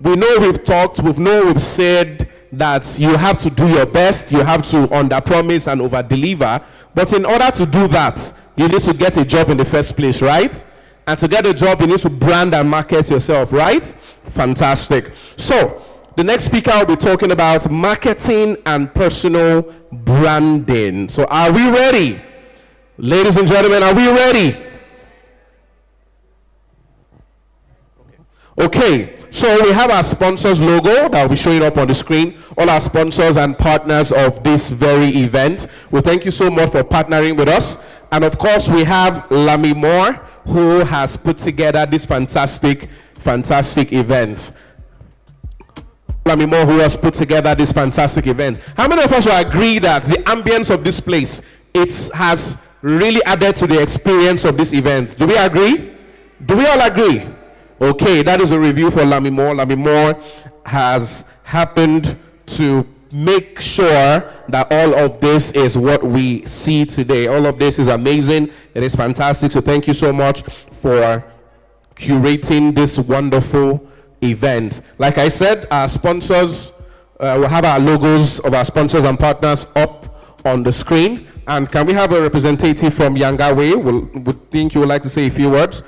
We know we've talked, we've said that you have to do your best, you have to under-promise and over-deliver, but in order to do that, you need to get a job in the first place, right? And to get a job, you need to brand and market yourself, right? Fantastic. So, the next speaker will be talking about marketing and personal branding. So, are we ready? Ladies and gentlemen, are we ready? Okay. So we have our sponsors logo that will be showing up on the screen. All our sponsors and partners of this very event. We thank you so much for partnering with us. And of course, we have Lami Moore, who has put together this fantastic event. Lami Moore, who has put together this fantastic event. How many of us will agree that the ambience of this place, it has really added to the experience of this event? Do we agree? Do we all agree? Okay, that is a review for Lami Moore. Lami Moore has happened to make sure that all of this is what we see today. All of this is amazing. It is fantastic. So thank you so much for curating this wonderful event. Like I said, our sponsors, we'll have our logos of our sponsors and partners up on the screen. And can we have a representative from Yangawe? Would think you would like to say a few words?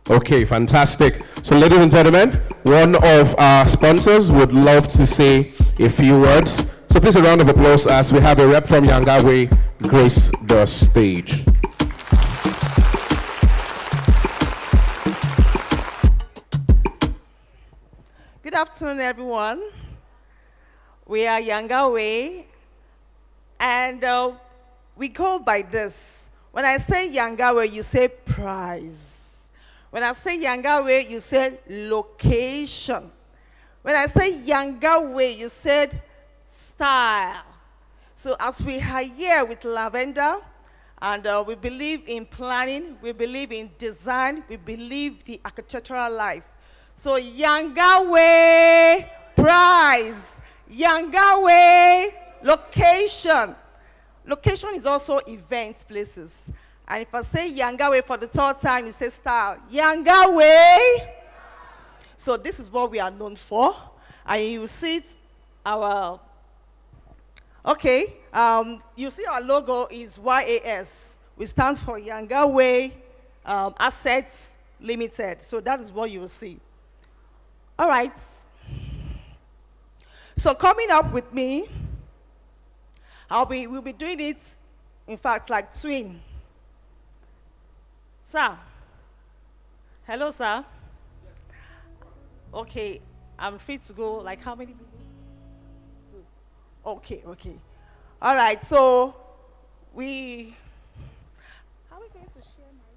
Okay, fantastic. So ladies and gentlemen, one of our sponsors would love to say a few words. So please a round of applause as we have a rep from Yangawe grace the stage. Good afternoon, everyone. We are Yangawe, and we go by this. When I say Yangawe, you say prize. When I say Yangawe, you say location. When I say Yangawe, you said style. So as we are here with Lavender, and we believe in planning, we believe in design, we believe the architectural life. So Yangawe, prize. Yangawe, location. Location is also event places. And if I say Yangawe for the third time, you say style. Yangawe. So this is what we are known for. And you see it, our, okay, you see our logo is YAS. We stand for Yangawe Assets Limited. So that is what you will see. All right. So coming up with me, we'll be doing it, in fact, like twin. Sir. Hello, sir. Okay, I'm free to go. Like how many people? Two. Okay. All right, so how are we going to share my?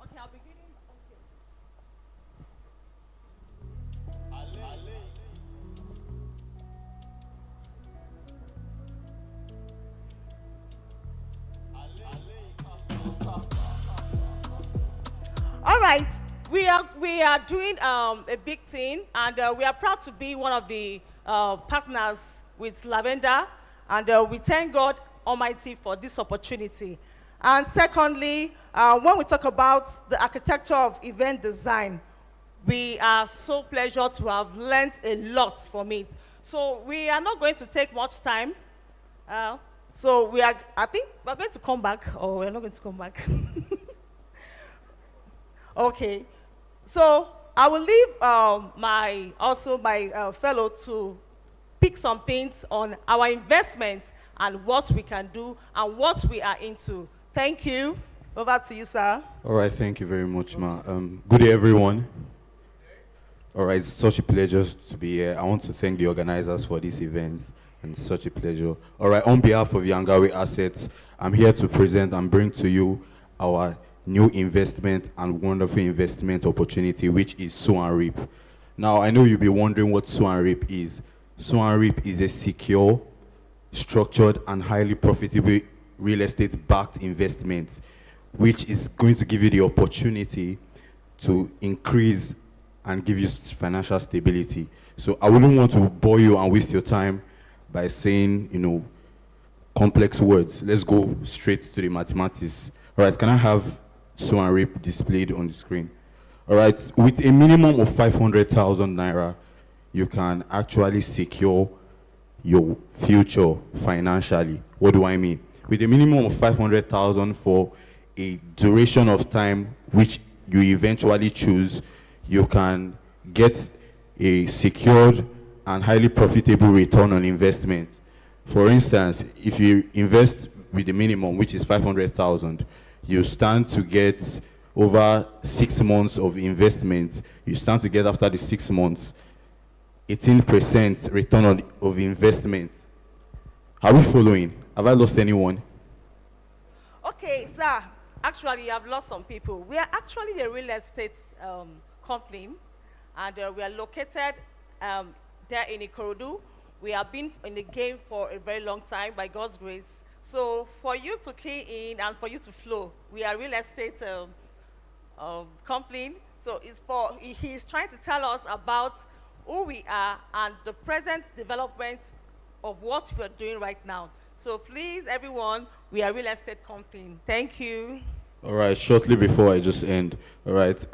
Okay, I'll be giving. All right, we are doing a big thing, and we are proud to be one of the partners with Lavender, and we thank God Almighty for this opportunity. And secondly, when we talk about the architecture of event design, we are so pleased to have learned a lot from it. So we are not going to take much time. So I think we're going to come back, or we're not going to come back. Okay, so I will leave my fellow to pick some things on our investments and what we can do and what we are into. Thank you. Over to you, sir. All right, thank you very much, ma. Good day, everyone. All right, it's such a pleasure to be here. I want to thank the organizers for this event, and it's such a pleasure. All right, on behalf of Yangawe Assets, I'm here to present and bring to you our new investment and wonderful investment opportunity, which is Sow and Reap. Now, I know you'll be wondering what Sow and Reap is. Sow and Reap is a secure, structured, and highly profitable real estate-backed investment, which is going to give you the opportunity to increase and give you financial stability. So I wouldn't want to bore you and waste your time by saying, complex words. Let's go straight to the mathematics. All right, can I have Sow and Reap displayed on the screen? All right, with a minimum of 500,000 naira, you can actually secure your future financially. What do I mean? With a minimum of 500,000 for a duration of time which you eventually choose, you can get a secured and highly profitable return on investment. For instance, if you invest with the minimum, which is 500,000, you stand to get over 6 months of investment. You stand to get after the 6 months 18% return of investment. Are we following? Have I lost anyone? Okay, sir. Actually, I've lost some people. We are actually a real estate company, and we are located there in Ikorodu. We have been in the game for a very long time, by God's grace. So for you to key in and for you to flow, we are a real estate company. So he's trying to tell us about who we are and the present development of what we're doing right now. So please, everyone, we are a real estate company. Thank you. All right, shortly before I just end. All right.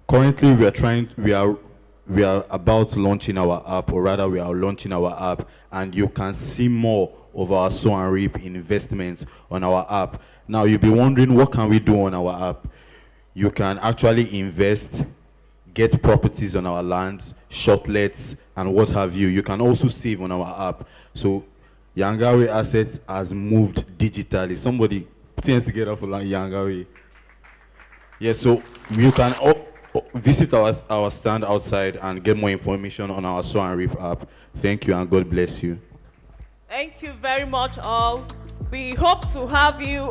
Currently, we are about launching our app, or rather, we are launching our app, and you can see more of our sow and reap investments on our app. Now, you'll be wondering, what can we do on our app? You can actually invest, get properties on our lands, shortlets, and what have you. You can also save on our app. So, Yangawe Assets has moved digitally. Somebody put hands together for Yangawe. Yes, so you can visit our stand outside and get more information on our sow and reap app. Thank you, and God bless you. Thank you very much, all. We hope to have you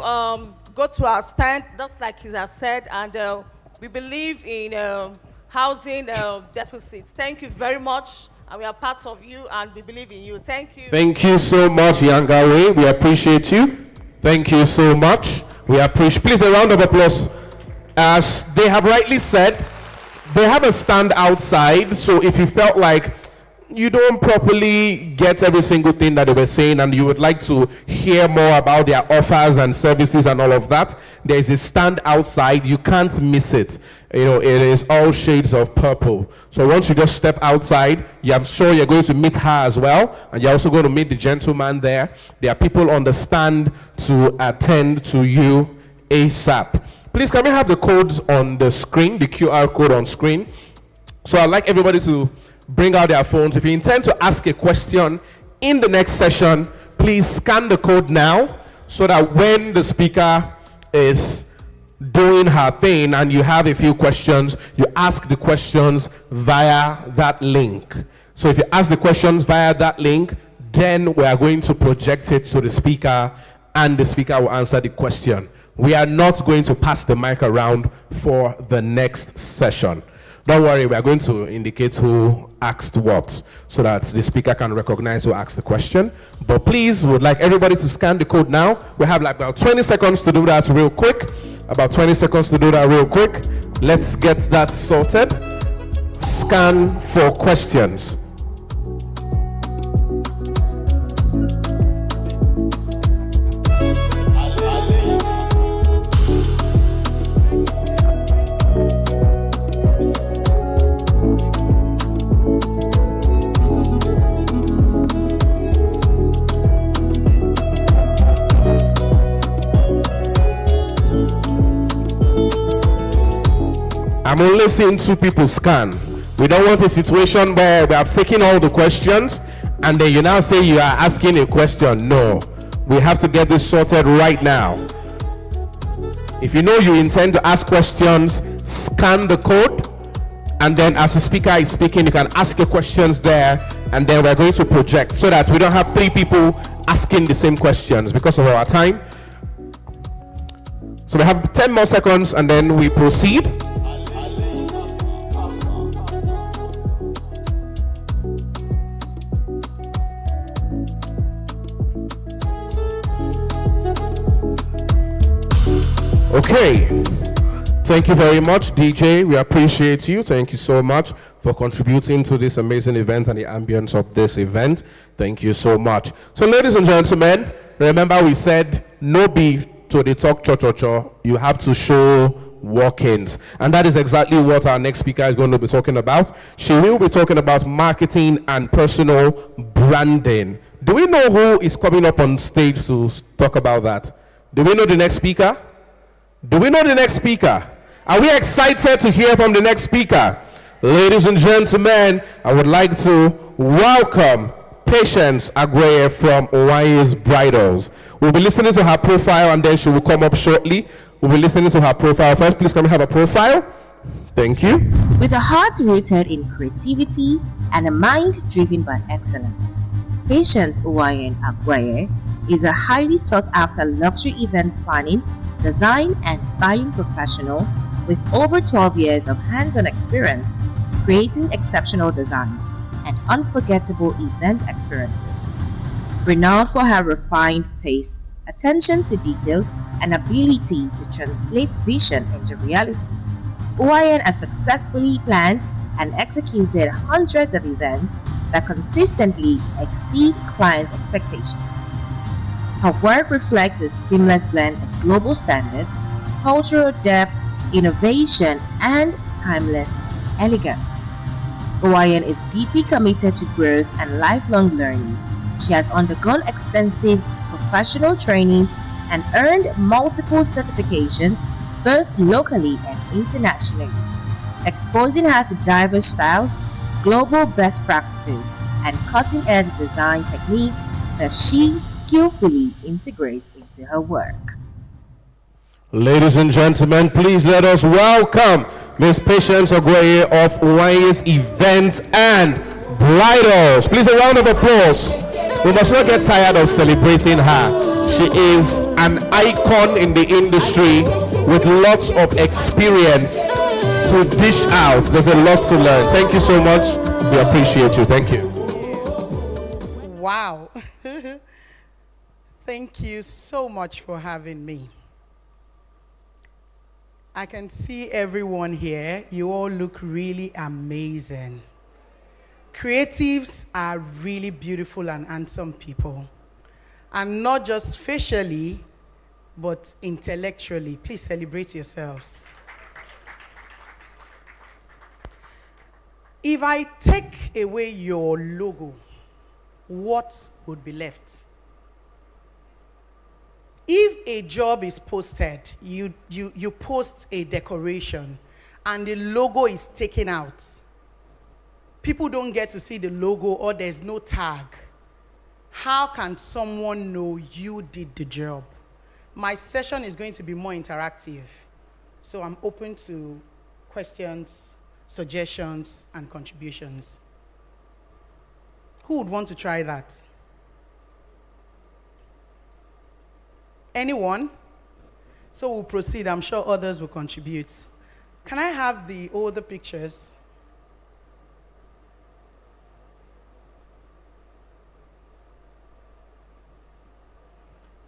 go to our stand, just like he has said, and we believe in housing deficits. Thank you very much, and we are part of you, and we believe in you. Thank you. Thank you so much, Yangawe. We appreciate you. Thank you so much. We appreciate. Please, a round of applause. As they have rightly said, they have a stand outside, so if you felt like you don't properly get every single thing that they were saying and you would like to hear more about their offers and services and all of that, there is a stand outside. You can't miss it. You know, it is all shades of purple. So once you just step outside, I'm sure you're going to meet her as well, and you're also going to meet the gentleman there. There are people on the stand to attend to you ASAP. Please, can we have the codes on the screen, the QR code on screen? So I'd like everybody to bring out their phones. If you intend to ask a question in the next session, please scan the code now so that when the speaker is doing her thing and you have a few questions, you ask the questions via that link. So if you ask the questions via that link, then we are going to project it to the speaker and the speaker will answer the question. We are not going to pass the mic around for the next session. Don't worry, we are going to indicate who asked what so that the speaker can recognize who asked the question. But please, we would like everybody to scan the code now. We have like about 20 seconds to do that real quick. Let's get that sorted. Scan for questions. I'm only seeing 2 people scan. We don't want a situation where we have taken all the questions and then you now say you are asking a question. No, we have to get this sorted right now. If you know you intend to ask questions, scan the code, and then as the speaker is speaking, you can ask your questions there, and then we're going to project so that we don't have 3 people asking the same questions because of our time. So we have 10 more seconds and then we proceed. Okay, thank you very much, DJ. We appreciate you. Thank you so much for contributing to this amazing event and the ambience of this event. Thank you so much. So, ladies and gentlemen, remember we said no be to the talk cho. You have to show walk-ins, and that is exactly what our next speaker is going to be talking about. She will be talking about marketing and personal branding. Do we know who is coming up on stage to talk about that? Do we know the next speaker? Are we excited to hear from the next speaker? Ladies and gentlemen, I would like to welcome Patience Agweye from Owaye's Bridals. We'll be listening to her profile and then she will come up shortly. We'll be listening to her profile first. Please, can we have a profile? Thank you. With a heart rooted in creativity and a mind driven by excellence, Patience Agweye is a highly sought after luxury event planning, design and styling professional with over 12 years of hands-on experience creating exceptional designs and unforgettable event experiences. Renowned for her refined taste, attention to details, and ability to translate vision into reality, Uwayen has successfully planned, and executed hundreds of events that consistently exceed client expectations. Her work reflects a seamless blend of global standards, cultural depth, innovation, and timeless elegance. Owayan is deeply committed to growth and lifelong learning. She has undergone extensive professional training and earned multiple certifications both locally and internationally, exposing her to diverse styles, global best practices, and cutting-edge design techniques that she skillfully integrates into her work. Ladies and gentlemen, please let us welcome Miss Patience Ogweye of Owayen's Events and Bridals. Please, a round of applause. We must not get tired of celebrating her. She is an icon in the industry with lots of experience to dish out. There's a lot to learn. Thank you so much. We appreciate you. Thank you. Wow. Thank you so much for having me. I can see everyone here. You all look really amazing. Creatives are really beautiful and handsome people. And not just facially, but intellectually. Please celebrate yourselves. If I take away your logo, what would be left? If a job is posted, you post a decoration and the logo is taken out, people don't get to see the logo or there's no tag. How can someone know you did the job? My session is going to be more interactive, so I'm open to questions, suggestions, and contributions. Who would want to try that? Anyone? So we'll proceed. I'm sure others will contribute. Can I have the older pictures?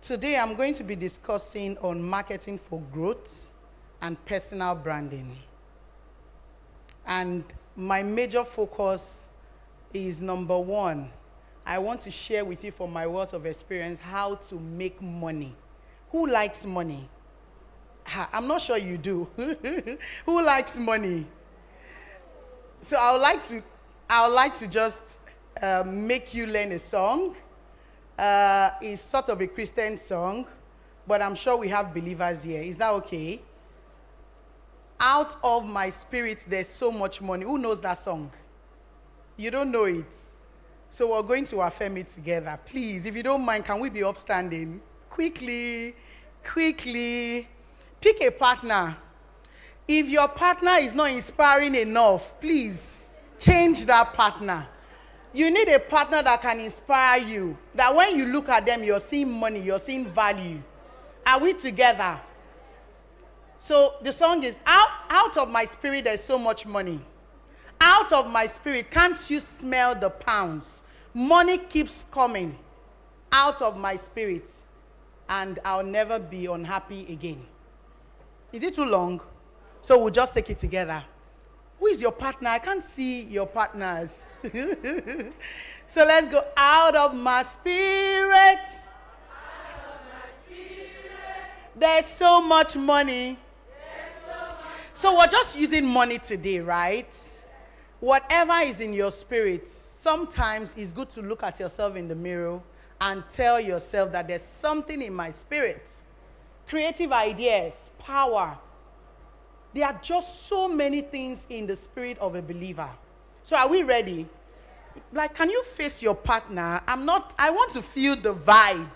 Today I'm going to be discussing on marketing for growth and personal branding. And my major focus is number one, I want to share with you from my wealth of experience how to make money. Who likes money? I'm not sure you do. Who likes money? So I would like to just make you learn a song. It's sort of a Christian song, but I'm sure we have believers here. Is that okay? Out of my spirit, there's so much money. Who knows that song? You don't know it. So we're going to affirm it together. Please, if you don't mind, can we be upstanding? Quickly. Pick a partner. If your partner is not inspiring enough, please change that partner. You need a partner that can inspire you. That when you look at them, you're seeing money, you're seeing value. Are we together? So the song is, out of my spirit, there's so much money. Out of my spirit, can't you smell the pounds? Money keeps coming out of my spirit, and I'll never be unhappy again. Is it too long? So we'll just take it together. Who is your partner? I can't see your partners. So let's go. Out of my spirit, there's so much money. So we're just using money today, right? Whatever is in your spirit, sometimes it's good to look at yourself in the mirror and tell yourself that there's something in my spirit. Creative ideas, power. There are just so many things in the spirit of a believer. So are we ready? Like, can you face your partner? I want to feel the vibe.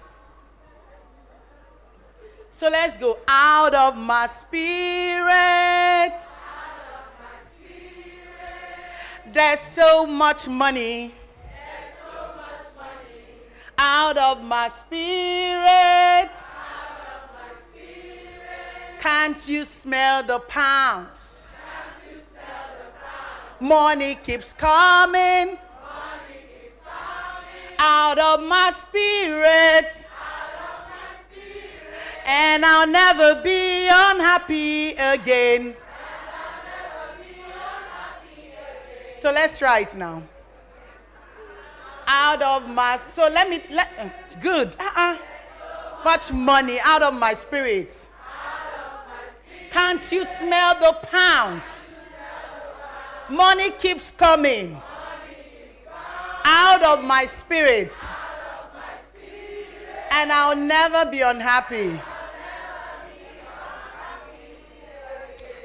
So let's go. Out of my spirit. There's so much money. Out of my spirit. Can't you smell the pounds? Money keeps coming. Out of my spirit. And I'll never be unhappy again. So let's try it now. Out of my, so good. Much money out of my spirit. Can't you smell the pounds? Money keeps coming. Out of my spirit. And I'll never be unhappy.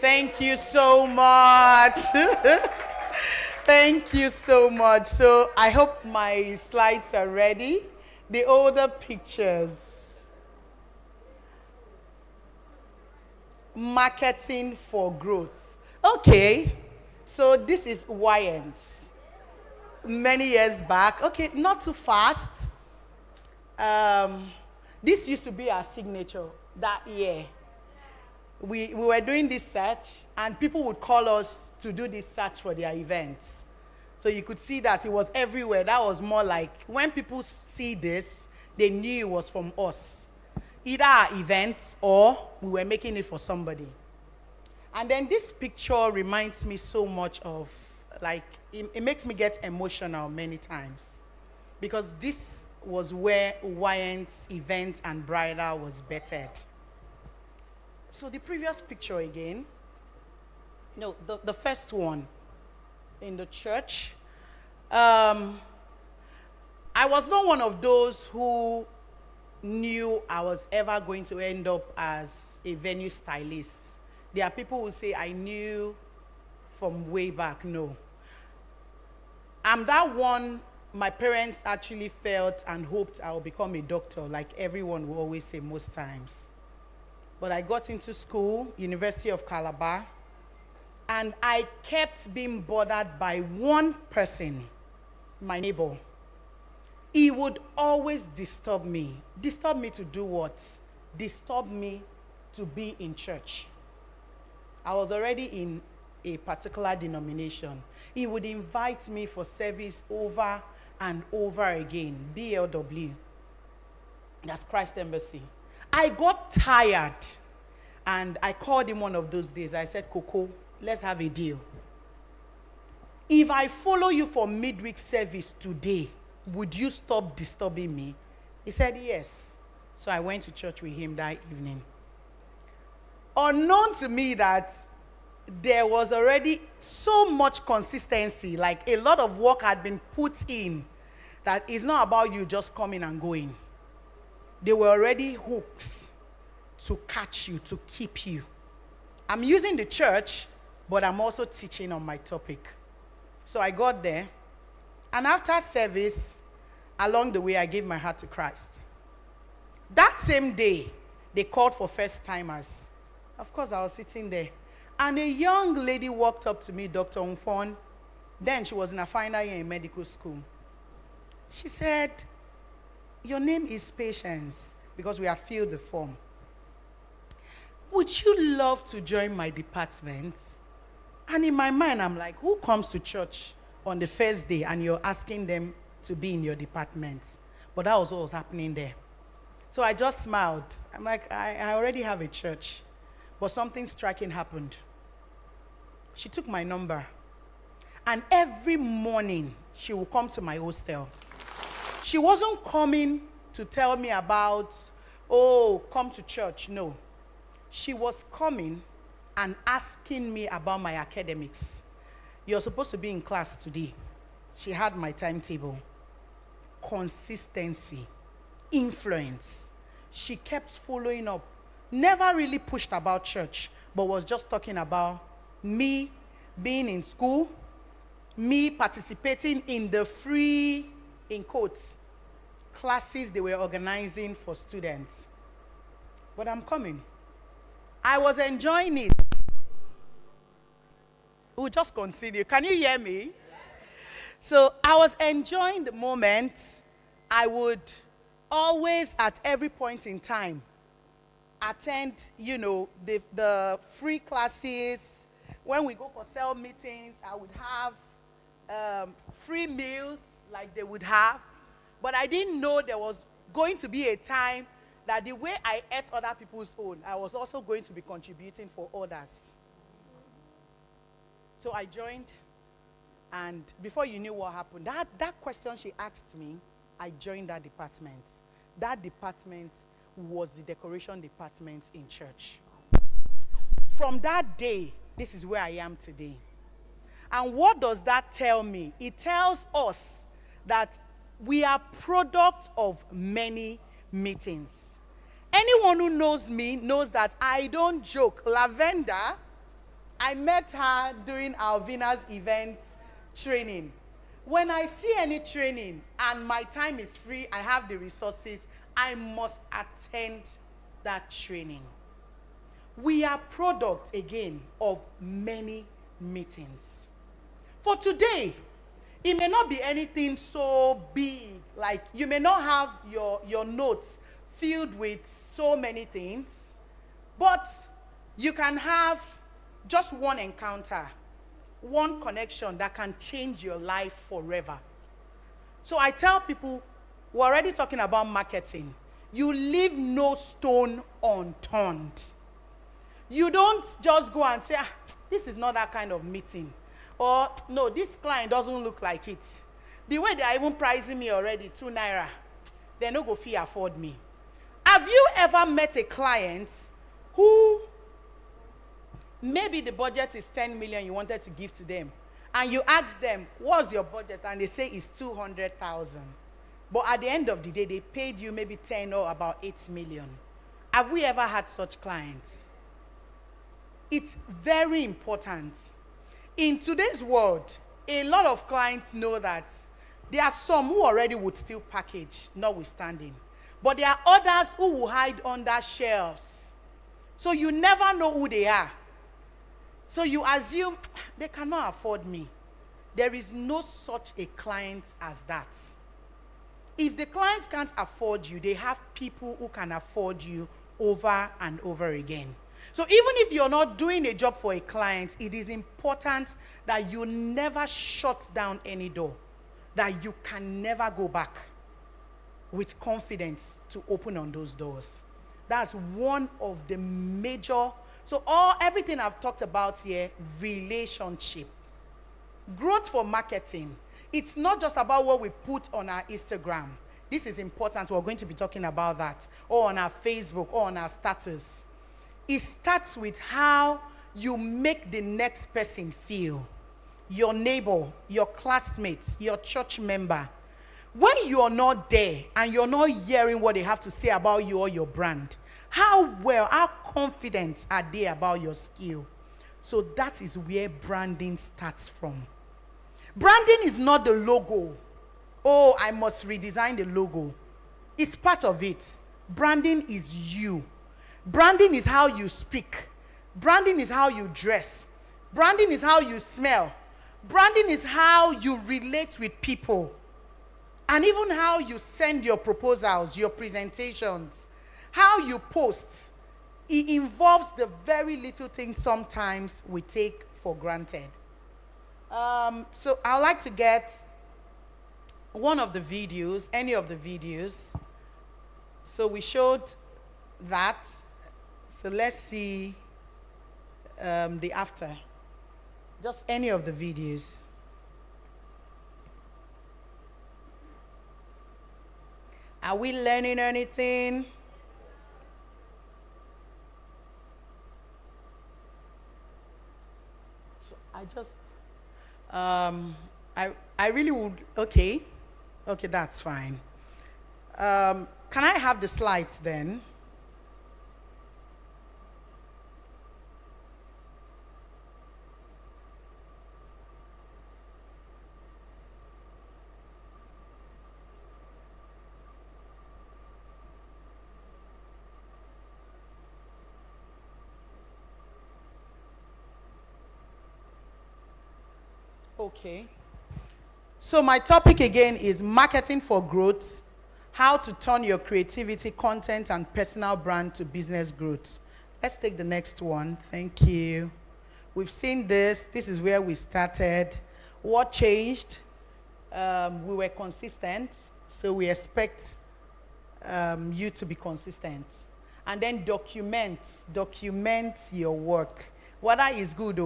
Thank you so much. Thank you so much. So I hope my slides are ready. The older pictures. Marketing for growth. Okay. So this is Wyans. Many years back. Okay, not too fast. This used to be our signature that year. We were doing this search, and people would call us to do this search for their events. So you could see that it was everywhere. That was more like, when people see this, they knew it was from us. Either our events or we were making it for somebody. And then this picture reminds me so much of, like, it makes me get emotional many times. Because this was where Wyant's event and bridal was bettered. So the previous picture again, no, the first one in the church. I was not one of those who knew I was ever going to end up as a venue stylist. There are people who say I knew from way back. No. I'm that one. My parents actually felt and hoped I would become a doctor, like everyone will always say most times. But I got into school, University of Calabar, and I kept being bothered by one person, my neighbor. He would always disturb me. Disturb me to do what? Disturb me to be in church. I was already in a particular denomination. He would invite me for service over and over again, BLW. That's Christ Embassy. I got tired, and I called him one of those days. I said, Coco, let's have a deal. If I follow you for midweek service today, would you stop disturbing me? He said, yes. So I went to church with him that evening. Unknown to me that there was already so much consistency, like a lot of work had been put in, that it's not about you just coming and going. They were already hooks to catch you, to keep you. I'm using the church, but I'm also teaching on my topic. So I got there, and after service, along the way, I gave my heart to Christ. That same day, they called for first-timers. Of course, I was sitting there. And a young lady walked up to me, Dr. Umfon. Then she was in her final year in medical school. She said, your name is Patience, because we had filled the form. Would you love to join my department? And in my mind, I'm like, who comes to church on the first day and you're asking them to be in your department? But that was what was happening there. So I just smiled. I'm like, I already have a church. But something striking happened. She took my number. And every morning, she would come to my hostel. She wasn't coming to tell me about, oh, come to church. No. She was coming and asking me about my academics. You're supposed to be in class today. She had my timetable. Consistency. Influence. She kept following up. Never really pushed about church, but was just talking about me being in school, me participating in the free, in quotes, classes they were organizing for students. But I'm coming. I was enjoying it. We'll just continue. Can you hear me? So I was enjoying the moment. I would always, at every point in time, attend, the free classes. When we go for cell meetings, I would have free meals like they would have. But I didn't know there was going to be a time that the way I ate other people's own, I was also going to be contributing for others. So I joined, And before you knew what happened, that question she asked me, I joined that department. That department was the decoration department in church. From that day, this is where I am today. And what does that tell me? It tells us that we are product of many meetings. Anyone who knows me knows that I don't joke. Lavender, I met her during Alvina's event training. When I see any training and my time is free, I have the resources, I must attend that training. We are product, again, of many meetings. For today, it may not be anything so big, like you may not have your notes filled with so many things, but you can have just one encounter, one connection that can change your life forever. So I tell people, we're already talking about marketing. You leave no stone unturned. You don't just go and say, this is not that kind of meeting. Or, no, this client doesn't look like it. The way they are even pricing me already, 2 naira, they no go fee afford me. Have you ever met a client who maybe the budget is 10 million you wanted to give to them, and you ask them, what's your budget? And they say it's 200,000. But at the end of the day, they paid you maybe 10 or about 8 million. Have we ever had such clients? It's very important. In today's world, a lot of clients know that there are some who already would still package, notwithstanding. But there are others who will hide under shelves. So you never know who they are. So you assume, they cannot afford me. There is no such a client as that. If the clients can't afford you, they have people who can afford you over and over again. So even if you're not doing a job for a client, it is important that you never shut down any door, that you can never go back with confidence to open on those doors. That's one of the major, so everything I've talked about here, relationship. Growth for marketing. It's not just about what we put on our Instagram. This is important. We're going to be talking about that. Or on our Facebook, or on our status. It starts with how you make the next person feel. Your neighbor, your classmates, your church member. When you're not there and you're not hearing what they have to say about you or your brand, how confident are they about your skill? So that is where branding starts from. Branding is not the logo. Oh, I must redesign the logo. It's part of it. Branding is you. Branding is how you speak. Branding is how you dress. Branding is how you smell. Branding is how you relate with people. And even how you send your proposals, your presentations, how you post. It involves the very little things sometimes we take for granted. So I'd like to get one of the videos, any of the videos. So we showed that. So let's see the after. Just any of the videos. Are we learning anything? So I just, I really would, okay, that's fine. Can I have the slides then? Okay. So my topic again is marketing for growth, how to turn your creativity, content, and personal brand to business growth. Let's take the next one. Thank you. We've seen this. This is where we started. What changed? We were consistent, so we expect you to be consistent. And then document your work, whether it's good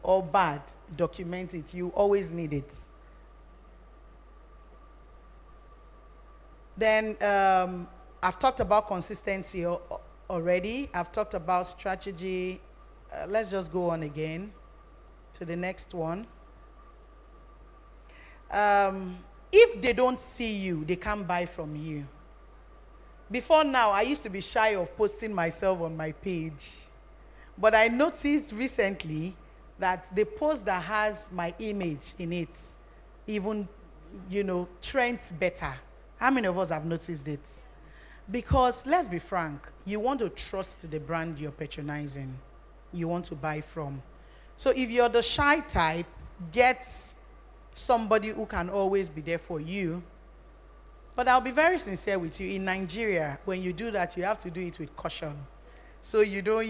or bad. document it. You always need it. Then I've talked about consistency already. I've talked about strategy. Let's just go on again to the next one. If they don't see you, they can't buy from you. Before now, I used to be shy of posting myself on my page. But I noticed recently that the post that has my image in it even, trends better. How many of us have noticed it? Because let's be frank, you want to trust the brand you're patronizing, you want to buy from. So if you're the shy type, get somebody who can always be there for you. But I'll be very sincere with you. In Nigeria, when you do that, you have to do it with caution. So you don't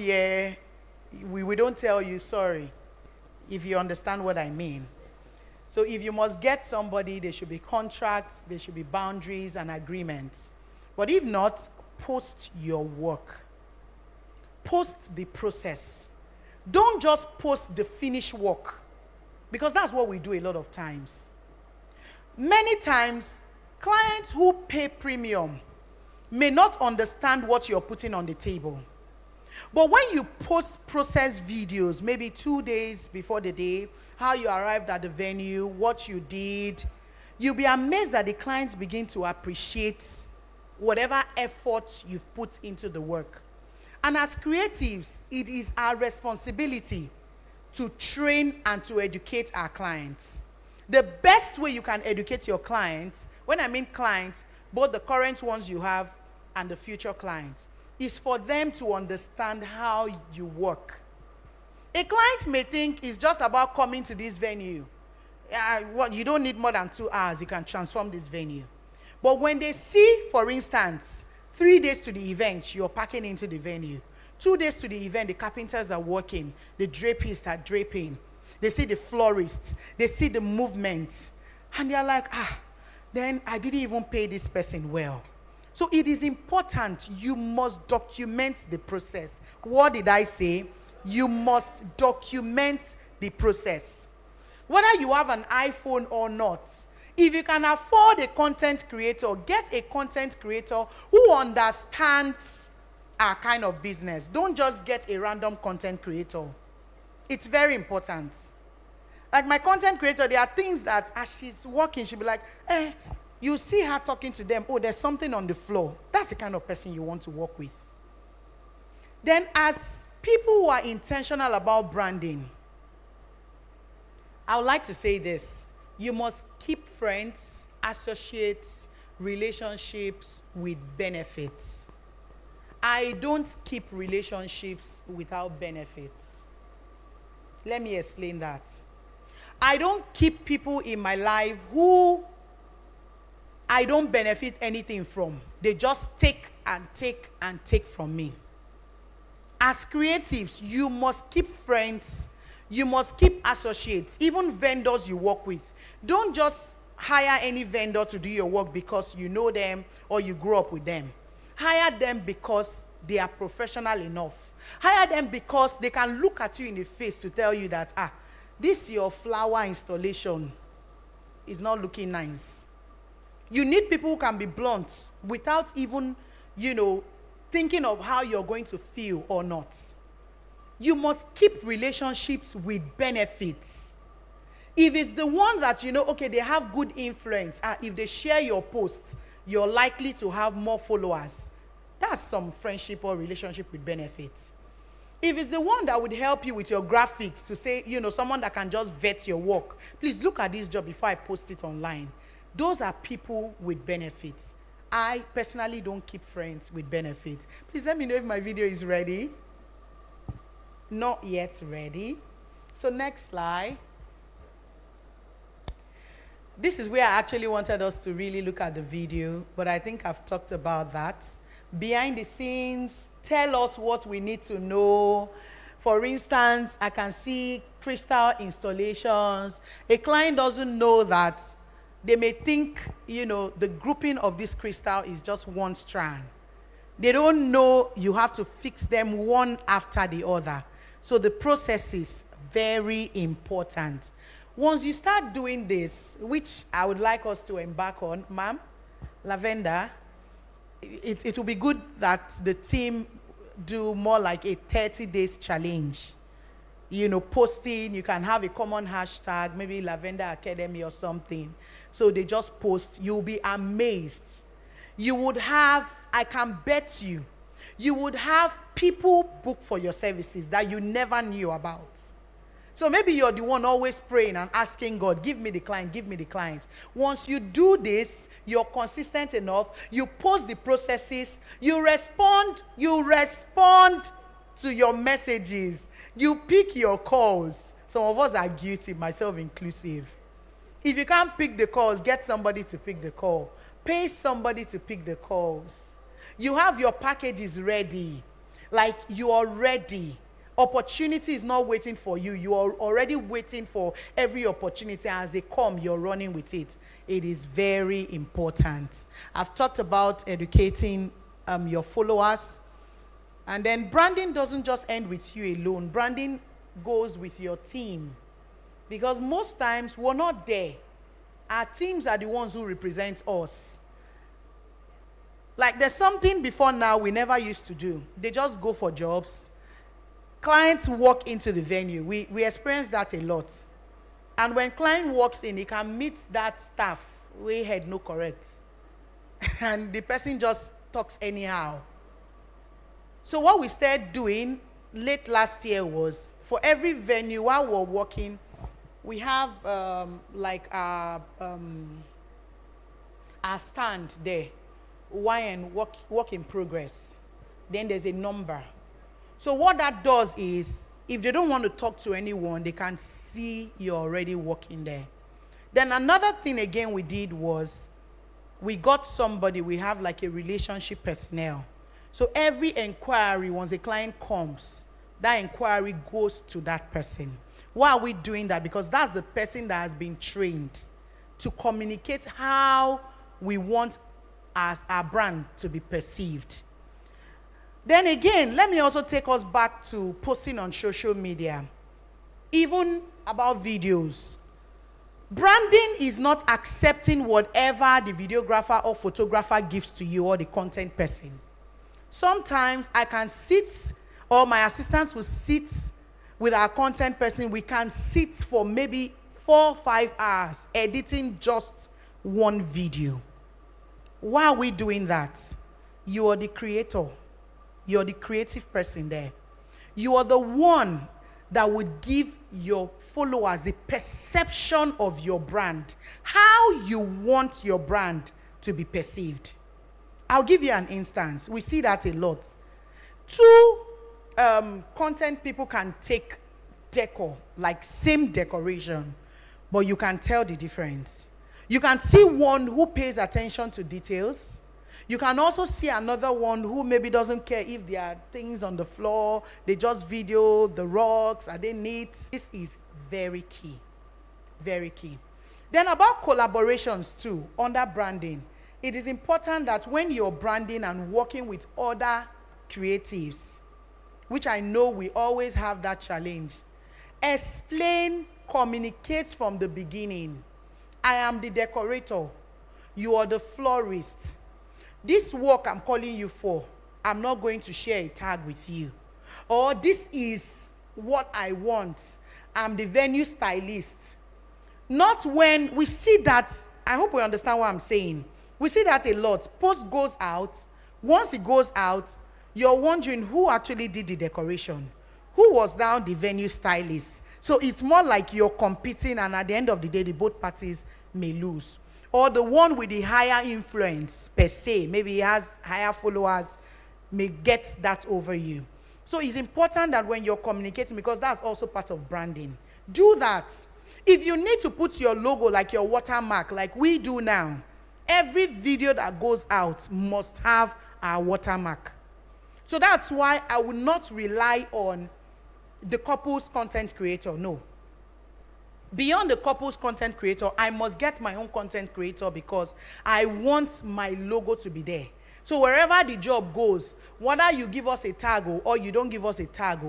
we don't tell you sorry, if you understand what I mean. So if you must get somebody, there should be contracts, there should be boundaries and agreements. But if not, post your work. Post the process. Don't just post the finished work, because that's what we do a lot of times. Many times, clients who pay premium may not understand what you're putting on the table. But when you post process videos, maybe 2 days before the day, how you arrived at the venue, what you did, you'll be amazed that the clients begin to appreciate whatever effort you've put into the work. And as creatives, it is our responsibility to train and to educate our clients. The best way you can educate your clients, when I mean clients, both the current ones you have and the future clients, is for them to understand how you work. A client may think it's just about coming to this venue. You don't need more than 2 hours, you can transform this venue. But when they see, for instance, 3 days to the event, you're packing into the venue. 2 days to the event, the carpenters are working, the drapists are draping. They see the florists, they see the movements, and they're like, then I didn't even pay this person well. So it is important, you must document the process. What did I say? You must document the process. Whether you have an iPhone or not, if you can afford a content creator, get a content creator who understands our kind of business. Don't just get a random content creator. It's very important. Like my content creator, there are things that as she's working, she'll be like, you see her talking to them, there's something on the floor. That's the kind of person you want to work with. Then as people who are intentional about branding, I would like to say this. You must keep friends, associates, relationships with benefits. I don't keep relationships without benefits. Let me explain that. I don't keep people in my life who I don't benefit anything from. They just take and take and take from me. As creatives, you must keep friends, you must keep associates, even vendors you work with. Don't just hire any vendor to do your work because you know them or you grew up with them. Hire them because they are professional enough. Hire them because they can look at you in the face to tell you that, this your flower installation is not looking nice. You need people who can be blunt without even, thinking of how you're going to feel or not. You must keep relationships with benefits. If it's the one that, they have good influence, if they share your posts, you're likely to have more followers. That's some friendship or relationship with benefits. If it's the one that would help you with your graphics to say, someone that can just vet your work, please look at this job before I post it online. Those are people with benefits. I personally don't keep friends with benefits. Please let me know if my video is ready. Not yet ready. So next slide. This is where I actually wanted us to really look at the video, but I think I've talked about that. Behind the scenes, tell us what we need to know. For instance, I can see crystal installations. A client doesn't know that they may think, the grouping of this crystal is just one strand. They don't know you have to fix them one after the other. So the process is very important. Once you start doing this, which I would like us to embark on, ma'am, Lavender, it will be good that the team do more like a 30 days challenge. You know, posting, you can have a common hashtag, maybe Lavender Academy or something. So they just post, you'll be amazed. You would have, I can bet you would have people book for your services that you never knew about. So maybe you're the one always praying and asking God, give me the client, give me the client. Once you do this, you're consistent enough, you post the processes, you respond to your messages, you pick your calls. Some of us are guilty, myself inclusive. If you can't pick the calls, get somebody to pick the call. Pay somebody to pick the calls. You have your packages ready. Like you are ready. Opportunity is not waiting for you. You are already waiting for every opportunity. As they come, you're running with it. It is very important. I've talked about educating your followers. And then branding doesn't just end with you alone. Branding goes with your team. Because most times we're not there. Our teams are the ones who represent us. Like there's something before now we never used to do. They just go for jobs. Clients walk into the venue. We experience that a lot. And when client walks in, he can meet that staff we had no correct. And the person just talks anyhow. So what we started doing late last year was, for every venue while we're working, we have like our stand there, YN, work in progress. Then there's a number. So what that does is, if they don't want to talk to anyone, they can see you're already working there. Then another thing again we did was, we got somebody, we have like a relationship personnel. So every inquiry, once a client comes, that inquiry goes to that person. Why are we doing that? Because that's the person that has been trained to communicate how we want our brand to be perceived. Then again, let me also take us back to posting on social media, even about videos. Branding is not accepting whatever the videographer or photographer gives to you or the content person. Sometimes I can sit, or my assistants will sit with our content person. We can sit for maybe 4 or 5 hours editing just one video. Why are we doing that? You are the creator. You're the creative person there. You are the one that would give your followers the perception of your brand, how you want your brand to be perceived. I'll give you an instance. We see that a lot. 2 content people can take decor, like same decoration, but you can tell the difference. You can see one who pays attention to details. You can also see another one who maybe doesn't care if there are things on the floor. They just video the rocks. Are they neat? This is very key. Very key. Then about collaborations too, under branding. It is important that when you're branding and working with other creatives, which I know we always have that challenge, explain, communicate from the beginning. I am the decorator. You are the florist. This work I'm calling you for, I'm not going to share a tag with you. Or this is what I want. I'm the venue stylist. Not when we see that, I hope we understand what I'm saying. We see that a lot. Post goes out. Once it goes out, you're wondering who actually did the decoration. Who was now the venue stylist? So it's more like you're competing, and at the end of the day, the both parties may lose. Or the one with the higher influence per se, maybe he has higher followers, may get that over you. So it's important that when you're communicating, because that's also part of branding, do that. If you need to put your logo, like your watermark, like we do now, every video that goes out must have our watermark. So that's why I will not rely on the couple's content creator, no. Beyond the couple's content creator, I must get my own content creator because I want my logo to be there. So wherever the job goes, whether you give us a tag or you don't give us a tag,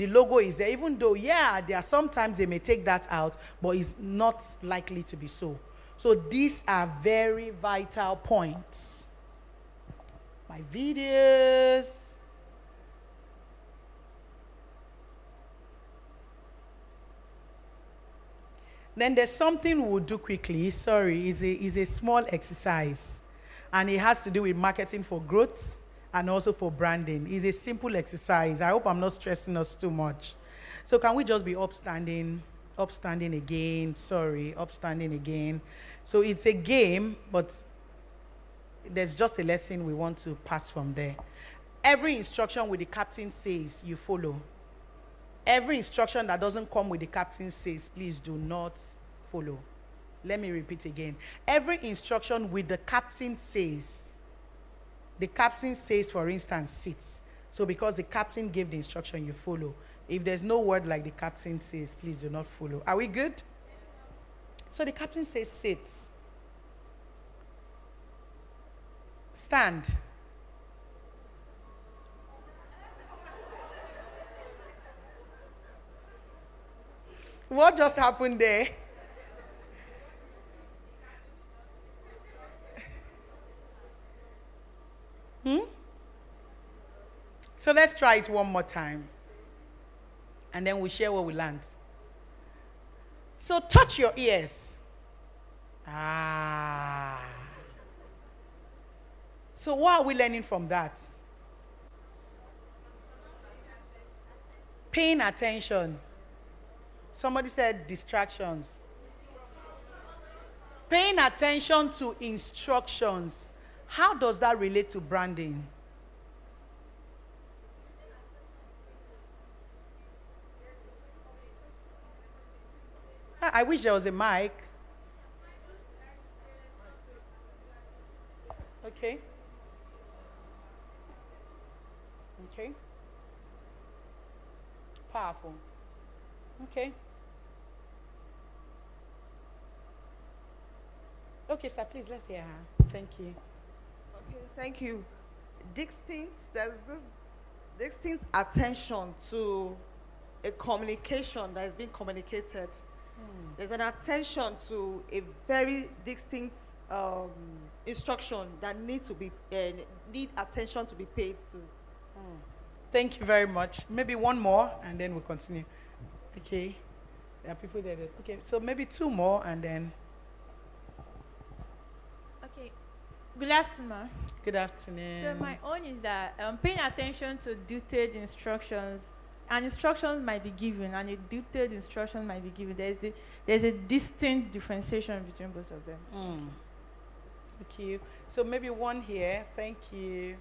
The logo is there, even though, yeah, there are sometimes they may take that out, but it's not likely to be so. So these are very vital points. My videos. Then there's something we'll do quickly. Sorry, is a small exercise. And it has to do with marketing for growth and also for branding. It's a simple exercise. I hope I'm not stressing us too much. So can we just be upstanding again? Sorry, upstanding again. So it's a game, but there's just a lesson we want to pass from there. Every instruction with the captain says, you follow. Every instruction that doesn't come with the captain says, please do not follow. Let me repeat again. Every instruction with the captain says, for instance, sit. So because the captain gave the instruction, you follow. If there's no word like the captain says, please do not follow. Are we good? So the captain says, sit. Stand. What just happened there? So let's try it one more time. And then we share what we learned. So touch your ears. So what are we learning from that? Paying attention. Somebody said distractions. Paying attention to instructions. How does that relate to branding? I wish there was a mic. Okay. Okay. Powerful. Okay. Okay, sir, please, let's hear her. Thank you. Okay, thank you. There's this distinct attention to a communication that is being communicated. There's an attention to a very distinct instruction that need attention to be paid to. Thank you very much. Maybe one more, and then we'll continue. Okay. There are people there. Okay, so maybe two more, and then. Okay. Good afternoon. Good afternoon. So my own is that paying attention to detailed instructions. And instructions might be given, and a detailed instruction might be given. There's a distinct differentiation between both of them. Thank you. So maybe one here. Thank you.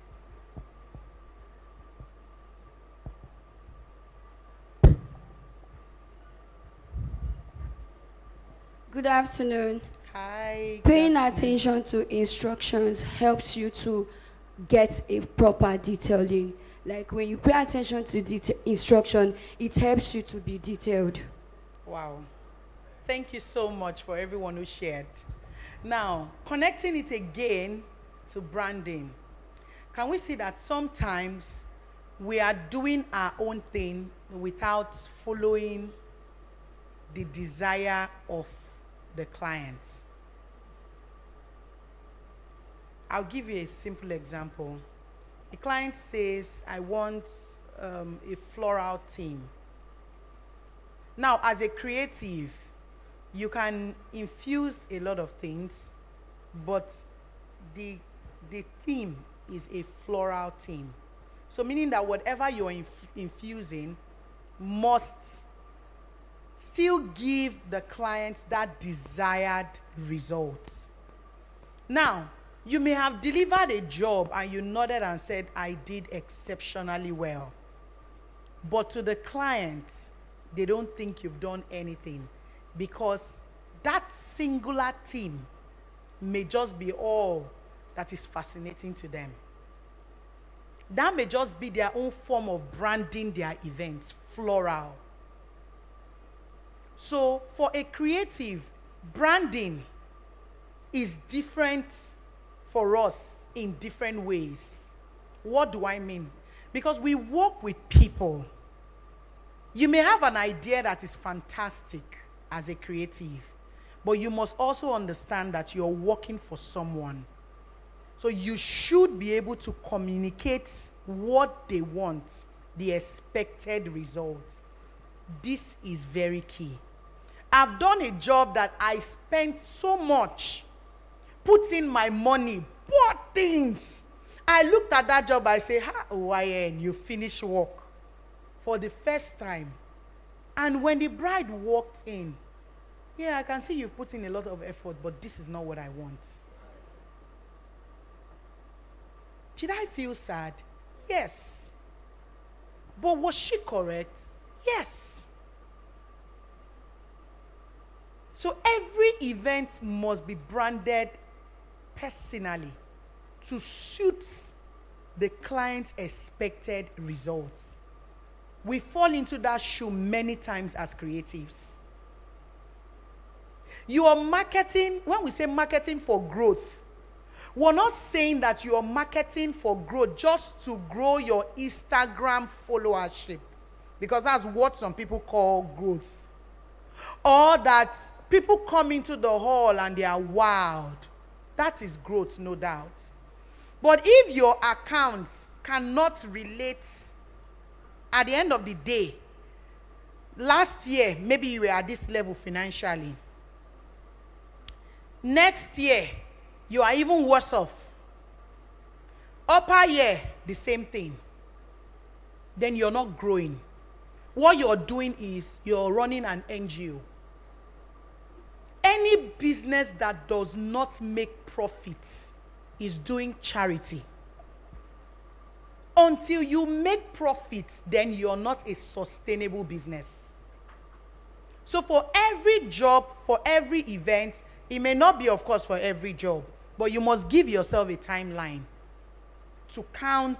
Good afternoon. Hi. Paying attention to instructions helps you to get a proper detailing. Like when you pay attention to instruction, it helps you to be detailed. Wow. Thank you so much for everyone who shared. Now, connecting it again to branding. Can we see that sometimes we are doing our own thing without following the desire of the clients? I'll give you a simple example. A client says, I want a floral theme. Now, as a creative, you can infuse a lot of things, but the theme is a floral theme. So meaning that whatever you're infusing must still give the client that desired result. Now, you may have delivered a job and you nodded and said, I did exceptionally well. But to the clients, they don't think you've done anything because that singular theme may just be all that is fascinating to them. That may just be their own form of branding their events, floral. So for a creative, branding is different for us in different ways. What do I mean? Because we work with people. You may have an idea that is fantastic as a creative, but you must also understand that you're working for someone. So you should be able to communicate what they want, the expected results. This is very key. I've done a job that I spent so much, put in my money, bought things. I looked at that job, I say, YN, you finish work for the first time. And when the bride walked in, yeah, I can see you've put in a lot of effort, but this is not what I want. Did I feel sad? Yes. But was she correct? Yes. So every event must be branded personally to suit the client's expected results. We fall into that shoe many times as creatives. You are marketing, when we say marketing for growth, we're not saying that you are marketing for growth just to grow your Instagram followership, because that's what some people call growth. Or that people come into the hall and they are wowed. That is growth, no doubt. But if your accounts cannot relate at the end of the day, last year, maybe you were at this level financially. Next year, you are even worse off. Upper year, the same thing. Then you're not growing. What you're doing is you're running an NGO. Any business that does not make profits is doing charity. Until you make profits, then you're not a sustainable business. So for every job, for every event, it may not be, of course, for every job, but you must give yourself a timeline to count,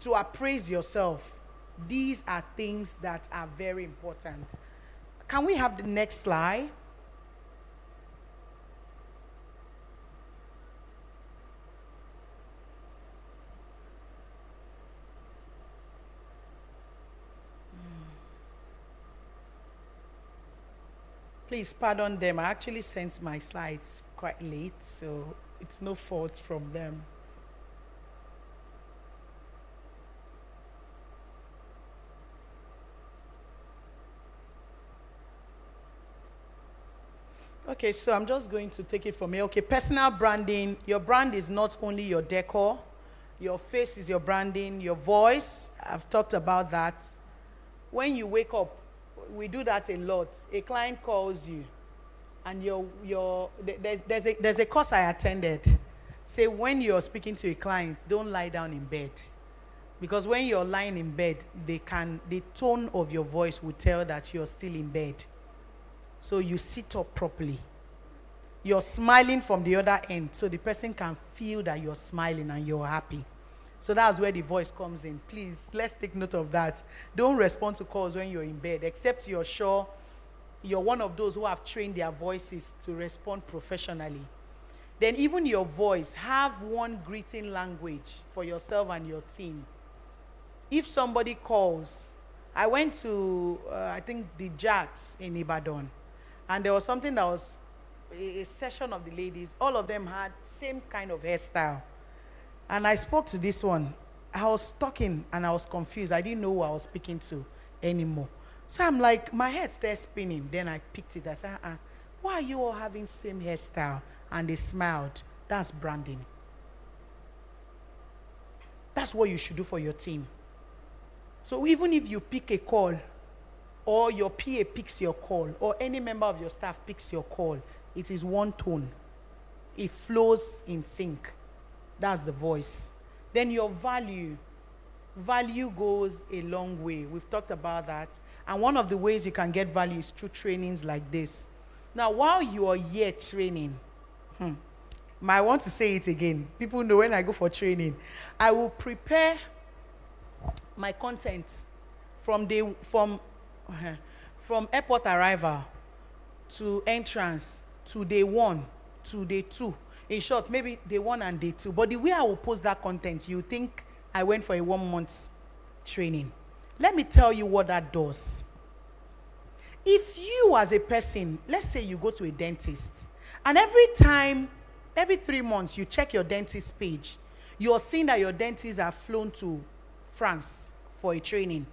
to appraise yourself. These are things that are very important. Can we have the next slide? Please pardon them. I actually sent my slides quite late, so it's no fault from them. Okay, so I'm just going to take it from here. Okay, personal branding. Your brand is not only your decor. Your face is your branding. Your voice, I've talked about that. When you wake up, we do that a lot. A client calls you, and there's a course I attended. Say when you're speaking to a client, don't lie down in bed. Because when you're lying in bed, the tone of your voice will tell that you're still in bed. So you sit up properly. You're smiling from the other end, so the person can feel that you're smiling and you're happy. So that's where the voice comes in. Please, let's take note of that. Don't respond to calls when you're in bed, except you're sure you're one of those who have trained their voices to respond professionally. Then even your voice, have one greeting language for yourself and your team. If somebody calls, I went to, I think, the Jacks in Ibadan, and there was something that was a session of the ladies. All of them had same kind of hairstyle. And I spoke to this one. I was talking and I was confused. I didn't know who I was speaking to anymore. So I'm like, my head started spinning. Then I picked it. I said, why are you all having same hairstyle? And they smiled. That's branding. That's what you should do for your team. So even if you pick a call, or your PA picks your call, or any member of your staff picks your call, it is one tone. It flows in sync. That's the voice. Then your value. Value goes a long way. We've talked about that. And one of the ways you can get value is through trainings like this. Now, while you are here training, I want to say it again. People know when I go for training, I will prepare my content from airport arrival to entrance to day 1 to day 2. In short, maybe day 1 and day 2. But the way I will post that content, you think I went for a 1 month training. Let me tell you what that does. if you as a person, let's say you go to a dentist, and every 3 months, you check your dentist page, you're seeing that your dentists are flown to France for a training.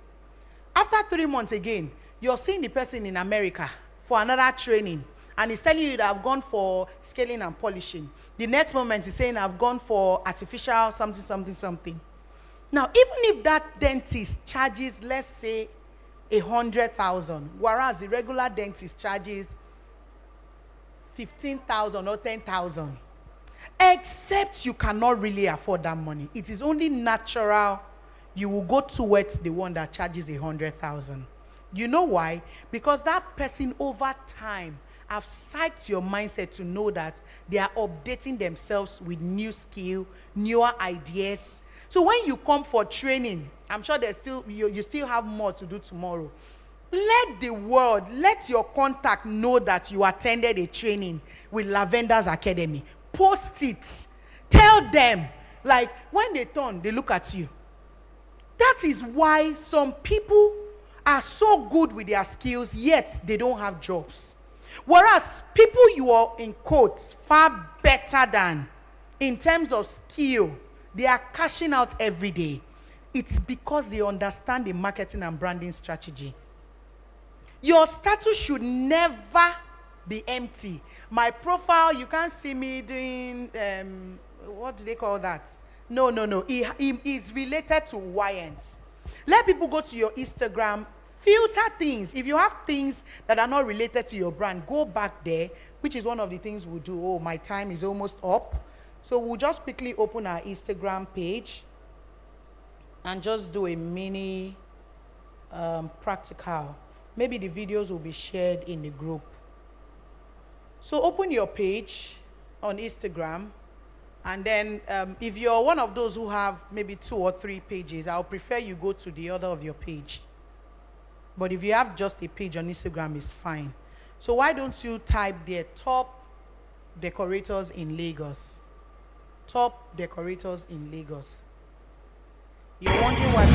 After 3 months again, you're seeing the person in America for another training, and he's telling you that I've gone for scaling and polishing. The next moment, he's saying I've gone for artificial something, something, something. Now, even if that dentist charges, let's say, 100,000, whereas the regular dentist charges 15,000 or 10,000, except you cannot really afford that money, it is only natural you will go towards the one that charges 100,000. You know why? Because that person over time have psyched your mindset to know that they are updating themselves with new skill, newer ideas. So when you come for training, I'm sure there's still you still have more to do tomorrow. Let the world, let your contact know that you attended a training with Lavender's Academy. Post it. Tell them. Like, when they turn, they look at you. That is why some people are so good with their skills, yet they don't have jobs. Whereas people you are, in quotes, far better than in terms of skill, they are cashing out every day. It's because they understand the marketing and branding strategy. Your status should never be empty. My profile, you can't see me doing, what do they call that? No. It is related to YNs. Let people go to your Instagram, filter things. If you have things that are not related to your brand, go back there, which is one of the things we'll do. Oh, my time is almost up. So we'll just quickly open our Instagram page and just do a mini practical. Maybe the videos will be shared in the group. So open your page on Instagram, and then if you're one of those who have maybe 2 or 3 pages, I'll prefer you go to the other of your page. But if you have just a page on Instagram, it's fine. So why don't you type there, top decorators in Lagos? Top decorators in Lagos. You're wondering what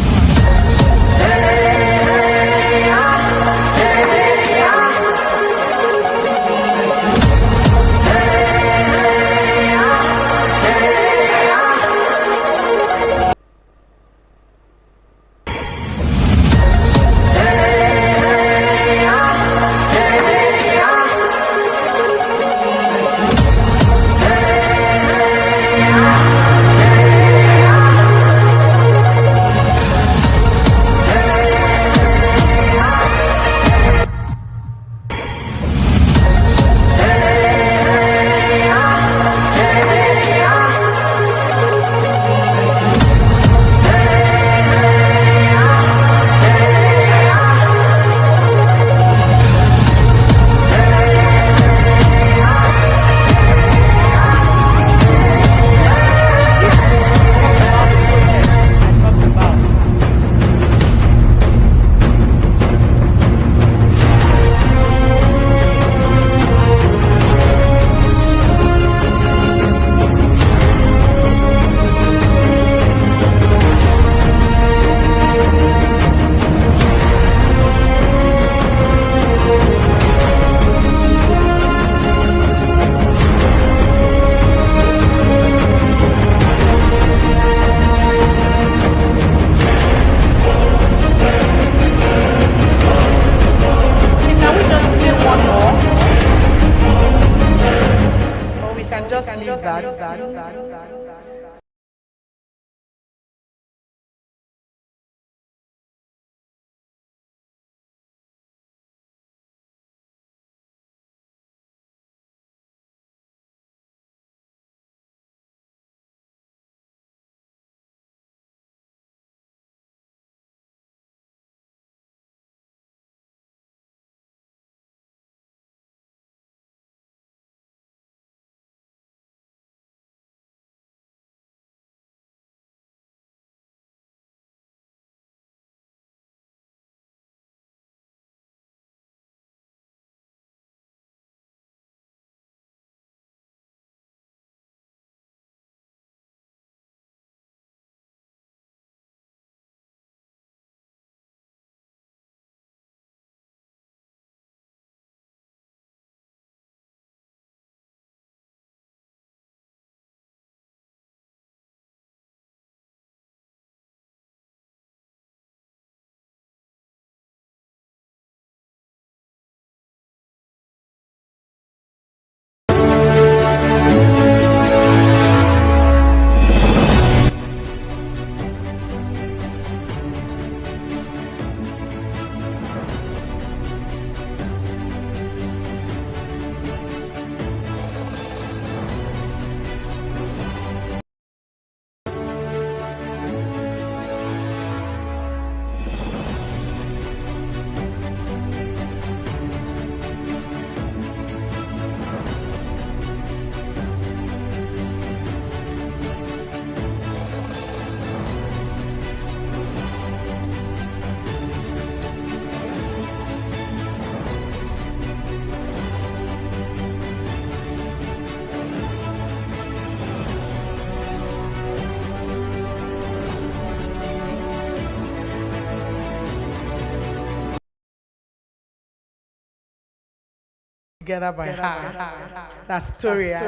together by her. That's Toria.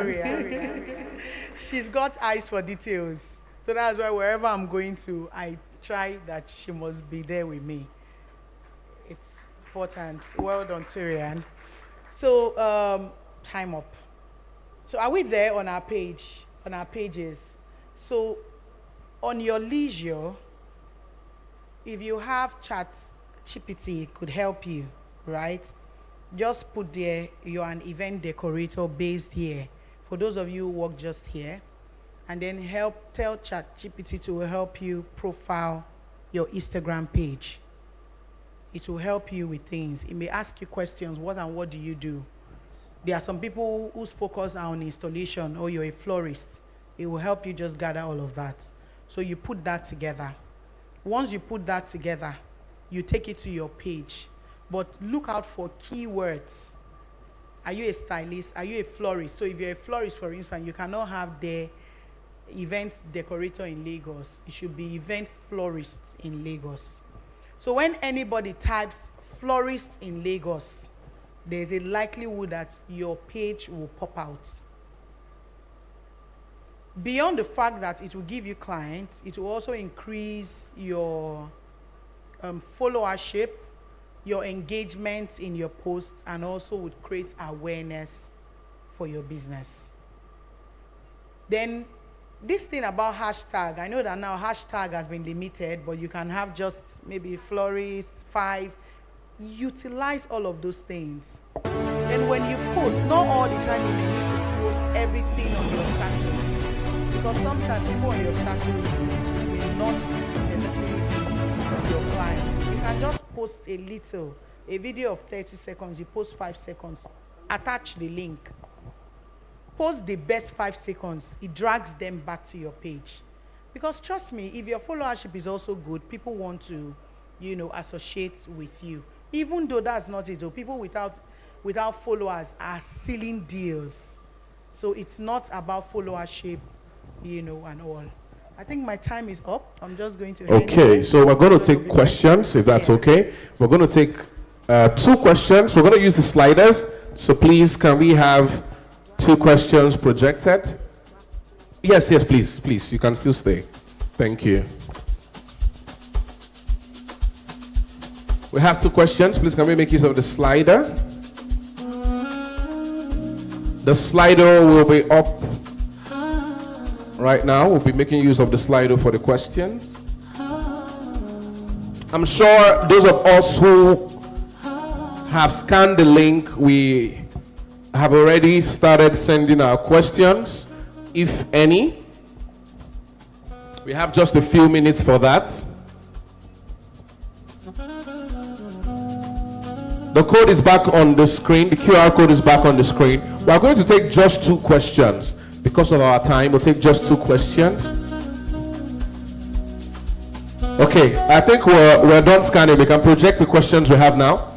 She's got eyes for details. So that's why wherever I'm going to, I try that she must be there with me. It's important. Well done, Tyrian. So, time up. So are we there on our page, on our pages? So on your leisure, if you have ChatGPT, it could help you, right? Just put there, you're an event decorator based here. For those of you who work just here, and then tell ChatGPT to help you profile your Instagram page. It will help you with things. It may ask you questions, what and what do you do? There are some people whose focus are on installation, or you're a florist. It will help you just gather all of that. So you put that together. Once you put that together, you take it to your page. But look out for keywords. Are you a stylist? Are you a florist? So if you're a florist, for instance, you cannot have the event decorator in Lagos. It should be event florist in Lagos. So when anybody types florist in Lagos, there's a likelihood that your page will pop out. Beyond the fact that it will give you clients, it will also increase your followership, your engagement in your posts, and also would create awareness for your business. Then this thing about hashtag, I know that now hashtag has been limited, but you can have just maybe florist, 5. Utilize all of those things. And when you post, not all the time you need to post everything on your status. Because sometimes people on your status will not necessarily be your clients. You can just post a little, a video of 30 seconds, you post 5 seconds, attach the link. Post the best 5 seconds, it drags them back to your page. Because trust me, if your followership is also good, people want to, associate with you. Even though that's not it, though, people without followers are sealing deals. So it's not about followership, and all. I think my time is up. I'm just going to. Okay, so we're going to take questions, if that's okay. We're going to take 2 questions. We're going to use the sliders. So please, can we have 2 questions projected? Yes, please. You can still stay. Thank you. We have 2 questions. Please, can we make use of the slider? The slider will be up right now. We'll be making use of the slider for the questions. I'm sure those of us who have scanned the link, we have already started sending our questions, if any. We have just a few minutes for that. The code is back on the screen. The QR code is back on the screen. We are going to take just 2 questions. Because of our time, we'll take just 2 questions. Okay, I think we're done scanning. We can project the questions we have now.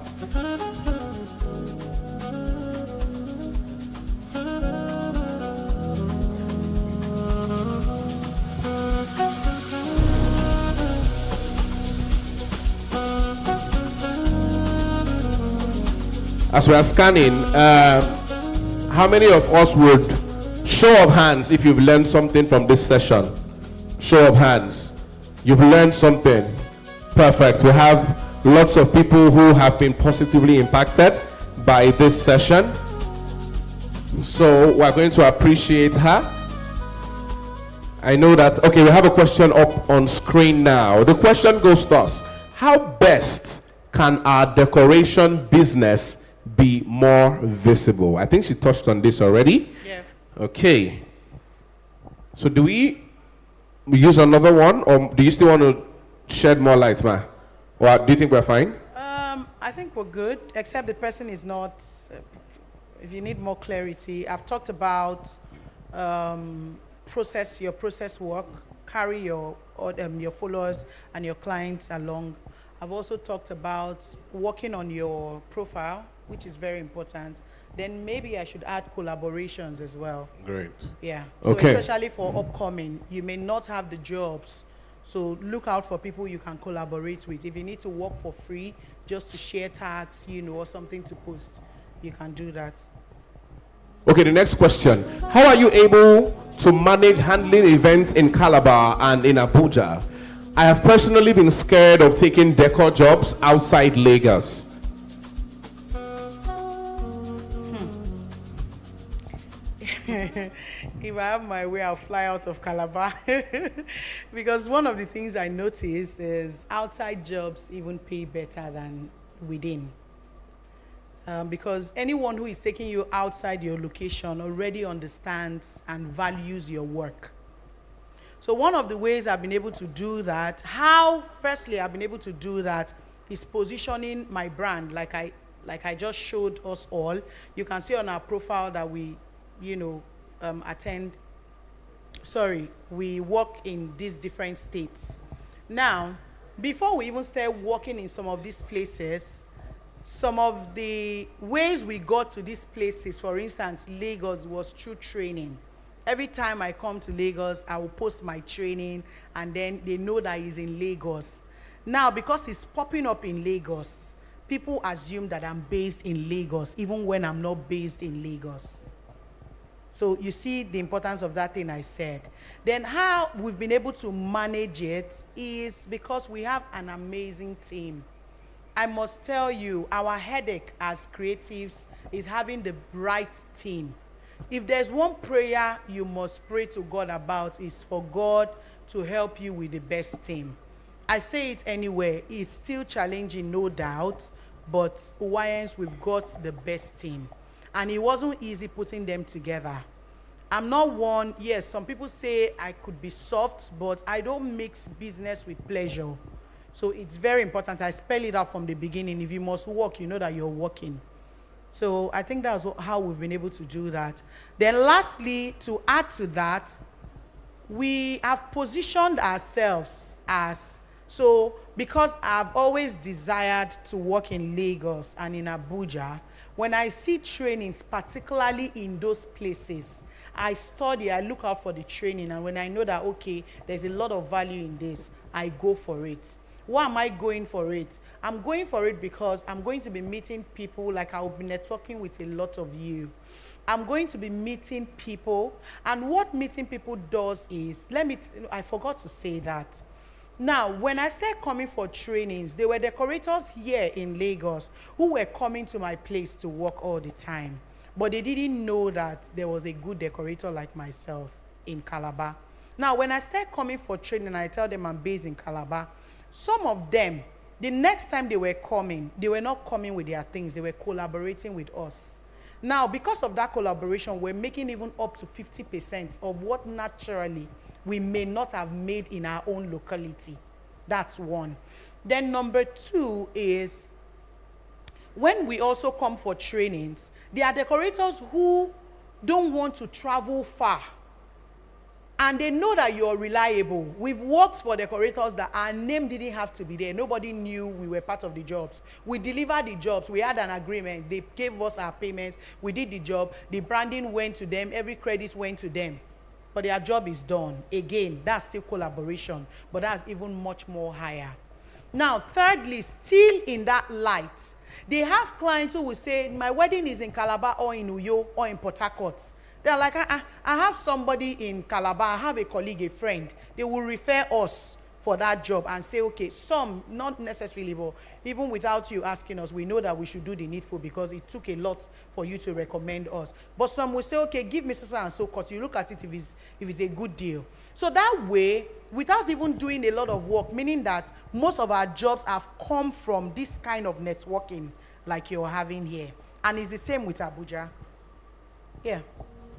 As we are scanning, how many of us would, show of hands, if you've learned something from this session? Show of hands. You've learned something. Perfect. We have lots of people who have been positively impacted by this session. So we're going to appreciate her. I know that, okay, we have a question up on screen now. The question goes to us: how best can our decoration business be more visible? I think she touched on this already. Yeah. Okay. So do we use another one, or do you still want to shed more light, ma? Or do you think we're fine? I think we're good, except the person is not. If you need more clarity, I've talked about your process work, carry your followers and your clients along. I've also talked about working on your profile, which is very important. Then maybe I should add collaborations as well. Great. Yeah. So Okay. especially for upcoming, you may not have the jobs. So look out for people you can collaborate with. If you need to work for free, just to share tags, or something to post, you can do that. Okay, the next question. How are you able to manage handling events in Calabar and in Abuja? I have personally been scared of taking decor jobs outside Lagos. If I have my way, I'll fly out of Calabar. Because one of the things I noticed is outside jobs even pay better than within. Because anyone who is taking you outside your location already understands and values your work. So one of the ways I've been able to do that, firstly I've been able to do that is positioning my brand like I just showed us all. You can see on our profile that we, we work in these different states. Now, before we even start working in some of these places, some of the ways we got to these places, for instance, Lagos, was through training. Every time I come to Lagos, I will post my training, and then they know that he's in Lagos. Now, because it's popping up in Lagos, people assume that I'm based in Lagos, even when I'm not based in Lagos. So you see the importance of that thing I said. Then how we've been able to manage it is because we have an amazing team. I must tell you, our headache as creatives is having the right team. If there's one prayer you must pray to God about, is for God to help you with the best team. I say it anyway, it's still challenging, no doubt, but Hawaiians, we've got the best team. And it wasn't easy putting them together. I'm not one, yes, some people say I could be soft, but I don't mix business with pleasure. So it's very important. I spell it out from the beginning. If you must work, you know that you're working. So I think that's how we've been able to do that. Then lastly, to add to that, we have positioned ourselves as, so because I've always desired to work in Lagos and in Abuja, when I see trainings, particularly in those places, I study, I look out for the training, and when I know that, okay, there's a lot of value in this, I go for it. Why am I going for it? I'm going for it because I'm going to be meeting people, like I'll be networking with a lot of you. I'm going to be meeting people, and what meeting people does is, I forgot to say that. Now, when I started coming for trainings, there were decorators here in Lagos who were coming to my place to work all the time. But they didn't know that there was a good decorator like myself in Calabar. Now, when I started coming for training, I tell them I'm based in Calabar. Some of them, the next time they were coming, they were not coming with their things. They were collaborating with us. Now, because of that collaboration, we're making even up to 50% of what naturally we may not have made in our own locality. That's one. Then number two is, when we also come for trainings, there are decorators who don't want to travel far. And they know that you're reliable. We've worked for decorators that our name didn't have to be there. Nobody knew we were part of the jobs. We delivered the jobs. We had an agreement. They gave us our payments. We did the job. The branding went to them. Every credit went to them. But their job is done. Again, that's still collaboration. But that's even much more higher. Now, thirdly, still in that light, they have clients who will say, my wedding is in Calabar or in Uyo or in Port Harcourt. They're like, I have somebody in Calabar, I have a colleague, a friend. They will refer us for that job and say, okay, some, not necessarily, but even without you asking us, we know that we should do the needful because it took a lot for you to recommend us. But some will say, okay, give me so and so, because you look at it if it's a good deal. So that way, without even doing a lot of work, meaning that most of our jobs have come from this kind of networking like you're having here. And it's the same with Abuja. Yeah.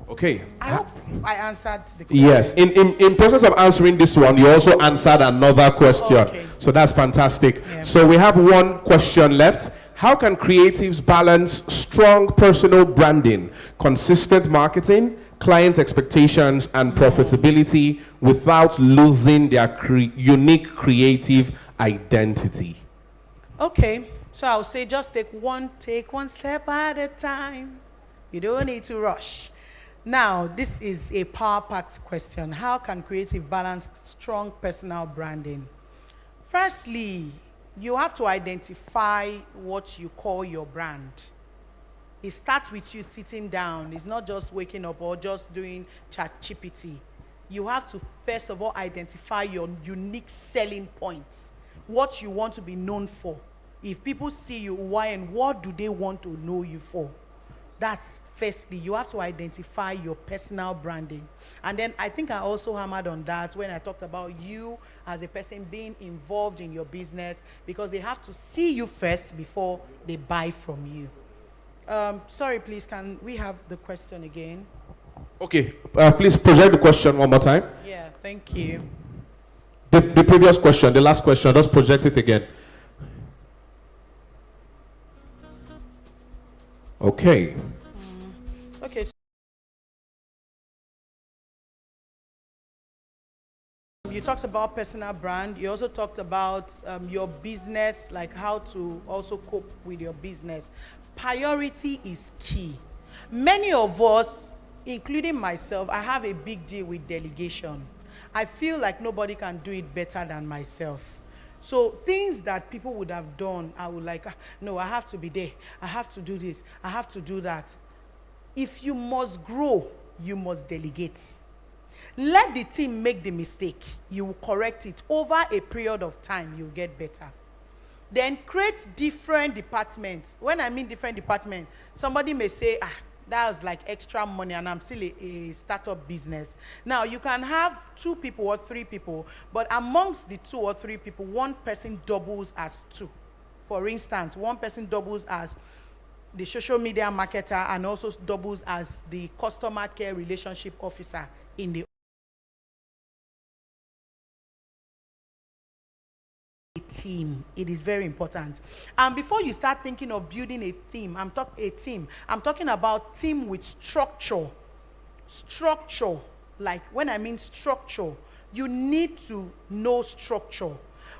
Okay. I hope I answered the question. Yes. In process of answering this one, you also answered another question. Okay. So that's fantastic. Yeah. So we have one question left. How can creatives balance strong personal branding, consistent marketing, clients' expectations, and profitability without losing their unique creative identity? Okay. So I'll say just take one step at a time. You don't need to rush. Now, this is a power-packed question. How can creative balance strong personal branding? Firstly, you have to identify what you call your brand. It starts with you sitting down. It's not just waking up or just doing ChatGPT. You have to first of all identify your unique selling points, what you want to be known for. If people see you, why and what do they want to know you for? That's firstly, you have to identify your personal branding. And then I think I also hammered on that when I talked about you as a person being involved in your business, because they have to see you first before they buy from you. Sorry, please, can we have the question again? Okay, please project the question one more time. Yeah, thank you. The previous question, the last question, just project it again. Okay. Okay. You talked about personal brand. You also talked about your business, like how to also cope with your business. Priority is key. Many of us, including myself, I have a big deal with delegation. I feel like nobody can do it better than myself. So things that people would have done, I would like, no, I have to be there. I have to do this. I have to do that. If you must grow, you must delegate. Let the team make the mistake. You will correct it. Over a period of time, you'll get better. Then create different departments. When I mean different departments, somebody may say, that was like extra money and I'm still a startup business. Now, you can have 2 people or 3 people, but amongst the 2 or 3 people, one person doubles as 2. For instance, one person doubles as the social media marketer and also doubles as the customer care relationship officer in the team. It is very important. And before you start thinking of building a team, I'm talking about team with structure. Structure, like when I mean structure, you need to know structure.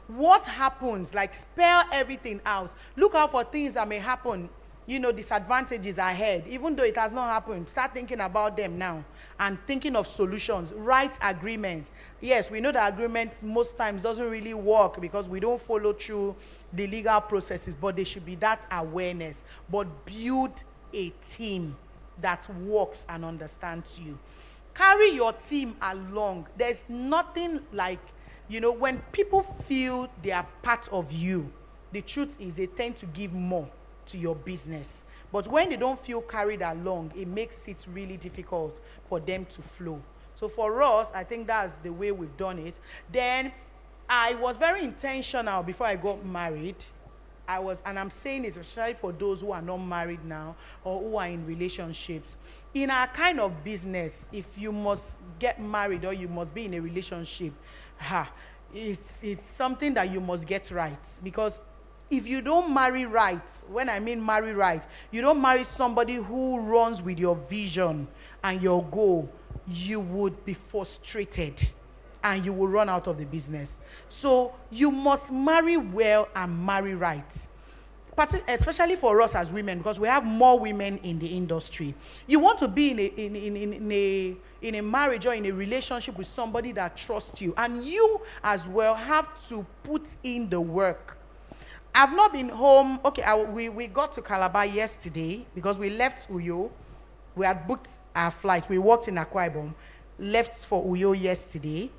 What happens, like spell everything out. Look out for things that may happen, disadvantages ahead. Even though it has not happened, start thinking about them now and thinking of solutions. Write agreement. Yes, we know that agreement most times doesn't really work because we don't follow through the legal processes, but there should be that awareness. But build a team that works and understands you. Carry your team along. There's nothing like, when people feel they are part of you, the truth is they tend to give more to your business. But when they don't feel carried along, it makes it really difficult for them to flow. So for us, I think that's the way we've done it. Then I was very intentional before I got married. And I'm saying it especially for those who are not married now or who are in relationships. In our kind of business, if you must get married or you must be in a relationship, it's something that you must get right. Because if you don't marry right, when I mean marry right, you don't marry somebody who runs with your vision and your goal, you would be frustrated and you will run out of the business. So you must marry well and marry right. Especially for us as women, because we have more women in the industry. You want to be in a marriage or in a relationship with somebody that trusts you, and you as well have to put in the work. I've not been home. Okay, we got to Calabar yesterday because we left Uyo. We had booked our flight. We walked in Akwa Ibom, left for Uyo yesterday,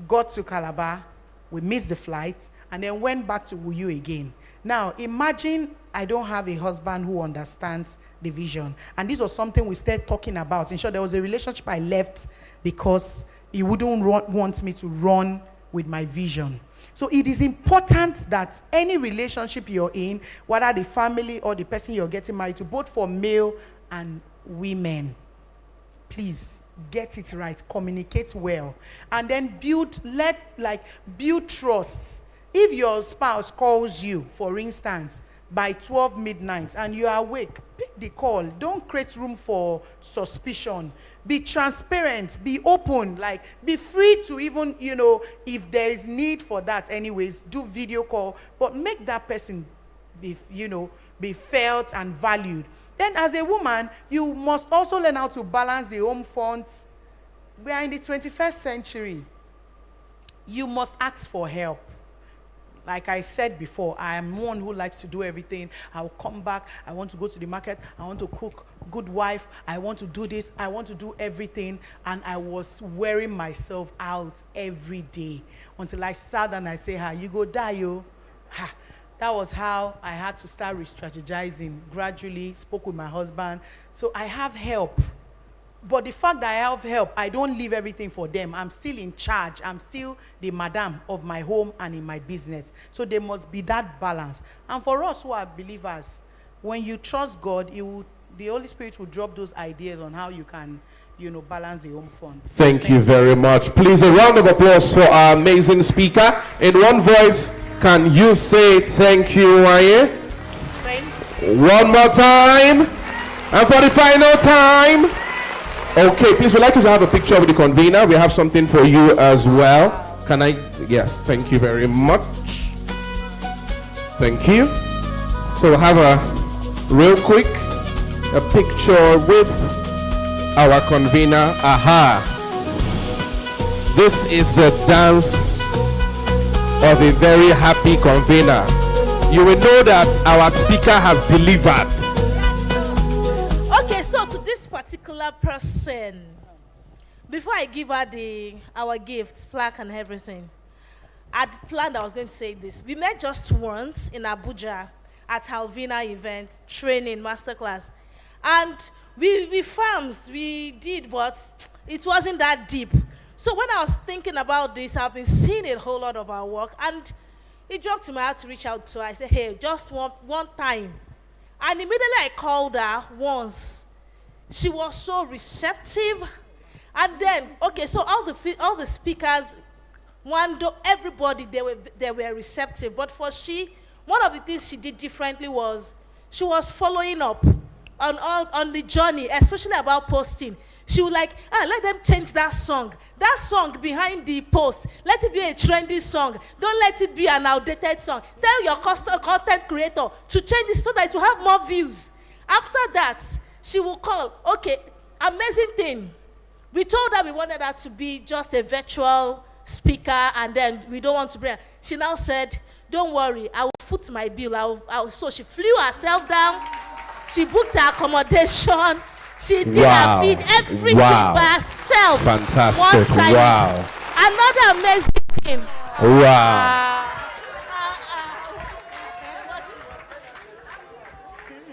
got to Calabar, we missed the flight, and then went back to Uyo again. Now, imagine I don't have a husband who understands the vision. And this was something we started talking about. In short, there was a relationship I left because he wouldn't want me to run with my vision. So it is important that any relationship you're in, whether the family or the person you're getting married to, both for male and women, please get it right, communicate well, and then build trust. If your spouse calls you, for instance, by 12 midnight and you are awake, pick the call. Don't create room for suspicion. Be transparent, be open, be free to even, if there is need for that anyways, do video call, but make that person be felt and valued. Then as a woman, you must also learn how to balance the home front. We are in the 21st century. You must ask for help. like I said before, I am one who likes to do everything. I will come back. I want to go to the market. I want to cook. Good wife. I want to do this. I want to do everything. And I was wearing myself out every day until I sat and I say, "Ha, you go die, yo." Ha. That was how I had to start re-strategizing. Gradually, spoke with my husband. So I have help. But the fact that I have help, I don't leave everything for them. I'm still in charge. I'm still the madam of my home and in my business. So there must be that balance. And for us who are believers, when you trust God, the Holy Spirit will drop those ideas on how you can, balance the home fund. Thank you very much. Please, a round of applause for our amazing speaker. In one voice, can you say thank you, Waye? One more time. And for the final time. Okay, please, we'd like you to have a picture with the convener. We have something for you as well. Can I? Yes, thank you very much. Thank you. So we'll have real quick, a picture with our convener. Aha. This is the dance of a very happy convener. You will know that our speaker has delivered. Okay, so to this particular person, before I give her our gifts, plaque and everything, I'd planned I was going to say this. We met just once in Abuja at Halvina event, training, masterclass. And we farmed, we did, but it wasn't that deep. So when I was thinking about this, I've been seeing a whole lot of our work, and it dropped in my heart to reach out to her. I said, hey, just one time. And immediately I called her once. She was so receptive. And then, okay, so all the speakers, everybody, they were receptive. But for one of the things she did differently was she was following up on the journey, especially about posting. She would let them change that song behind the post. Let it be a trendy song. Don't let it be an outdated song. Tell your content creator to change it so that it will have more views. After that, she will call. Okay, amazing thing. We told her we wanted her to be just a virtual speaker, and then we don't want to bring her. She now said, don't worry, I will foot my bill. So she flew herself down. She booked her accommodation. She did her feed, everything by herself. Fantastic. One time. Wow. Another amazing thing. Wow.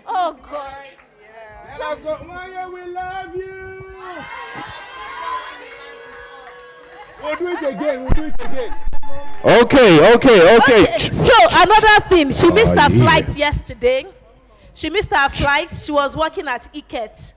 Oh, God. Let us go. Maya, we love you. We'll do it again. Okay. So, another thing. She missed her flight yesterday. She was working at Iket.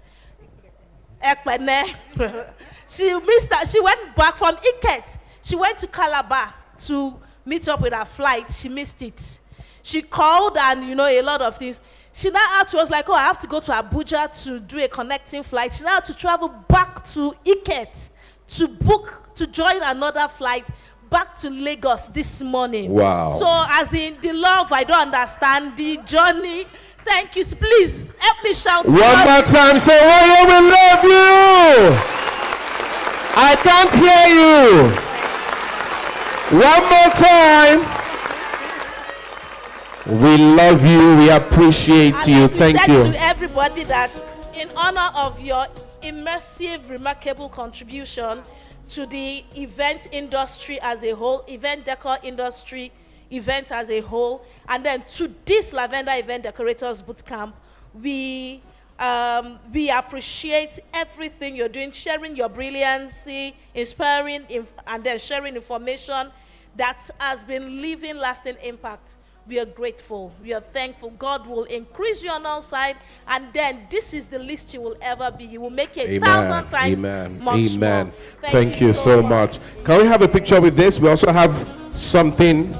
She went back from Iket. She went to Calabar to meet up with her flight. She missed it. She called and, a lot of things. She now had to, was like, I have to go to Abuja to do a connecting flight. She now had to travel back to Iket to join another flight back to Lagos this morning. Wow. So, as in the love, I don't understand the journey. Thank you. Please help me shout. One more time. Say, Wayo, we love you. I can't hear you. One more time. We love you. We appreciate you. Thank you. To everybody that in honor of your immersive, remarkable contribution to the event industry as a whole, event decor industry, event as a whole, and then to this Lavender Event Decorators Bootcamp, we appreciate everything you're doing, sharing your brilliancy, inspiring, and then sharing information that has been leaving lasting impact. We are grateful. We are thankful. God will increase you on all sides, and then this is the least you will ever be. You will make it 1,000 times much more. Thank you so much. Can we have a picture with this? We also have something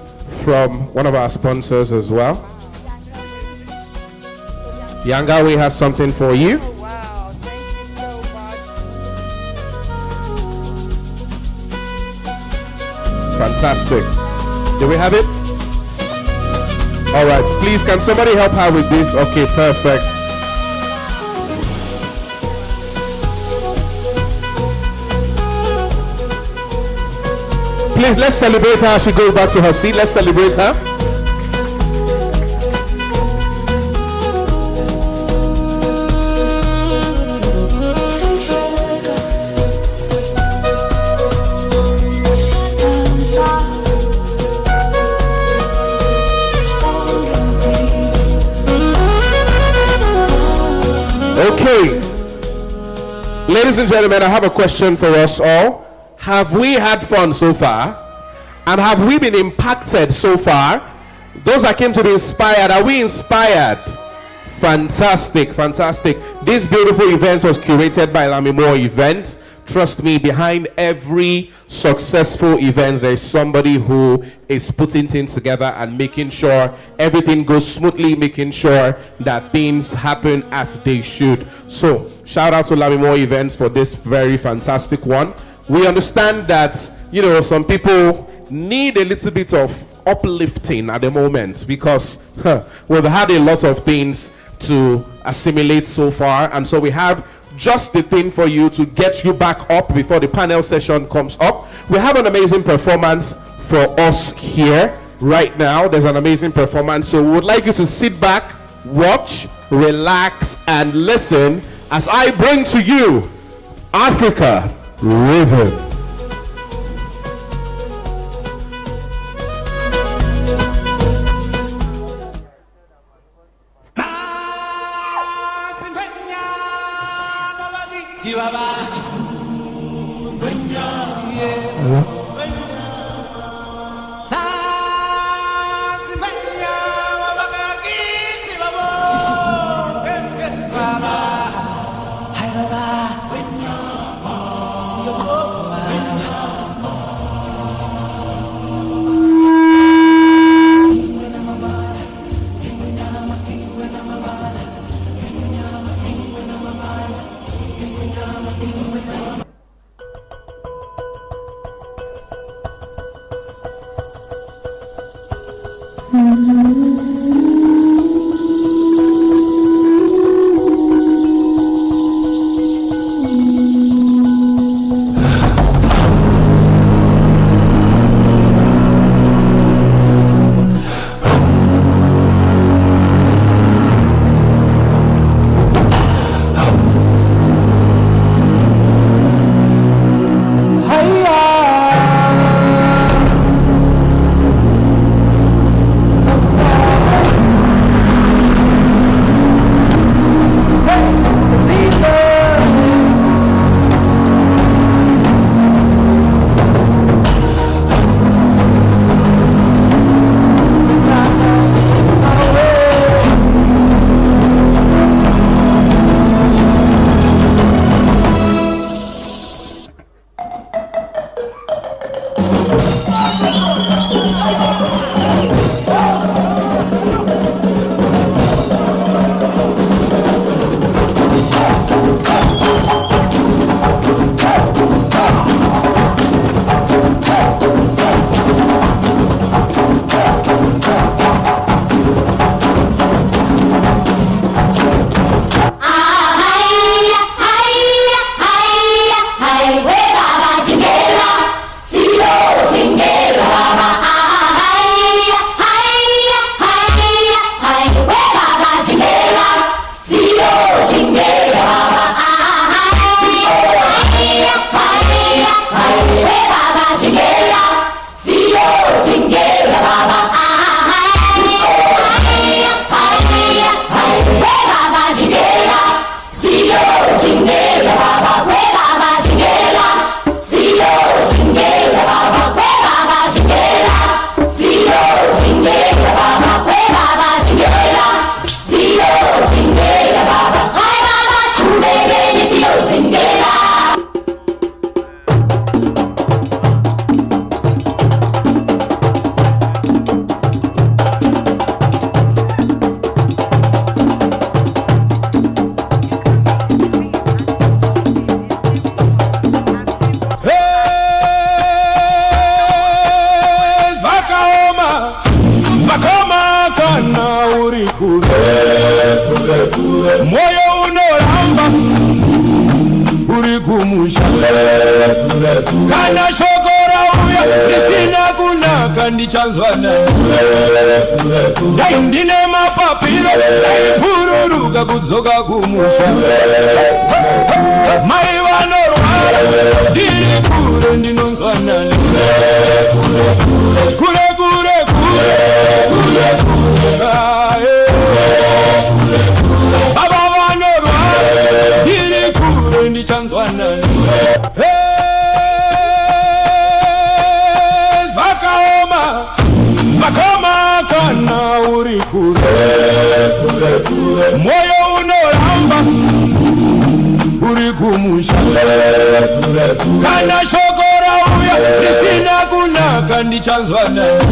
from one of our sponsors as well. Yangawe has something for you. Oh, wow. Thank you so much. Fantastic. Do we have it? All right. Please, can somebody help her with this? Okay, perfect. Please, let's celebrate her as she goes back to her seat. Let's celebrate her. Ladies and gentlemen, I have a question for us all. Have we had fun so far? And have we been impacted so far? Those that came to be inspired, are we inspired? Fantastic, fantastic. This beautiful event was curated by Lamimore Events. Trust me, behind every successful event, there is somebody who is putting things together and making sure everything goes smoothly, making sure that things happen as they should. So, shout out to Lamimore Events for this very fantastic one. We understand that, you know, some people need a little bit of uplifting at the moment because we've had a lot of things to assimilate so far, and so we have just the thing for you to get you back up before the panel session comes up. We have an amazing performance for us here right now. There's an amazing performance, so we would like you to sit back, watch, relax, and listen as I bring to you Africa Rhythm. Kana shokora uya nisina kunaka ndichanzwana dai ndine mapapiro dai pururuka kudzoka kumusha mai vanorwara ndiri kure ndinonzwana kure kure kure baba vanorwara ndiri kure ndichanzwana kana shokora uya risina kunaka ndichanzwa nani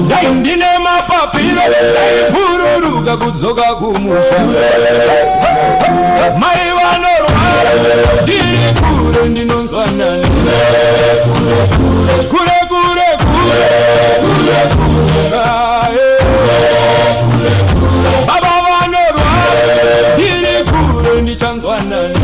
dai ndine mapapiro daipururuka kudzoka kumusha mai vanorwara ndiri kure ndinonzwa nani kure baba vanorwara ndiri kure ndichanzwa nani.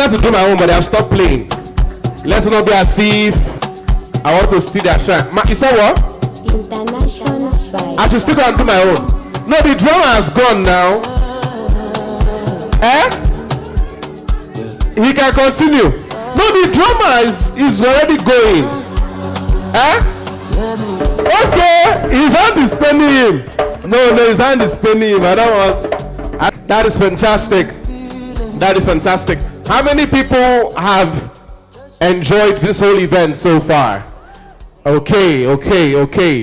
To do my own, but I've stopped playing. Let's not be as if I want to steal their shine. You said what? International vibe. I should still go and do my own. No, the drummer has gone now. He can continue. No, the drummer is already going. Okay, his hand is paining him. No, his hand is paining him. I don't want. That is fantastic. That is fantastic. How many people have enjoyed this whole event so far? Okay.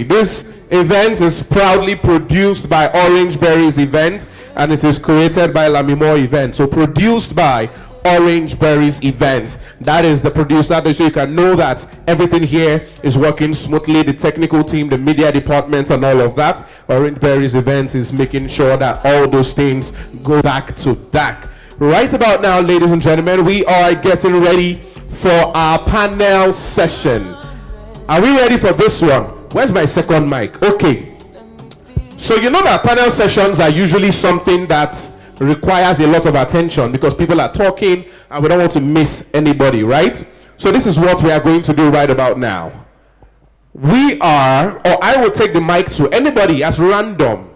This event is proudly produced by Orange Berries Event, and it is created by Lamimore Event. So produced by Orange Berries Event. That is the producer, so you can know that everything here is working smoothly. The technical team, the media department, and all of that. Orange Berries Event is making sure that all those things go back to back. Right about now, ladies and gentlemen, we are getting ready for our panel session. Are we ready for this one? Where's my second mic? Okay. So you know that panel sessions are usually something that requires a lot of attention because people are talking and we don't want to miss anybody, right? So this is what we are going to do right about now. I will take the mic to anybody as random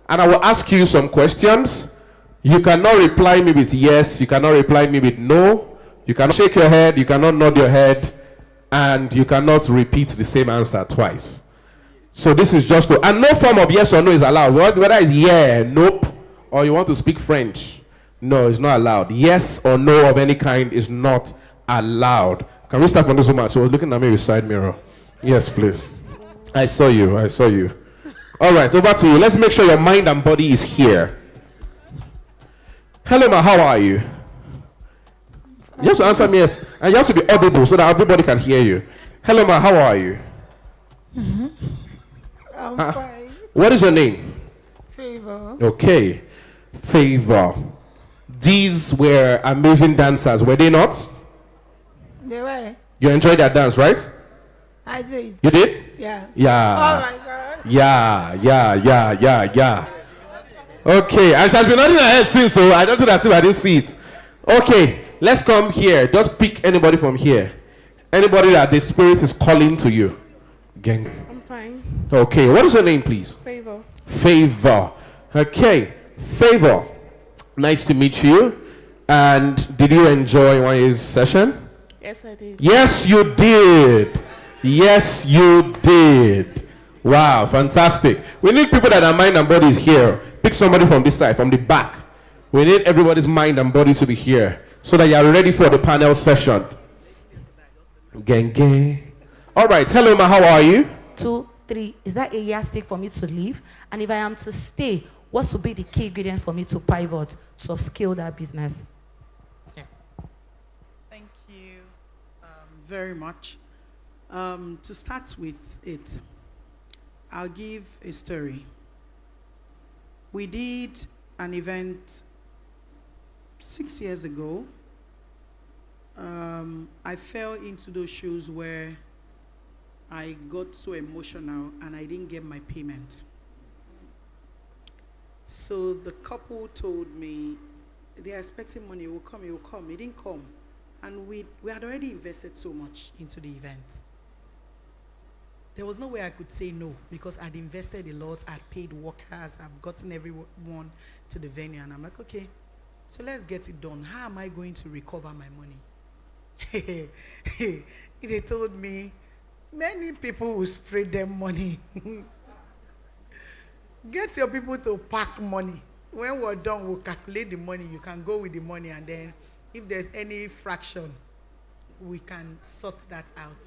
and I will ask you some questions. You cannot reply me with yes, you cannot reply me with no, you cannot shake your head, you cannot nod your head, and you cannot repeat the same answer twice. So this is just and no form of yes or no is allowed. Whether it's yeah, nope, or you want to speak French, no, it's not allowed. Yes or no of any kind is not allowed. Can we start from this woman? She was looking at me with side mirror. Yes, please. I saw you. All right, over to you. Let's make sure your mind and body is here. Hello, ma, how are you? You have to answer me yes, and you have to be audible so that everybody can hear you. Hello, ma, how are you? I'm fine. What is your name? Favor. Okay, Favor. These were amazing dancers, were they not? They were. You enjoyed that dance, right? I did. You did? Yeah. Yeah. Oh my God. Yeah. Okay, and she has been nodding her head since, so I don't think I didn't see it. Okay, let's come here. Just pick anybody from here. Anybody that the spirit is calling to you. Gang. I'm fine. Okay, what is your name, please? Favor. Favor. Okay, Favor. Nice to meet you. And did you enjoy one of his session? Yes, I did. Yes, you did. Yes, you did. Wow, fantastic. We need people that are mind and bodies here. Pick somebody from this side, from the back. We need everybody's mind and body to be here so that you are ready for the panel session. Gang. All right. Hello, ma. How are you? 2, 3. Is that a yardstick for me to leave? And if I am to stay, what would be the key ingredient for me to pivot to upscale that business? Thank you very much. To start with it, I'll give a story. We did an event 6 years ago. I fell into those shoes where I got so emotional and I didn't get my payment. So the couple told me they are expecting money, it will come. It didn't come. And we had already invested so much into the event. There was no way I could say no because I'd invested a lot, I'd paid workers, I've gotten everyone to the venue, and I'm like, okay, so let's get it done. How am I going to recover my money? They told me, many people will spray them money. Get your people to pack money. When we're done, we'll calculate the money. You can go with the money, and then if there's any fraction, we can sort that out.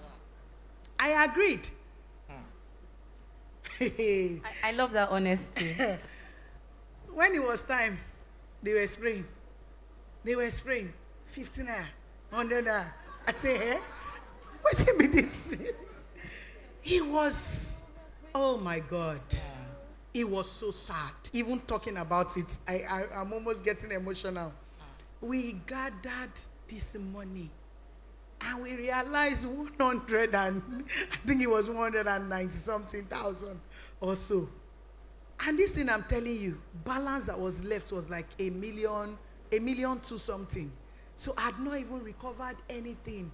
I agreed. I love that honesty. When it was time, they were spraying. 15 naira, 100 naira. I say, hey, what's be this? He was, oh my God. It was so sad. Even talking about it, I'm almost getting emotional. We gathered this money and we realized 100 and I think it was 190 something thousand or so. And this thing I'm telling you, balance that was left was like a million to something. So I'd not even recovered anything.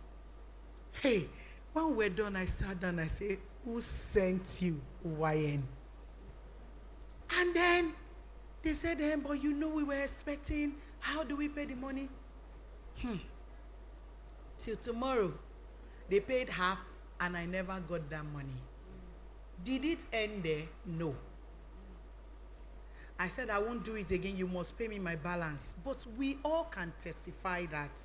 Hey, when we're done, I sat down, I said, who sent you, YN? And then they said, but you know we were expecting, how do we pay the money? Till tomorrow, they paid half and I never got that money. Did it end there? No. I said, I won't do it again. You must pay me my balance. But we all can testify that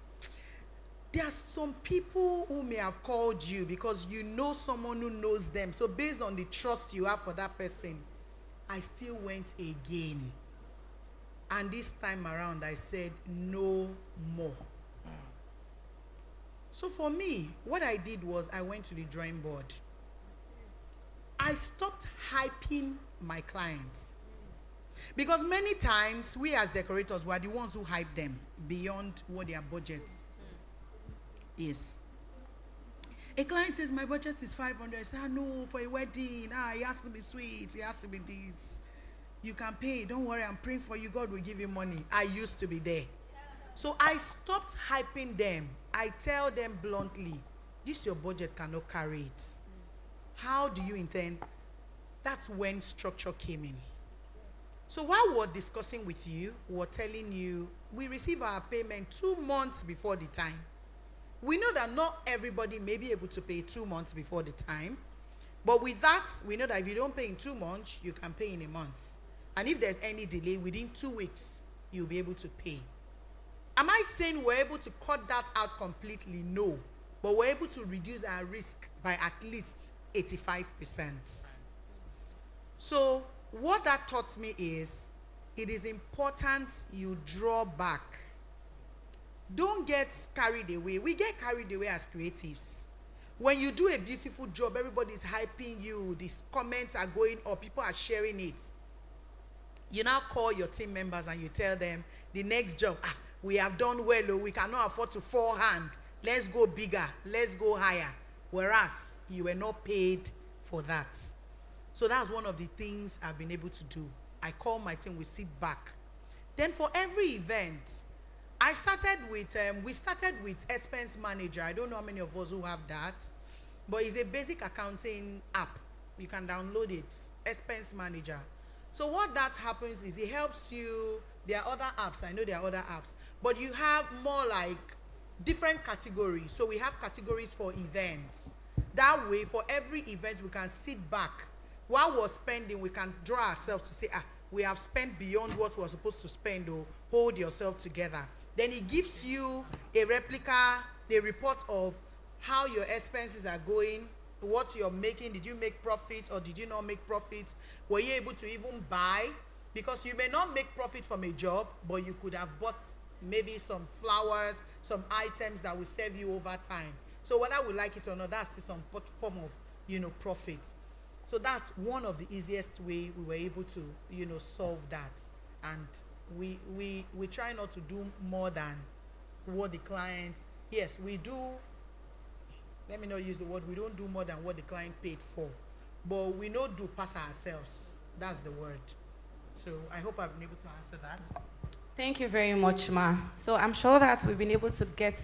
there are some people who may have called you because you know someone who knows them. So based on the trust you have for that person, I still went again. And this time around, I said, no more. So for me, what I did was I went to the drawing board. I stopped hyping my clients. Because many times, we as decorators were the ones who hype them beyond what their budgets is. A client says, my budget is 500. I say, no, for a wedding, it has to be sweet, it has to be this. You can pay, don't worry, I'm praying for you, God will give you money. I used to be there. So I stopped hyping them. I tell them bluntly, this your budget cannot carry it. How do you intend? That's when structure came in. So while we're discussing with you, we're telling you, we receive our payment 2 months before the time. We know that not everybody may be able to pay 2 months before the time. But with that, we know that if you don't pay in 2 months, you can pay in a month. And if there's any delay, within 2 weeks, you'll be able to pay. Am I saying we're able to cut that out completely? No. But we're able to reduce our risk by at least 85%. So what that taught me is, it is important you draw back. Don't get carried away. We get carried away as creatives. When you do a beautiful job, everybody's hyping you, these comments are going up, people are sharing it. You now call your team members and you tell them, the next job, we have done well, we cannot afford to forehand. Let's go bigger, let's go higher. Whereas you were not paid for that. So that's one of the things I've been able to do. I call my team, we sit back. Then for every event, we started with Expense Manager. I don't know how many of us who have that, but it's a basic accounting app. You can download it, Expense Manager. So what that happens is it helps you. There are other apps, I know there are other apps, but you have more like different categories. So we have categories for events. That way, for every event, we can sit back. While we're spending, we can draw ourselves to say, we have spent beyond what we're supposed to spend, or hold yourself together. Then it gives you a replica, a report of how your expenses are going, what you're making. Did you make profit or did you not make profit? Were you able to even buy? Because you may not make profit from a job, but you could have bought maybe some flowers, some items that will serve you over time. So whether we like it or not, that's still some form of, profit. So that's one of the easiest way we were able to, solve that. And we try not to do more than what the client, yes, we do, let me not use the word, we don't do more than what the client paid for. But we don't do pass ourselves. That's the word. So I hope I've been able to answer that. Thank you very much, Ma. So I'm sure that we've been able to get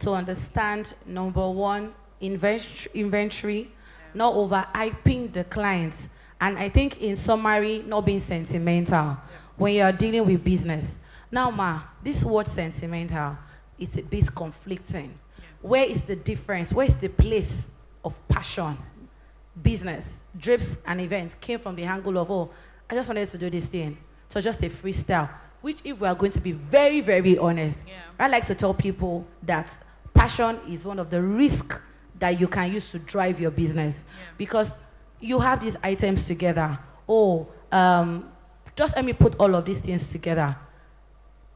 to understand, number one, inventory, not over-hyping the clients. And I think in summary, not being sentimental when you are dealing with business. Now, Ma, this word sentimental is a bit conflicting. Where is the difference? Where is the place of passion? Business, drips and events came from the angle of, I just wanted to do this thing. So just a freestyle, which if we are going to be very, very honest, I like to tell people that passion is one of the risks that you can use to drive your business. Because you have these items together. Just let me put all of these things together.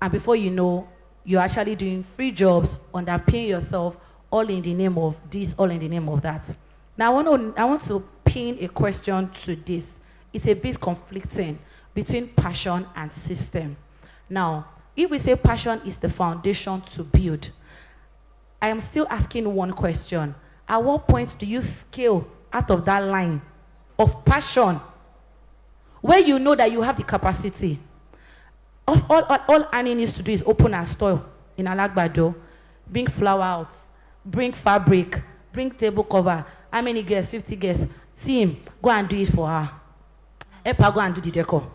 And before you know, you're actually doing free jobs, underpaying yourself, all in the name of this, all in the name of that. Now, I want to pin a question to this. It's a bit conflicting between passion and system. Now, if we say passion is the foundation to build, I am still asking one question. At what point do you scale out of that line of passion where you know that you have the capacity? All Annie needs to do is open her store in Alagbado, bring flower out, bring fabric, bring table cover. How many guests? 50 guests. Team, go and do it for her. Help her go and do the decor.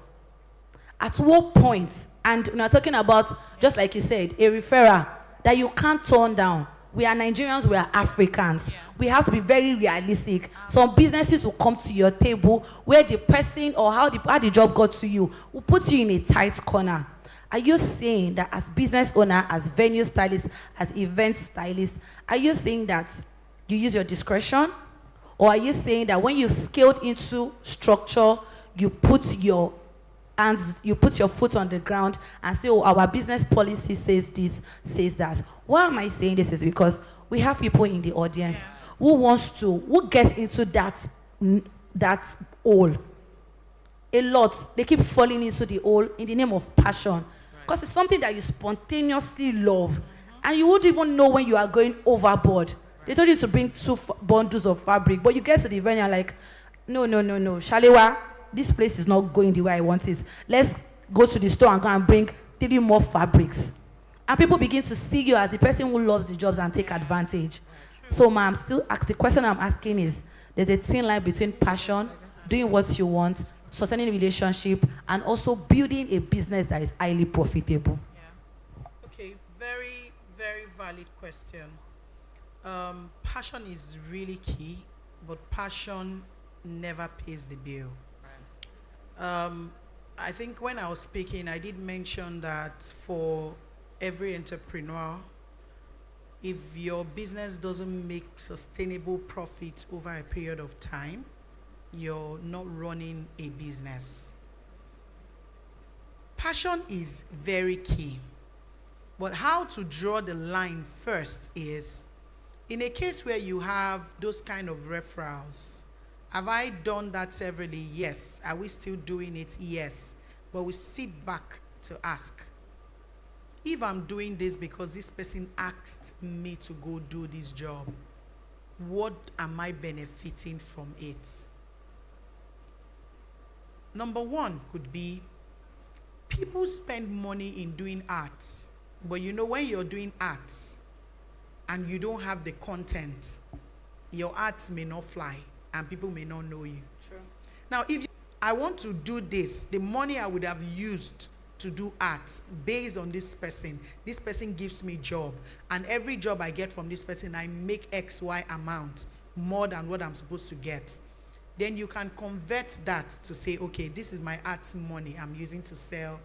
At what point, and we're talking about, just like you said, a referral that you can't turn down. We are Nigerians, we are Africans. We have to be very realistic. Some businesses will come to your table where the person or how the job got to you will put you in a tight corner. Are you saying that as business owner, as venue stylist, as event stylist, are you saying that you use your discretion? Or are you saying that when you've scaled into structure, you put your foot on the ground and say, our business policy says this, says that? Why am I saying this is because we have people in the audience who gets into that hole. a lot, they keep falling into the hole in the name of passion. Because it's something that you spontaneously love. And you won't even know when you are going overboard. They told you to bring 2 bundles of fabric, but you get to the venue and like, no, Shalewa, this place is not going the way I want it. Let's go to the store and go and bring 3 more fabrics. And people begin to see you as the person who loves the jobs and take advantage. So, ma'am, the question I'm asking is, there's a thin line between passion, doing what you want, sustaining a relationship, and also building a business that is highly profitable. Okay, very, very valid question. Passion is really key, but passion never pays the bill. I think when I was speaking, I did mention that for every entrepreneur, if your business doesn't make sustainable profit over a period of time, you're not running a business. Passion is very key. But how to draw the line first is, in a case where you have those kind of referrals, have I done that severally? Yes. Are we still doing it? Yes. But we sit back to ask, if I'm doing this because this person asked me to go do this job, what am I benefiting from it? Number 1 could be, people spend money in doing arts, but you know, when you're doing arts and you don't have the content, your arts may not fly and people may not know you. True. Now, if I want to do this, the money I would have used to do art based on this person gives me job, and every job I get from this person, I make XY amount more than what I'm supposed to get. Then you can convert that to say, okay, this is my arts money I'm using to sell